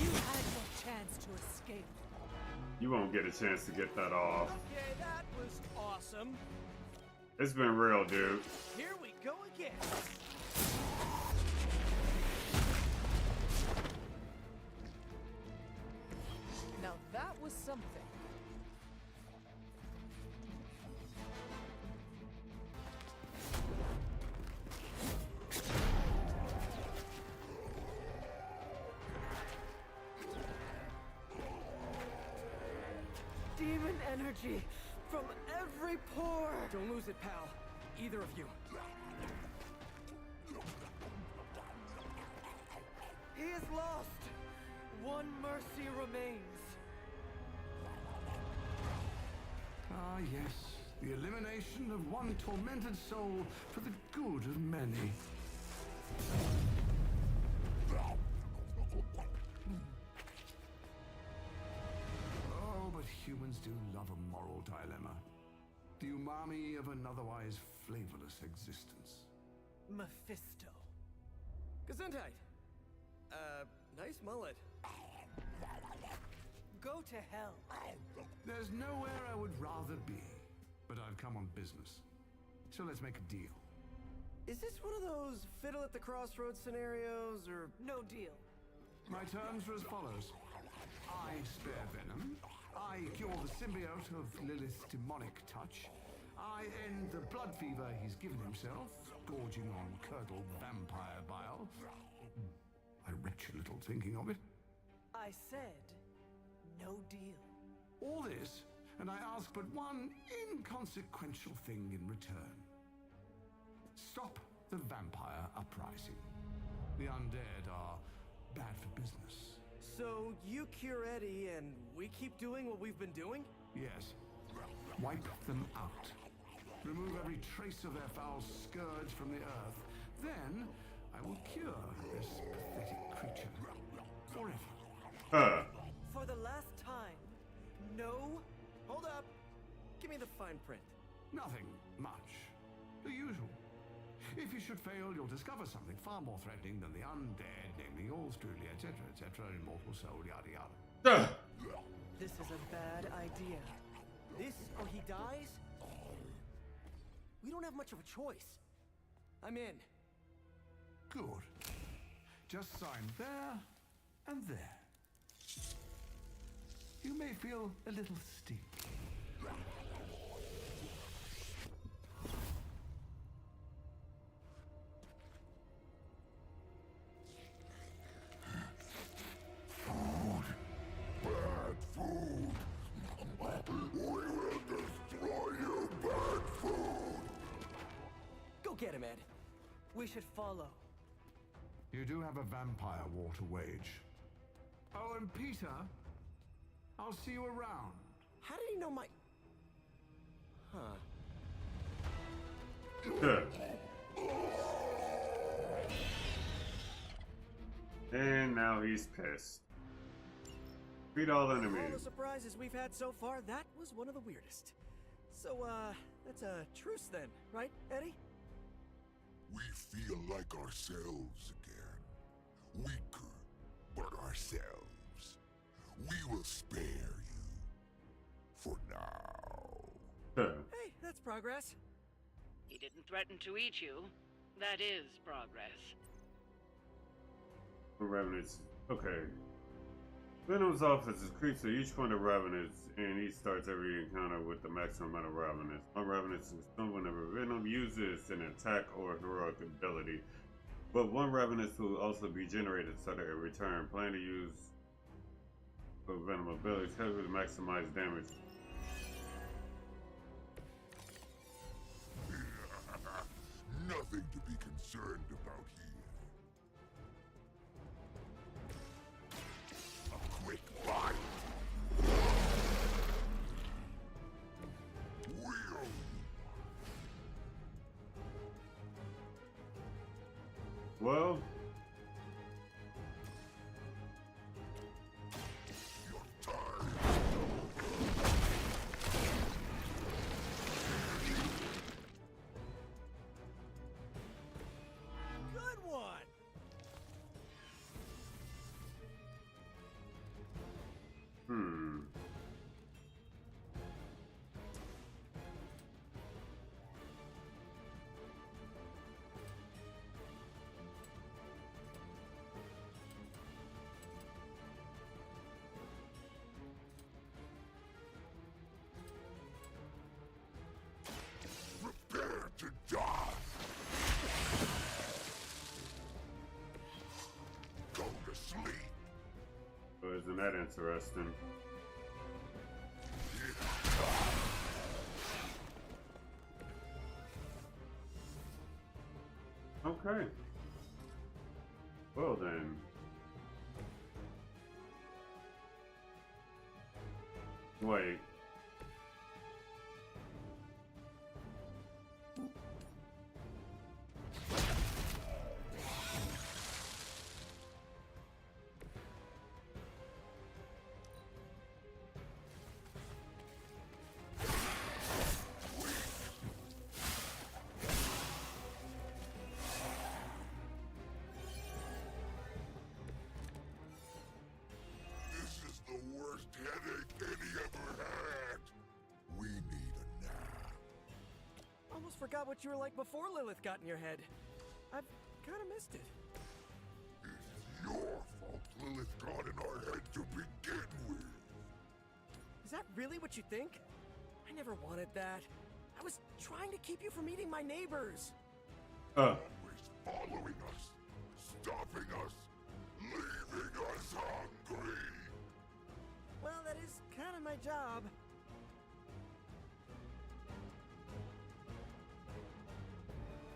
You had no chance to escape. You won't get a chance to get that off. Okay, that was awesome. It's been real, dude. Here we go again. Now that was something. Demon energy from every pore. Don't lose it, pal. Either of you. He is lost. One mercy remains. Ah, yes. The elimination of one tormented soul for the good of many. Oh, but humans do love a moral dilemma. The umami of an otherwise flavorless existence. Mephisto. Gesundheit. Nice mullet. Go to hell. There's nowhere I would rather be, but I've come on business. So let's make a deal. Is this one of those fiddle at the crossroads scenarios, or no deal? My terms are as follows. I spare venom. I cure the symbiote of Lilith's demonic touch. I end the blood fever he's given himself, gorging on curdled vampire bile. I retch a little thinking of it. I said, no deal. All this, and I ask but one inconsequential thing in return. Stop the vampire uprising. The undead are bad for business. So you cure Eddie and we keep doing what we've been doing? Yes. Wipe them out. Remove every trace of their foul scourge from the earth. Then I will cure this pathetic creature forever. For the last time. No. Hold up. Give me the fine print. Nothing much. The usual. If you should fail, you'll discover something far more threatening than the undead, namely yours truly, etc., immortal soul, yada yada. This is a bad idea. This or he dies? We don't have much of a choice. I'm in. Good. Just sign there and there. You may feel a little sting. Get him, Ed. We should follow. You do have a vampire war to wage. Oh, and Peter, I'll see you around. How did he know my... And now he's pissed. Beat all enemies. All the surprises we've had so far, that was one of the weirdest. So, that's a truce then, right, Eddie? We feel like ourselves again. Weaker, but ourselves. We will spare you. For now. Hey, that's progress. He didn't threaten to eat you. That is progress. Revenants. Okay. Venom's office increases each point of Revenants, and he starts every encounter with the maximum amount of Revenants. One Revenant is consumed whenever Venom uses an attack or heroic ability, but one Revenant will also be generated so that every turn. Plan to use for Venom abilities heavily to maximize damage. Nothing to be concerned about here. A quick bite. Well, Good one. Prepare to die. Go to sleep. Oh, isn't that interesting? Okay. Well then. Wait. Headache Eddie ever had. We need a nap. Almost forgot what you were like before Lilith got in your head. I've kind of missed it. It's your fault Lilith got in our head to begin with. Is that really what you think? I never wanted that. I was trying to keep you from eating my neighbors. Always following us, stopping us, leaving us hungry. Well, that is kind of my job.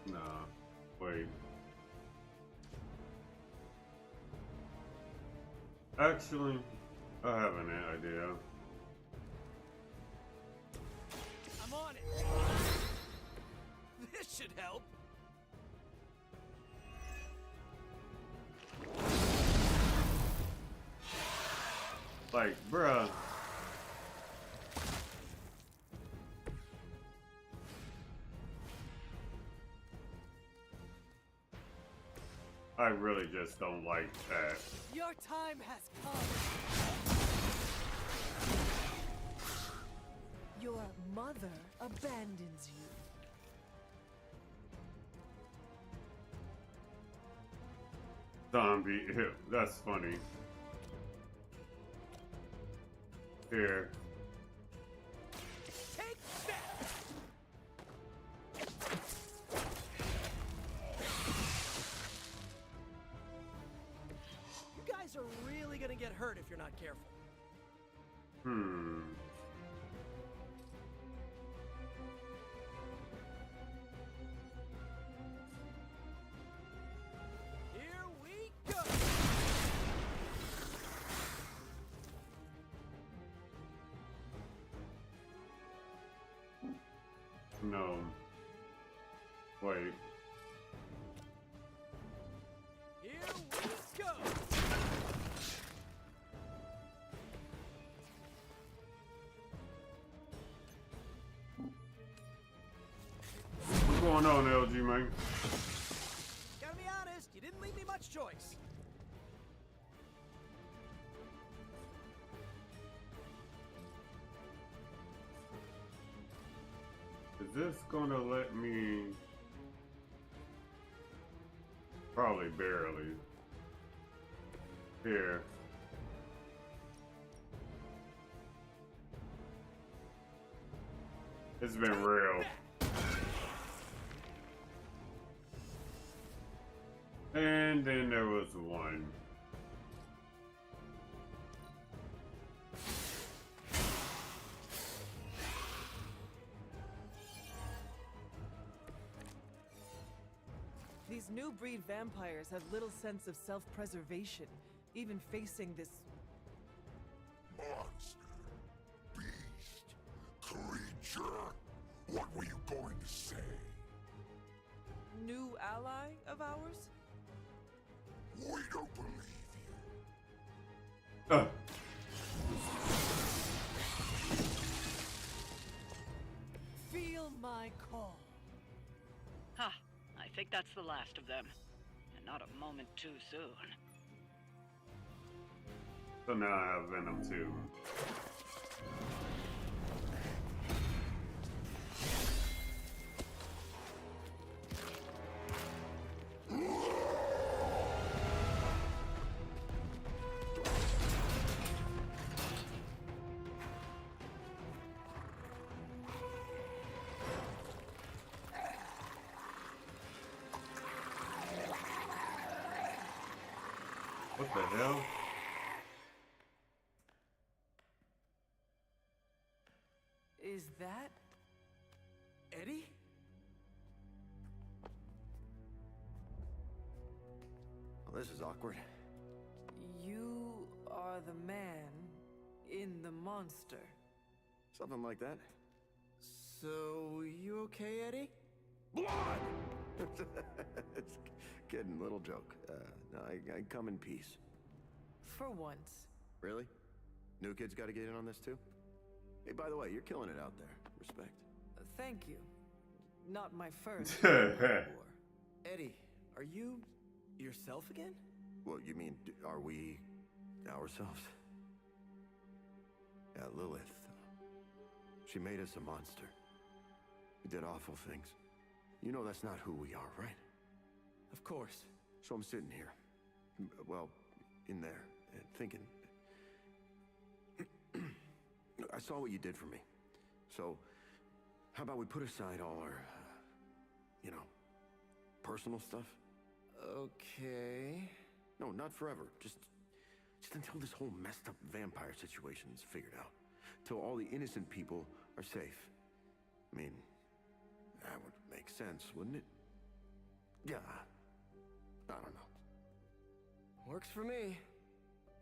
Nah. Wait. Actually, I have an idea. I'm on it. This should help. Like, bruh. I really just don't like that. Your time has come. Your mother abandons you. Zombie, that's funny. Here. Take that. You guys are really gonna get hurt if you're not careful. Here we go. No. Wait. Here we go. What's going on, LG, man? Gotta be honest, you didn't leave me much choice. Is this gonna let me? Probably barely. Here. It's been real. And then there was one. These new breed vampires have little sense of self-preservation, even facing this... Monster, beast, creature. What were you going to say? new ally of ours? We don't believe you. Feel my call. Ha! I think that's the last of them. And not a moment too soon. So now I have Venom too. What the hell? Is that Eddie? Well, this is awkward. you are the man in the monster? Something like that. So, you okay, Eddie? Blood! It's kidding, little joke. No, I come in peace. For once. Really? New kids got to get in on this too? Hey, by the way, you're killing it out there. Respect. Thank you. Not my first. Eddie, are you yourself again? Well, you mean, are we ourselves? Yeah, Lilith. She made us a monster. We did awful things. You know that's not who we are, right? Of course. So I'm sitting here, well, in there, thinking. I saw what you did for me. So, how about we put aside all our, personal stuff? Okay. No, not forever. Just until this whole messed up vampire situation is figured out. Till all the innocent people are safe. I mean, that would make sense, wouldn't it? Yeah. I don't know. Works for me.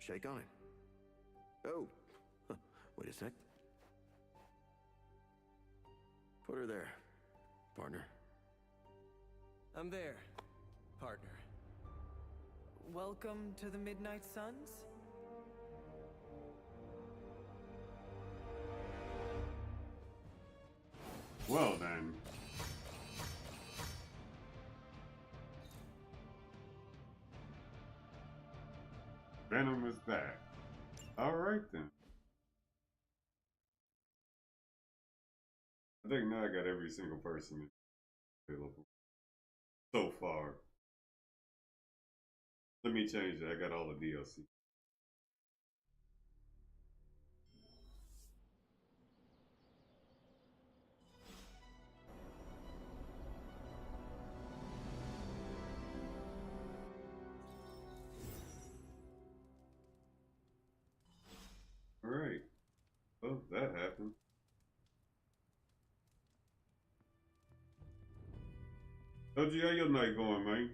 Shake on it. Oh, wait a sec. Put her there, partner. I'm there, partner. Welcome to the Midnight Suns? Well then. Venom is back. Alright then. I think now I got every single person available so far. Let me change it. I got all the DLC. Alright. Well, that happened. Toji, how your night going, man?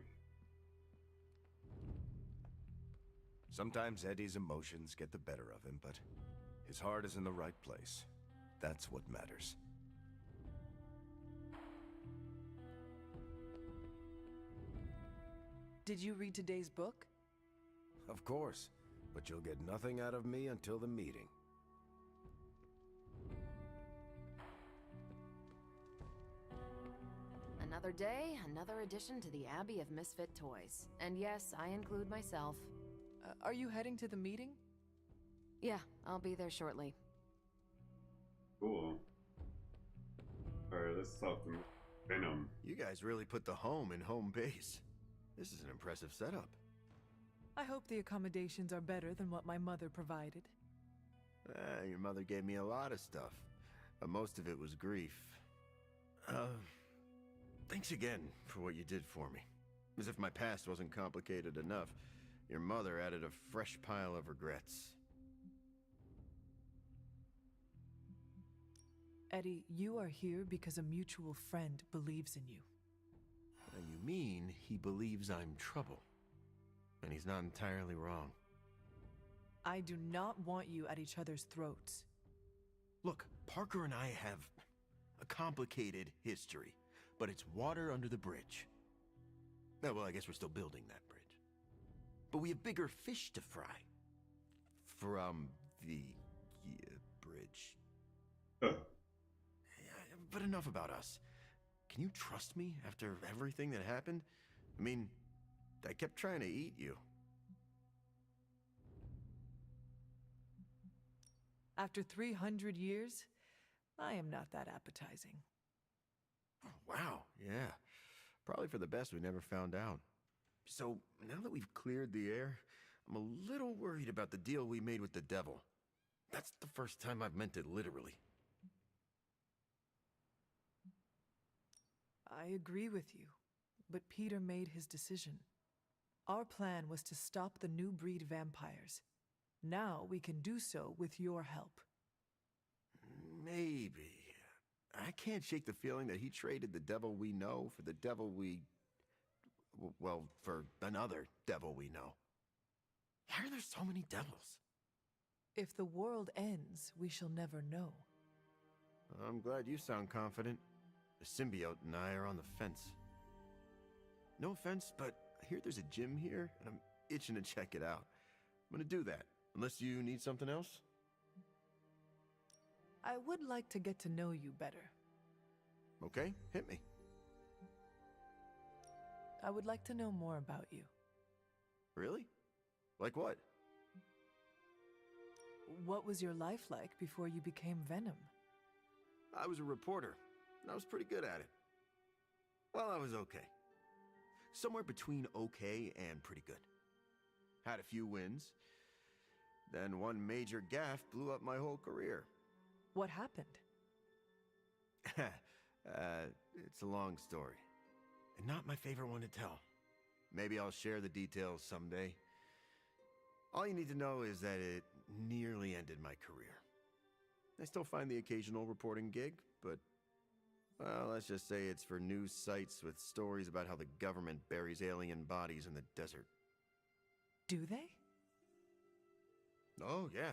Sometimes Eddie's emotions get the better of him, but his heart is in the right place. That's what matters. Did you read today's book? Of course, but you'll get nothing out of me until the meeting. Another day, another addition to the Abbey of Misfit Toys. And yes, I include myself. Are you heading to the meeting? Yeah, I'll be there shortly. Cool. Alright, let's talk to Venom. You guys really put the home in home base. This is an impressive setup. I hope the accommodations are better than what my mother provided. Your mother gave me a lot of stuff, but most of it was grief. Thanks again for what you did for me. As if my past wasn't complicated enough, your mother added a fresh pile of regrets. Eddie, you are here because a mutual friend believes in you. And you mean he believes I'm trouble. And he's not entirely wrong. I do not want you at each other's throats. Look, Parker and I have a complicated history, but it's water under the bridge. Oh, well, I guess we're still building that bridge. But we have bigger fish to fry. From the bridge. But enough about us. Can you trust me after everything that happened? I mean, I kept trying to eat you. After 300 years, I am not that appetizing. Oh, wow, yeah. Probably for the best we never found out. So, now that we've cleared the air, I'm a little worried about the deal we made with the devil. That's the first time I've meant it literally. I agree with you, but Peter made his decision. Our plan was to stop the new breed vampires. Now we can do so with your help. Maybe. I can't shake the feeling that he traded the devil we know for the devil we... well, for another devil we know. Why are there so many devils? If the world ends, we shall never know. I'm glad you sound confident. The symbiote and I are on the fence. No offense, but I hear there's a gym here, and I'm itching to check it out. I'm gonna do that, unless you need something else? I would like to get to know you better. Okay, hit me. I would like to know more about you. Really? Like what? What was your life like before you became Venom? I was a reporter, and I was pretty good at it. Well, I was okay. Somewhere between okay and pretty good. Had a few wins. Then one major gaffe blew up my whole career. What happened? It's a long story. And not my favorite one to tell. Maybe I'll share the details someday. All you need to know is that it nearly ended my career. I still find the occasional reporting gig, but, well, let's just say it's for news sites with stories about how the government buries alien bodies in the desert. Do they? Oh, yeah.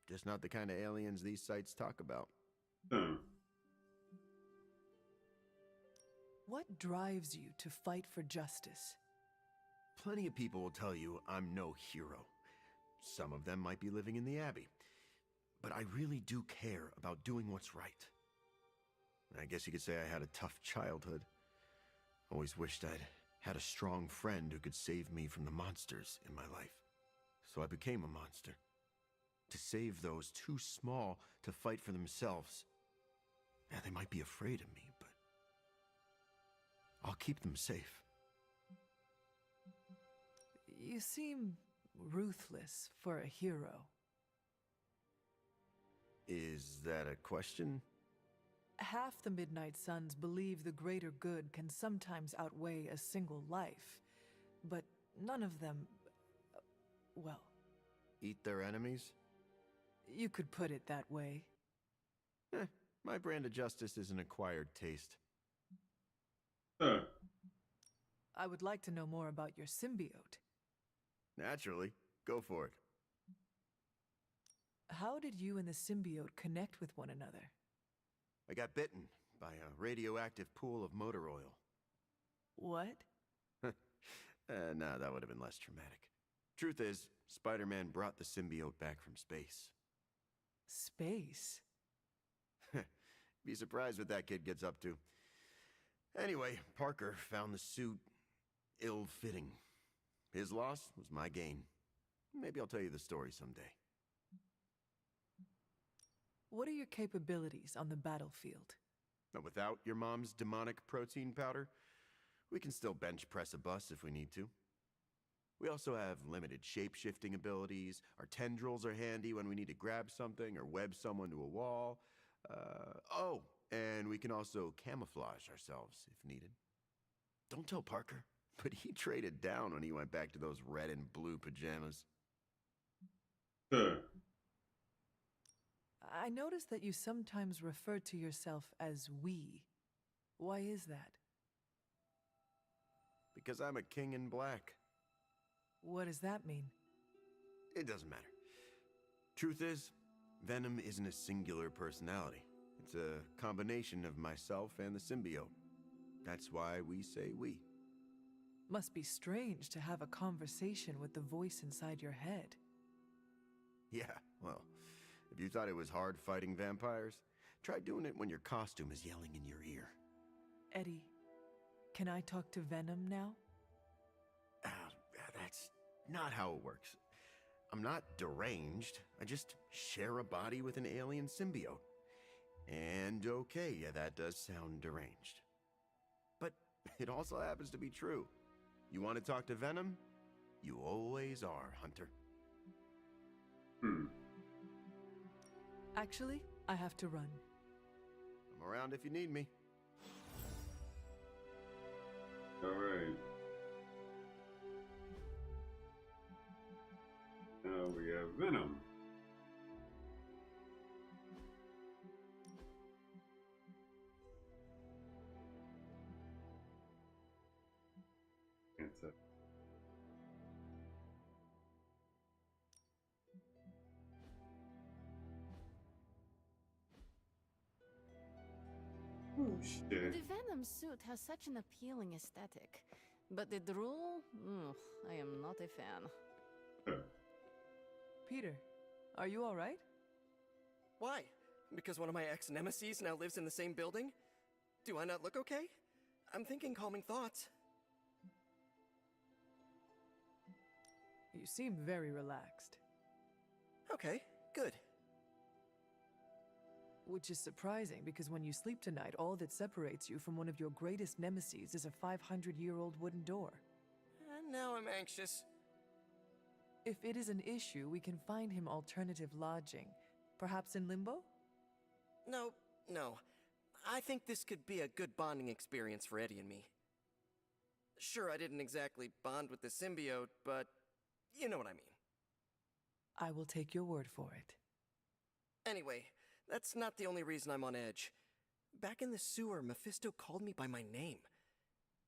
Just not the kind of aliens these sites talk about. What drives you to fight for justice? Plenty of people will tell you I'm no hero. Some of them might be living in the Abbey. But I really do care about doing what's right. I guess you could say I had a tough childhood. Always wished I'd had a strong friend who could save me from the monsters in my life. So I became a monster. To save those too small to fight for themselves. Yeah, they might be afraid of me, but I'll keep them safe. You seem ruthless for a hero. Is that a question? Half the Midnight Suns believe the greater good can sometimes outweigh a single life, but none of them, well... Eat their enemies? You could put it that way. My brand of justice is an acquired taste. I would like to know more about your symbiote. Naturally. Go for it. How did you and the symbiote connect with one another? I got bitten by a radioactive pool of motor oil. What? No, that would have been less traumatic. Truth is, Spider-Man brought the symbiote back from space. Space? Be surprised what that kid gets up to. Anyway, Parker found the suit ill-fitting. His loss was my gain. Maybe I'll tell you the story someday. What are your capabilities on the battlefield? Now, without your mom's demonic protein powder, we can still bench press a bus if we need to. We also have limited shape-shifting abilities. Our tendrils are handy when we need to grab something or web someone to a wall. And we can also camouflage ourselves if needed. Don't tell Parker, but he traded down when he went back to those red and blue pajamas. I noticed that you sometimes refer to yourself as we. Why is that? Because I'm a king in black. What does that mean? It doesn't matter. Truth is, Venom isn't a singular personality. It's a combination of myself and the symbiote. That's why we say we. Must be strange to have a conversation with the voice inside your head. Yeah, well, if you thought it was hard fighting vampires, try doing it when your costume is yelling in your ear. Eddie, can I talk to Venom now? That's not how it works. I'm not deranged. I just share a body with an alien symbiote. And okay, yeah, that does sound deranged. But it also happens to be true. You want to talk to Venom? You always are, Hunter. Actually, I have to run. I'm around if you need me. All right. Now we have Venom. Answer. Oh shit. The Venom suit has such an appealing aesthetic, but the drool? I am not a fan. Peter, are you all right? Why? Because one of my ex-nemeses now lives in the same building? Do I not look okay? I'm thinking calming thoughts. You seem very relaxed. Okay, good. Which is surprising, because when you sleep tonight, all that separates you from one of your greatest nemeses is a 500-year-old wooden door. And now I'm anxious. If it is an issue, we can find him alternative lodging. Perhaps in Limbo? No. I think this could be a good bonding experience for Eddie and me. Sure, I didn't exactly bond with the symbiote, but you know what I mean. I will take your word for it. Anyway, that's not the only reason I'm on edge. Back in the sewer, Mephisto called me by my name.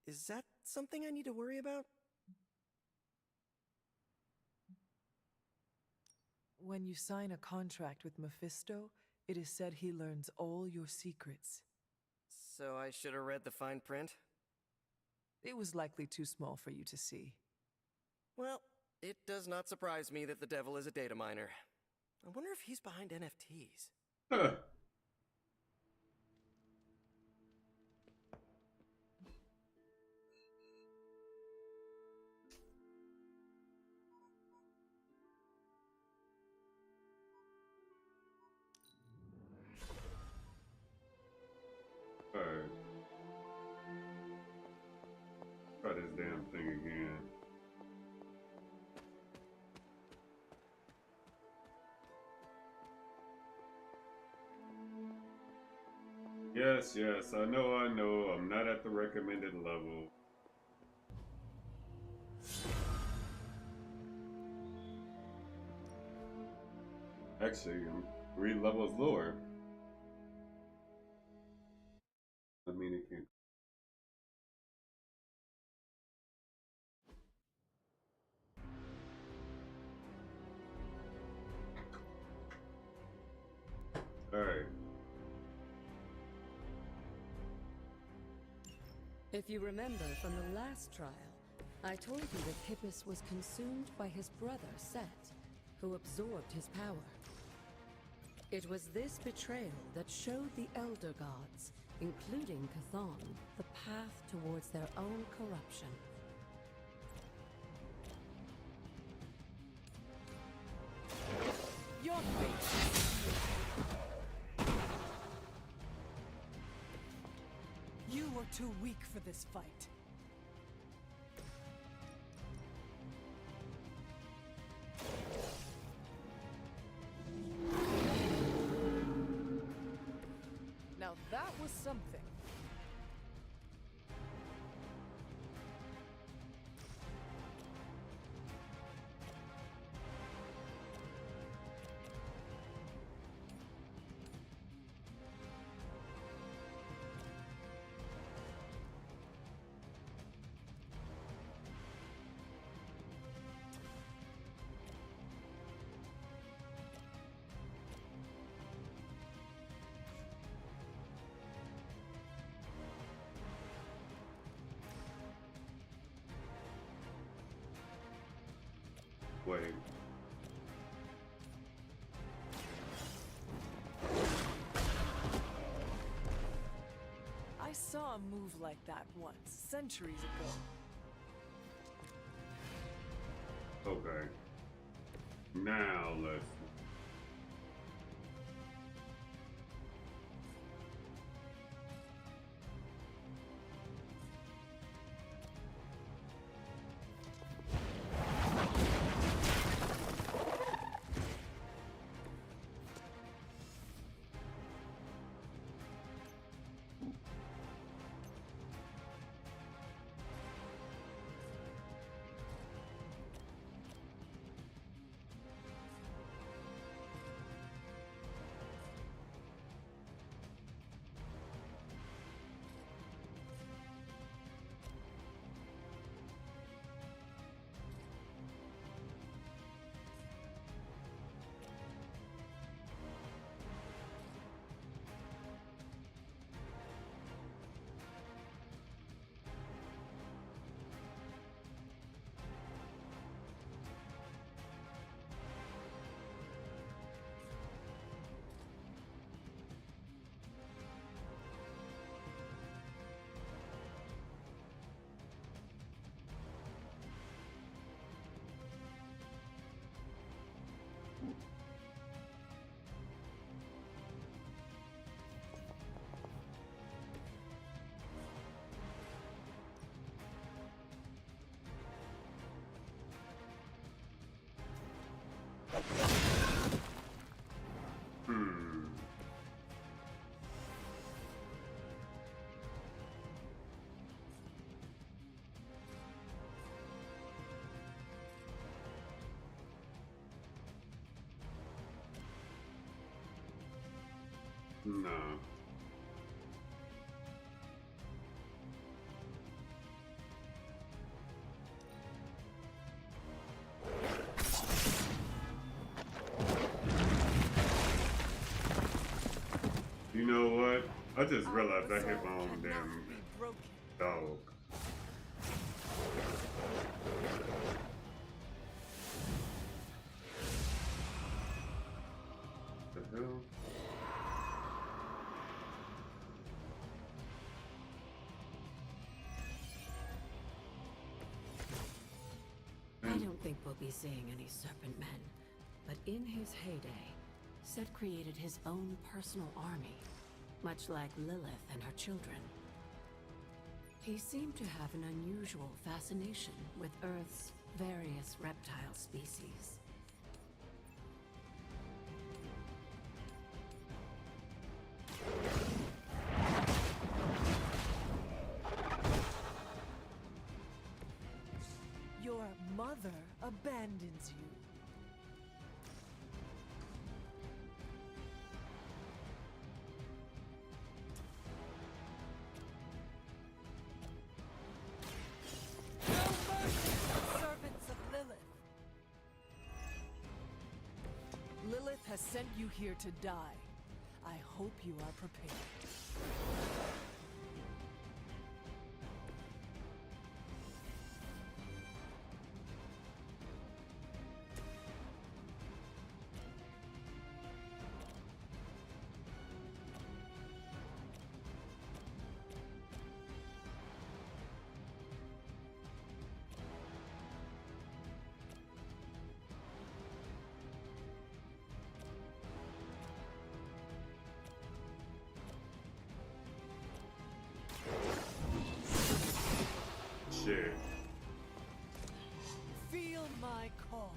Is that something I need to worry about? When you sign a contract with Mephisto, it is said he learns all your secrets. So I should have read the fine print? It was likely too small for you to see. Well, it does not surprise me that the devil is a data miner. I wonder if he's behind NFTs. Huh. Alright. Try this damn thing again. Yes, yes, I know, I'm not at the recommended level. Actually, I'm 3 levels lower. I mean, it can't. Alright. If you remember from the last trial, I told you that Hippus was consumed by his brother, C.E.N.T.R.A.L, who absorbed his power. It was this betrayal that showed the Elder Gods, including Chthon, the path towards their own corruption. Your fate. You were too weak for this fight. Now that was something. Wait. I saw a move like that once, centuries ago. Okay. Now let's. No. You know what? I just realized I hit my own damn dog. The hell? I don't think we'll be seeing any Serpent Men, but in his heyday, C.E.N.T.R.A.L created his own personal army, much like Lilith and her children. He seemed to have an unusual fascination with Earth's various reptile species. Your mother abandons you. No mercy, servants of Lilith. Lilith has sent you here to die. I hope you are prepared. Shit. Feel my call.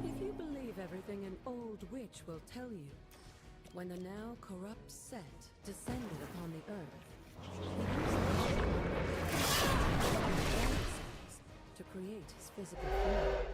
If you believe everything an old witch will tell you, when the now corrupt C.E.N.T.R.A.L descended upon the earth, he used to create his physical form.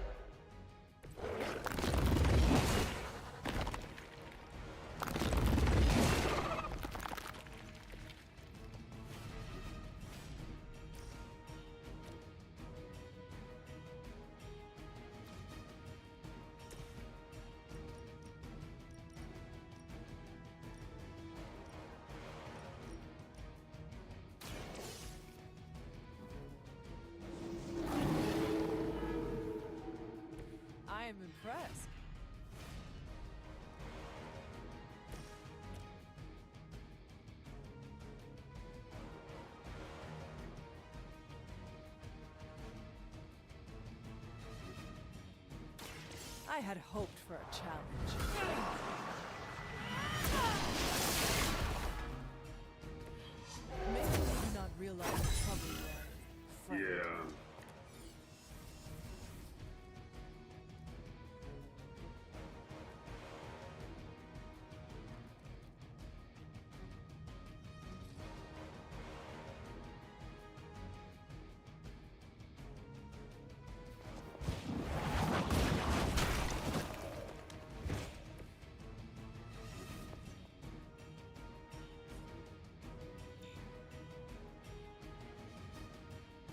I am impressed. I had hoped for a challenge. Maybe you do not realize the trouble you are in, friend. Yeah.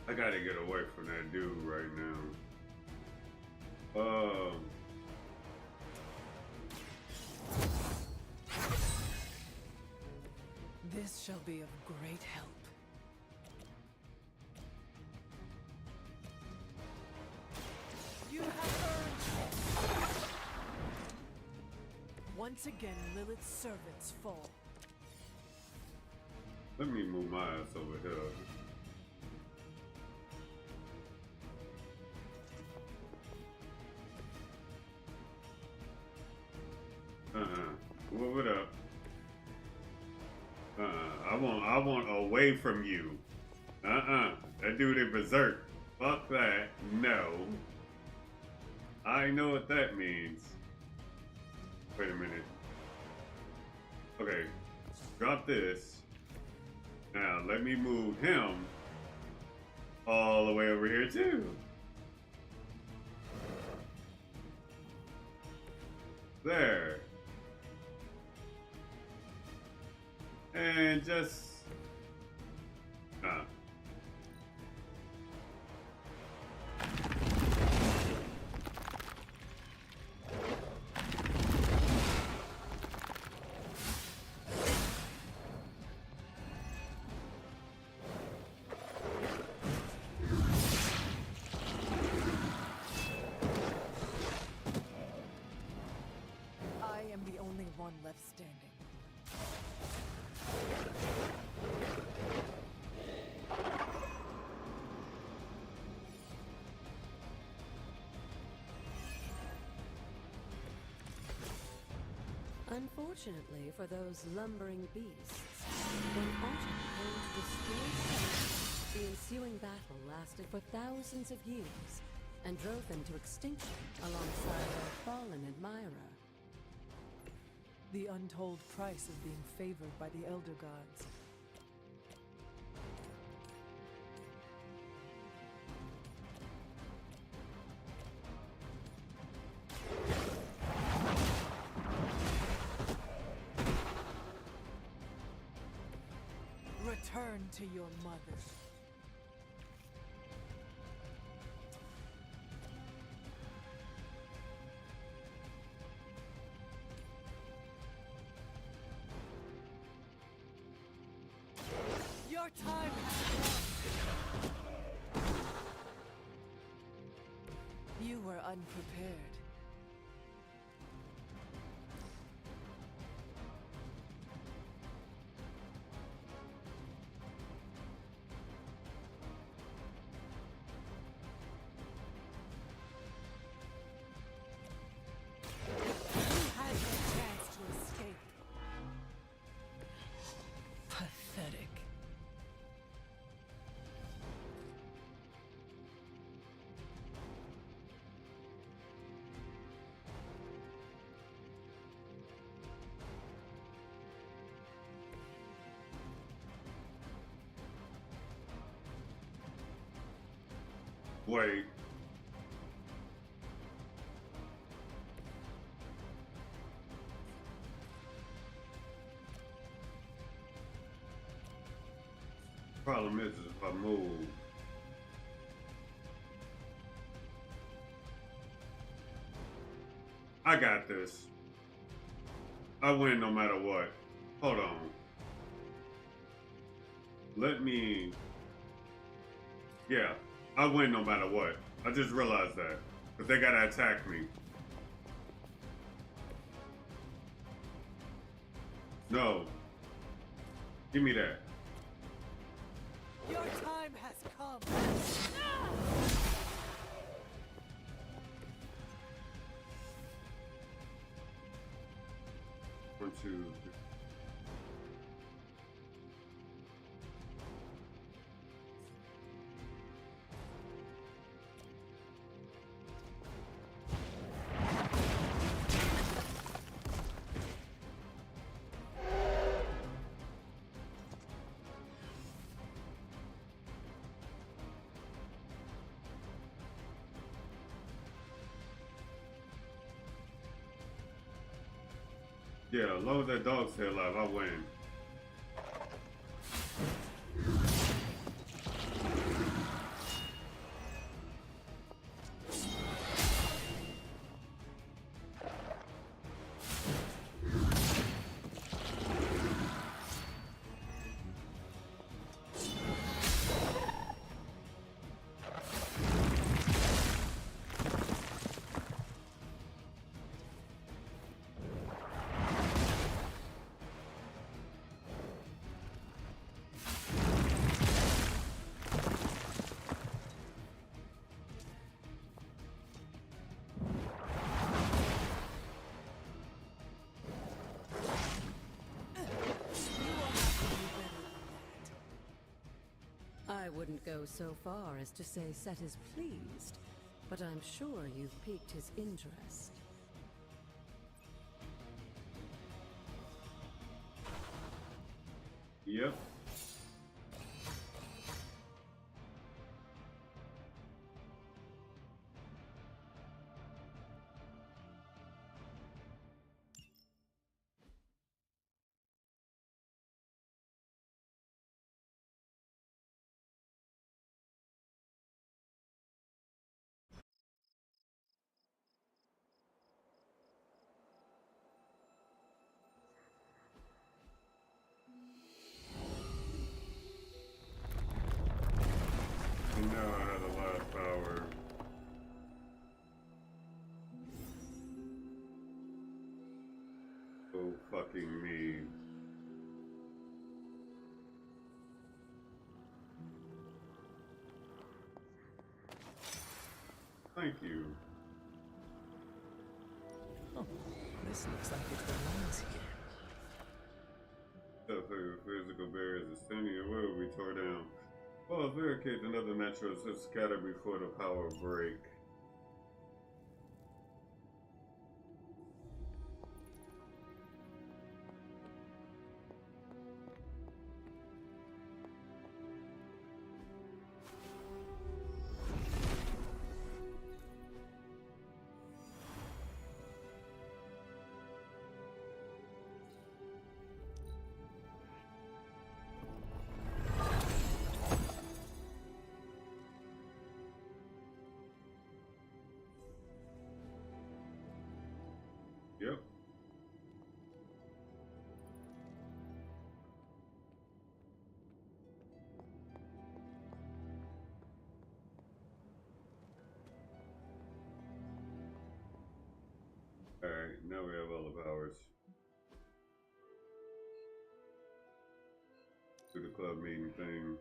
I gotta get away from that dude right now. This shall be of great help. Once again, Lilith's servants fall. Let me move my ass over here. Move it up. I want away from you. That dude in berserk. Fuck that. No. I know what that means. Wait a minute. Okay. Drop this. Now let me move him all the way over here too. There. And just I am the only one left standing. Unfortunately for those lumbering beasts, when autumn came to destroy Earth, the ensuing battle lasted for thousands of years and drove them to extinction alongside their fallen admirer. The untold price of being favored by the Elder Gods. Return to your mother. Your time has come. You were unprepared. Pathetic. wait. Problem is if I move. I got this. I win no matter what. Hold on. Let me... Yeah, I win no matter what. I just realized that. But they gotta attack me. No. Give me that. Your time has come. One, two. Yeah, as long as that dog stay alive, I win. wouldn't go so far as to say Set is pleased, but I'm sure you've piqued his interest. Yep. And now I have the last power. Oh, fucking me. Thank you. Oh, this looks like it belongs here. The physical barriers ascending and will be torn down. Well, barricades and other metros have scattered before the power break. Yep. Alright, now we have all the powers. To the club meeting thing.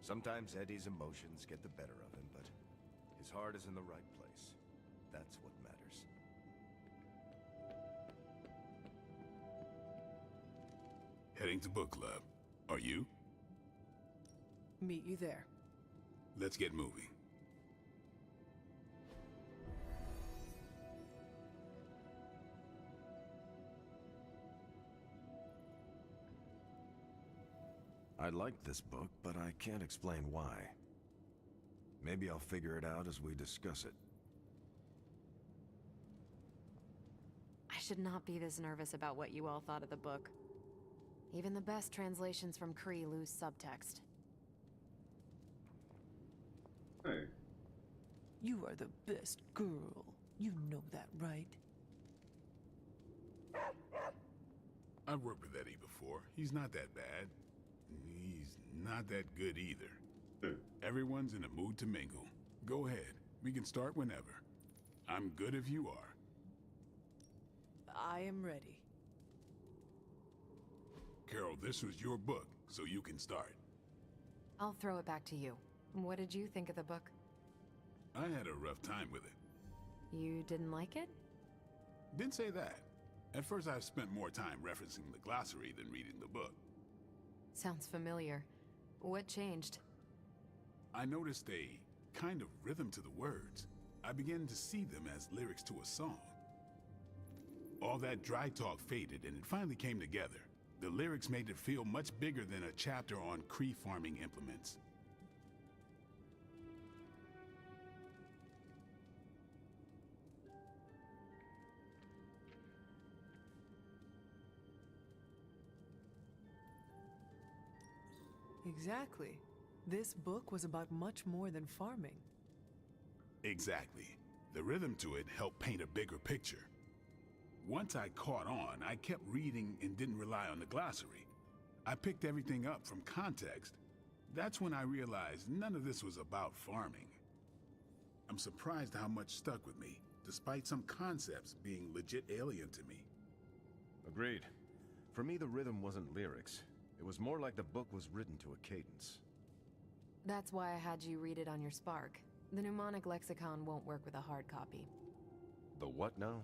Sometimes Eddie's emotions get the better of him, but his heart is in the right place. That's what matters. Heading to book club. Are you? Meet you there. Let's get moving. I like this book, but I can't explain why. Maybe I'll figure it out as we discuss it. I should not be this nervous about what you all thought of the book. Even the best translations from C.E.N.T.R.A.L lose subtext. Hey. You are the best girl. You know that, right? I've worked with Eddie before. He's not that bad. He's not that good either. Everyone's in a mood to mingle. Go ahead. We can start whenever. I'm good if you are. I am ready. Carol, this was your book, so you can start. I'll throw it back to you. What did you think of the book? I had a rough time with it. You didn't like it? Didn't say that. At first I spent more time referencing the glossary than reading the book. Sounds familiar. What changed? I noticed a kind of rhythm to the words. I began to see them as lyrics to a song. All that dry talk faded and it finally came together. The lyrics made it feel much bigger than a chapter on Kree farming implements. Exactly. This book was about much more than farming. Exactly. The rhythm to it helped paint a bigger picture. Once I caught on, I kept reading and didn't rely on the glossary. I picked everything up from context. That's when I realized none of this was about farming. I'm surprised how much stuck with me, despite some concepts being legit alien to me. Agreed. For me, the rhythm wasn't lyrics. It was more like the book was written to a cadence. That's why I had you read it on your Spark. The mnemonic lexicon won't work with a hard copy. The what now?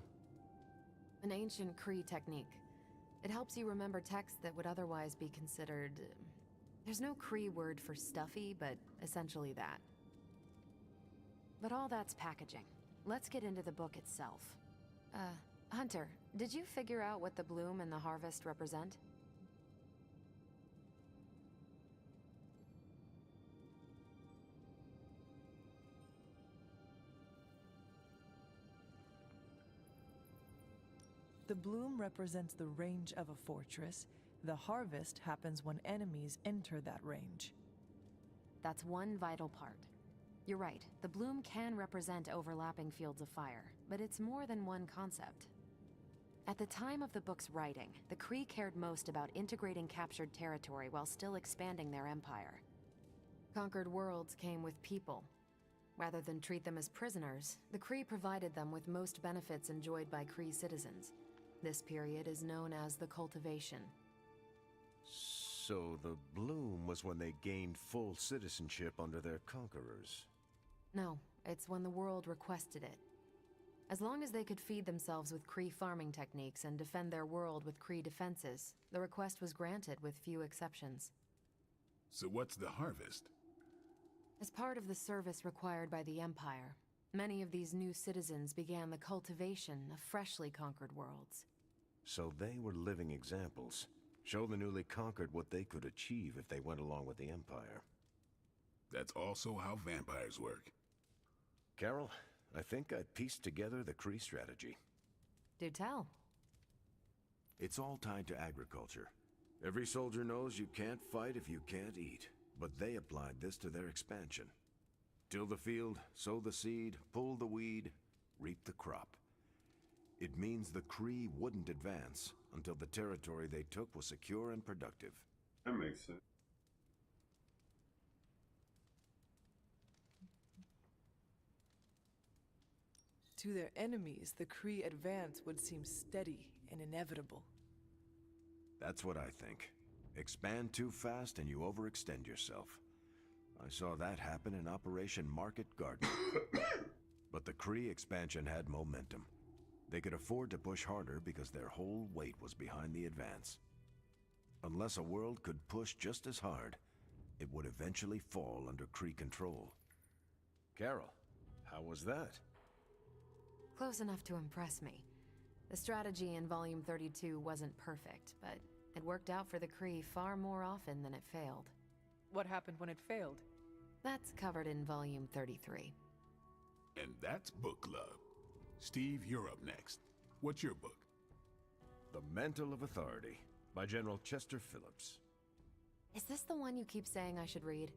An ancient Kree technique. It helps you remember texts that would otherwise be considered... There's no Cree word for stuffy, but essentially that. But all that's packaging. Let's get into the book itself. Hunter, did you figure out what the bloom and the harvest represent? The bloom represents the range of a fortress. The harvest happens when enemies enter that range. That's one vital part. You're right, the bloom can represent overlapping fields of fire, but it's more than one concept. At the time of the book's writing, the Kree cared most about integrating captured territory while still expanding their empire. Conquered worlds came with people. Rather than treat them as prisoners, the Kree provided them with most benefits enjoyed by Kree citizens. This period is known as the cultivation. So the bloom was when they gained full citizenship under their conquerors. No, it's when the world requested it. As long as they could feed themselves with Kree farming techniques and defend their world with Kree defenses, the request was granted with few exceptions. So what's the harvest? As part of the service required by the Empire, many of these new citizens began the cultivation of freshly conquered worlds. So they were living examples. Show the newly conquered what they could achieve if they went along with the Empire. That's also how vampires work. Carol, I think I pieced together the Kree strategy. Do tell. It's all tied to agriculture. Every soldier knows you can't fight if you can't eat, but they applied this to their expansion. Till the field, sow the seed, pull the weed, reap the crop. It means the Kree wouldn't advance until the territory they took was secure and productive. That makes sense. To their enemies, the Kree advance would seem steady and inevitable. That's what I think. Expand too fast and you overextend yourself. I saw that happen in Operation Market Garden. But the Kree expansion had momentum. They could afford to push harder because their whole weight was behind the advance. Unless a world could push just as hard, it would eventually fall under Kree control. Carol, how was that? Close enough to impress me. The strategy in Volume 32 wasn't perfect, but it worked out for the Kree far more often than it failed. What happened when it failed? That's covered in Volume 33. And that's Book Club. Steve, you're up next. What's your book? The Mantle of Authority, by General Chester Phillips. Is this the one you keep saying I should read?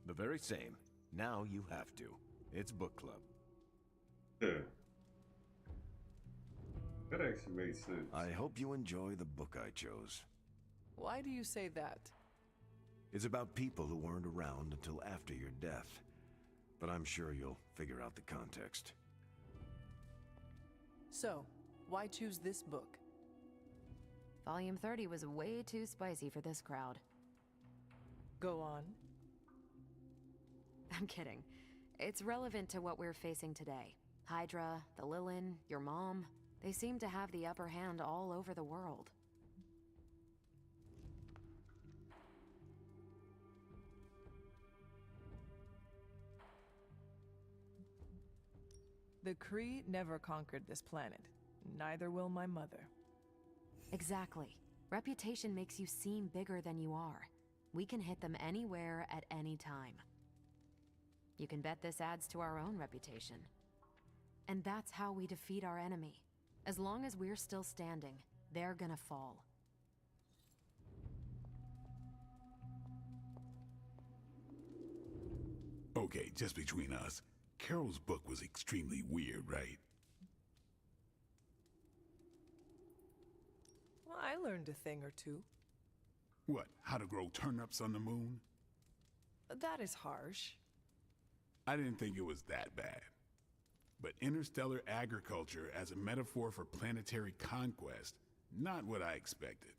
The very same. Now you have to. It's book club. Yeah. That actually makes sense. I hope you enjoy the book I chose. Why do you say that? It's about people who weren't around until after your death. But I'm sure you'll figure out the context. So, why choose this book? Volume 30 was way too spicy for this crowd. Go on. I'm kidding. It's relevant to what we're facing today. Hydra, the Lilin, your mom, they seem to have the upper hand all over the world. The Kree never conquered this planet. Neither will my mother. Exactly. Reputation makes you seem bigger than you are. We can hit them anywhere at any time. You can bet this adds to our own reputation. And that's how we defeat our enemy. As long as we're still standing, they're gonna fall. Okay, just between us, Carol's book was extremely weird, right? Well, I learned a thing or two. What, how to grow turnips on the moon? That is harsh. I didn't think it was that bad. But interstellar agriculture as a metaphor for planetary conquest, not what I expected.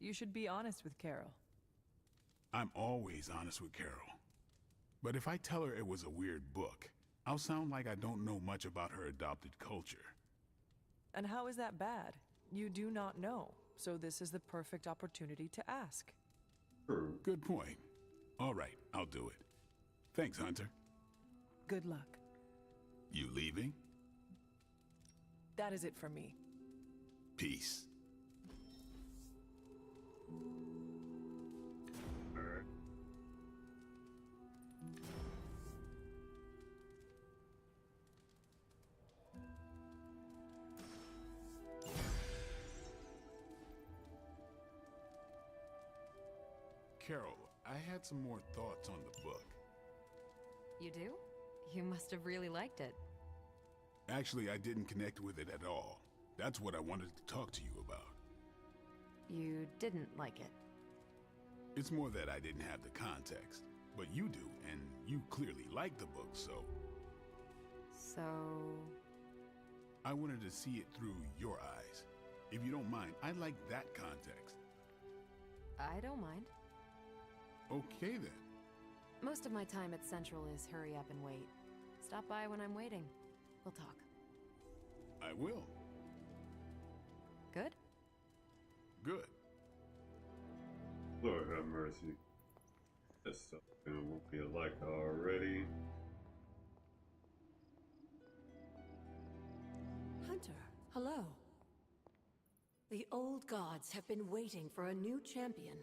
You should be honest with Carol. I'm always honest with Carol. But if I tell her it was a weird book, I'll sound like I don't know much about her adopted culture. And how is that bad? You do not know, so this is the perfect opportunity to ask. Good point. All right, I'll do it. Thanks, Hunter. Good luck. You leaving? That is it for me. Peace. Carol, I had some more thoughts on the book. You do? You must have really liked it. Actually, I didn't connect with it at all. That's what I wanted to talk to you about. You didn't like it? It's more that I didn't have the context. But you do, and you clearly like the book, so... So... I wanted to see it through your eyes. If you don't mind, I like that context. I don't mind. Okay, then. Most of my time at Central is hurry up and wait. Stop by when I'm waiting. We'll talk. I will. Good? Good. Lord have mercy. That's something won't be like already. Hunter, hello. The old gods have been waiting for a new champion,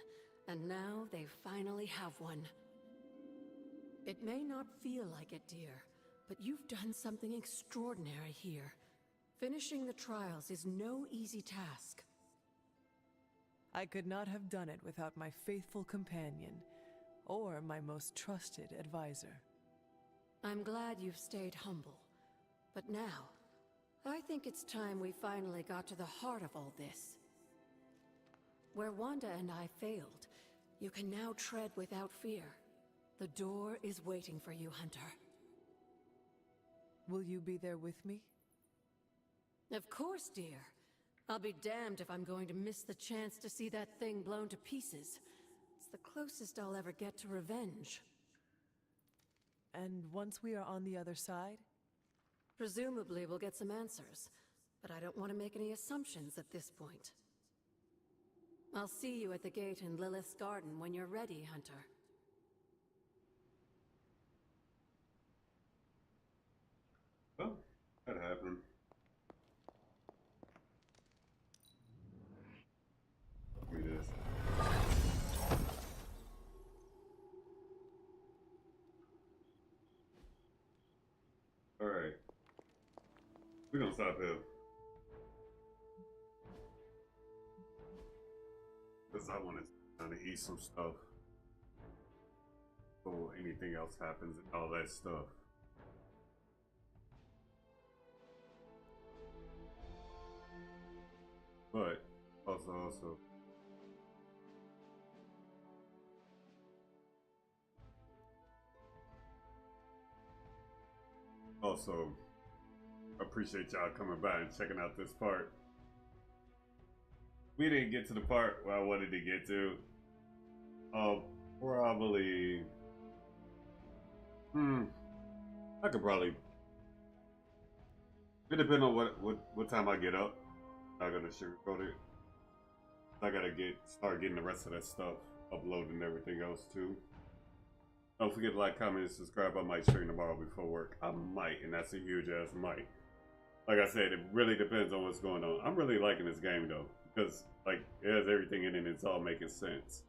and now they finally have one. It may not feel like it, dear, but you've done something extraordinary here. Finishing the trials is no easy task. I could not have done it without my faithful companion, or my most trusted advisor. I'm glad you've stayed humble. But now, I think it's time we finally got to the heart of all this. Where Wanda and I failed, you can now tread without fear. The door is waiting for you, Hunter. Will you be there with me? Of course, dear. I'll be damned if I'm going to miss the chance to see that thing blown to pieces. It's the closest I'll ever get to revenge. And once we are on the other side? Presumably we'll get some answers, but I don't want to make any assumptions at this point. I'll see you at the gate in Lilith's garden when you're ready, Hunter. Well, that happened. Give me this. Alright. We're gonna stop here. Because I want to kind of eat some stuff before anything else happens and all that stuff. But also appreciate y'all coming by and checking out this part. We didn't get to the part where I wanted to get to. Probably. I could probably. It depends on what time I get up. I'm not gonna sugarcoat it. I gotta start getting the rest of that stuff uploaded and everything else too. Don't forget to like, comment, and subscribe. I might stream tomorrow before work. I might, and that's a huge ass might. Like I said, it really depends on what's going on. I'm really liking this game though, because like it has everything in it and it's all making sense.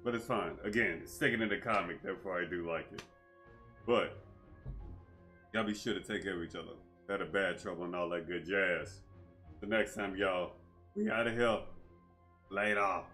But it's fine. Again, it's sticking in the comic, therefore I do like it. But y'all be sure to take care of each other. That a bad trouble and all that good jazz. The next time, y'all, we out of here. Later.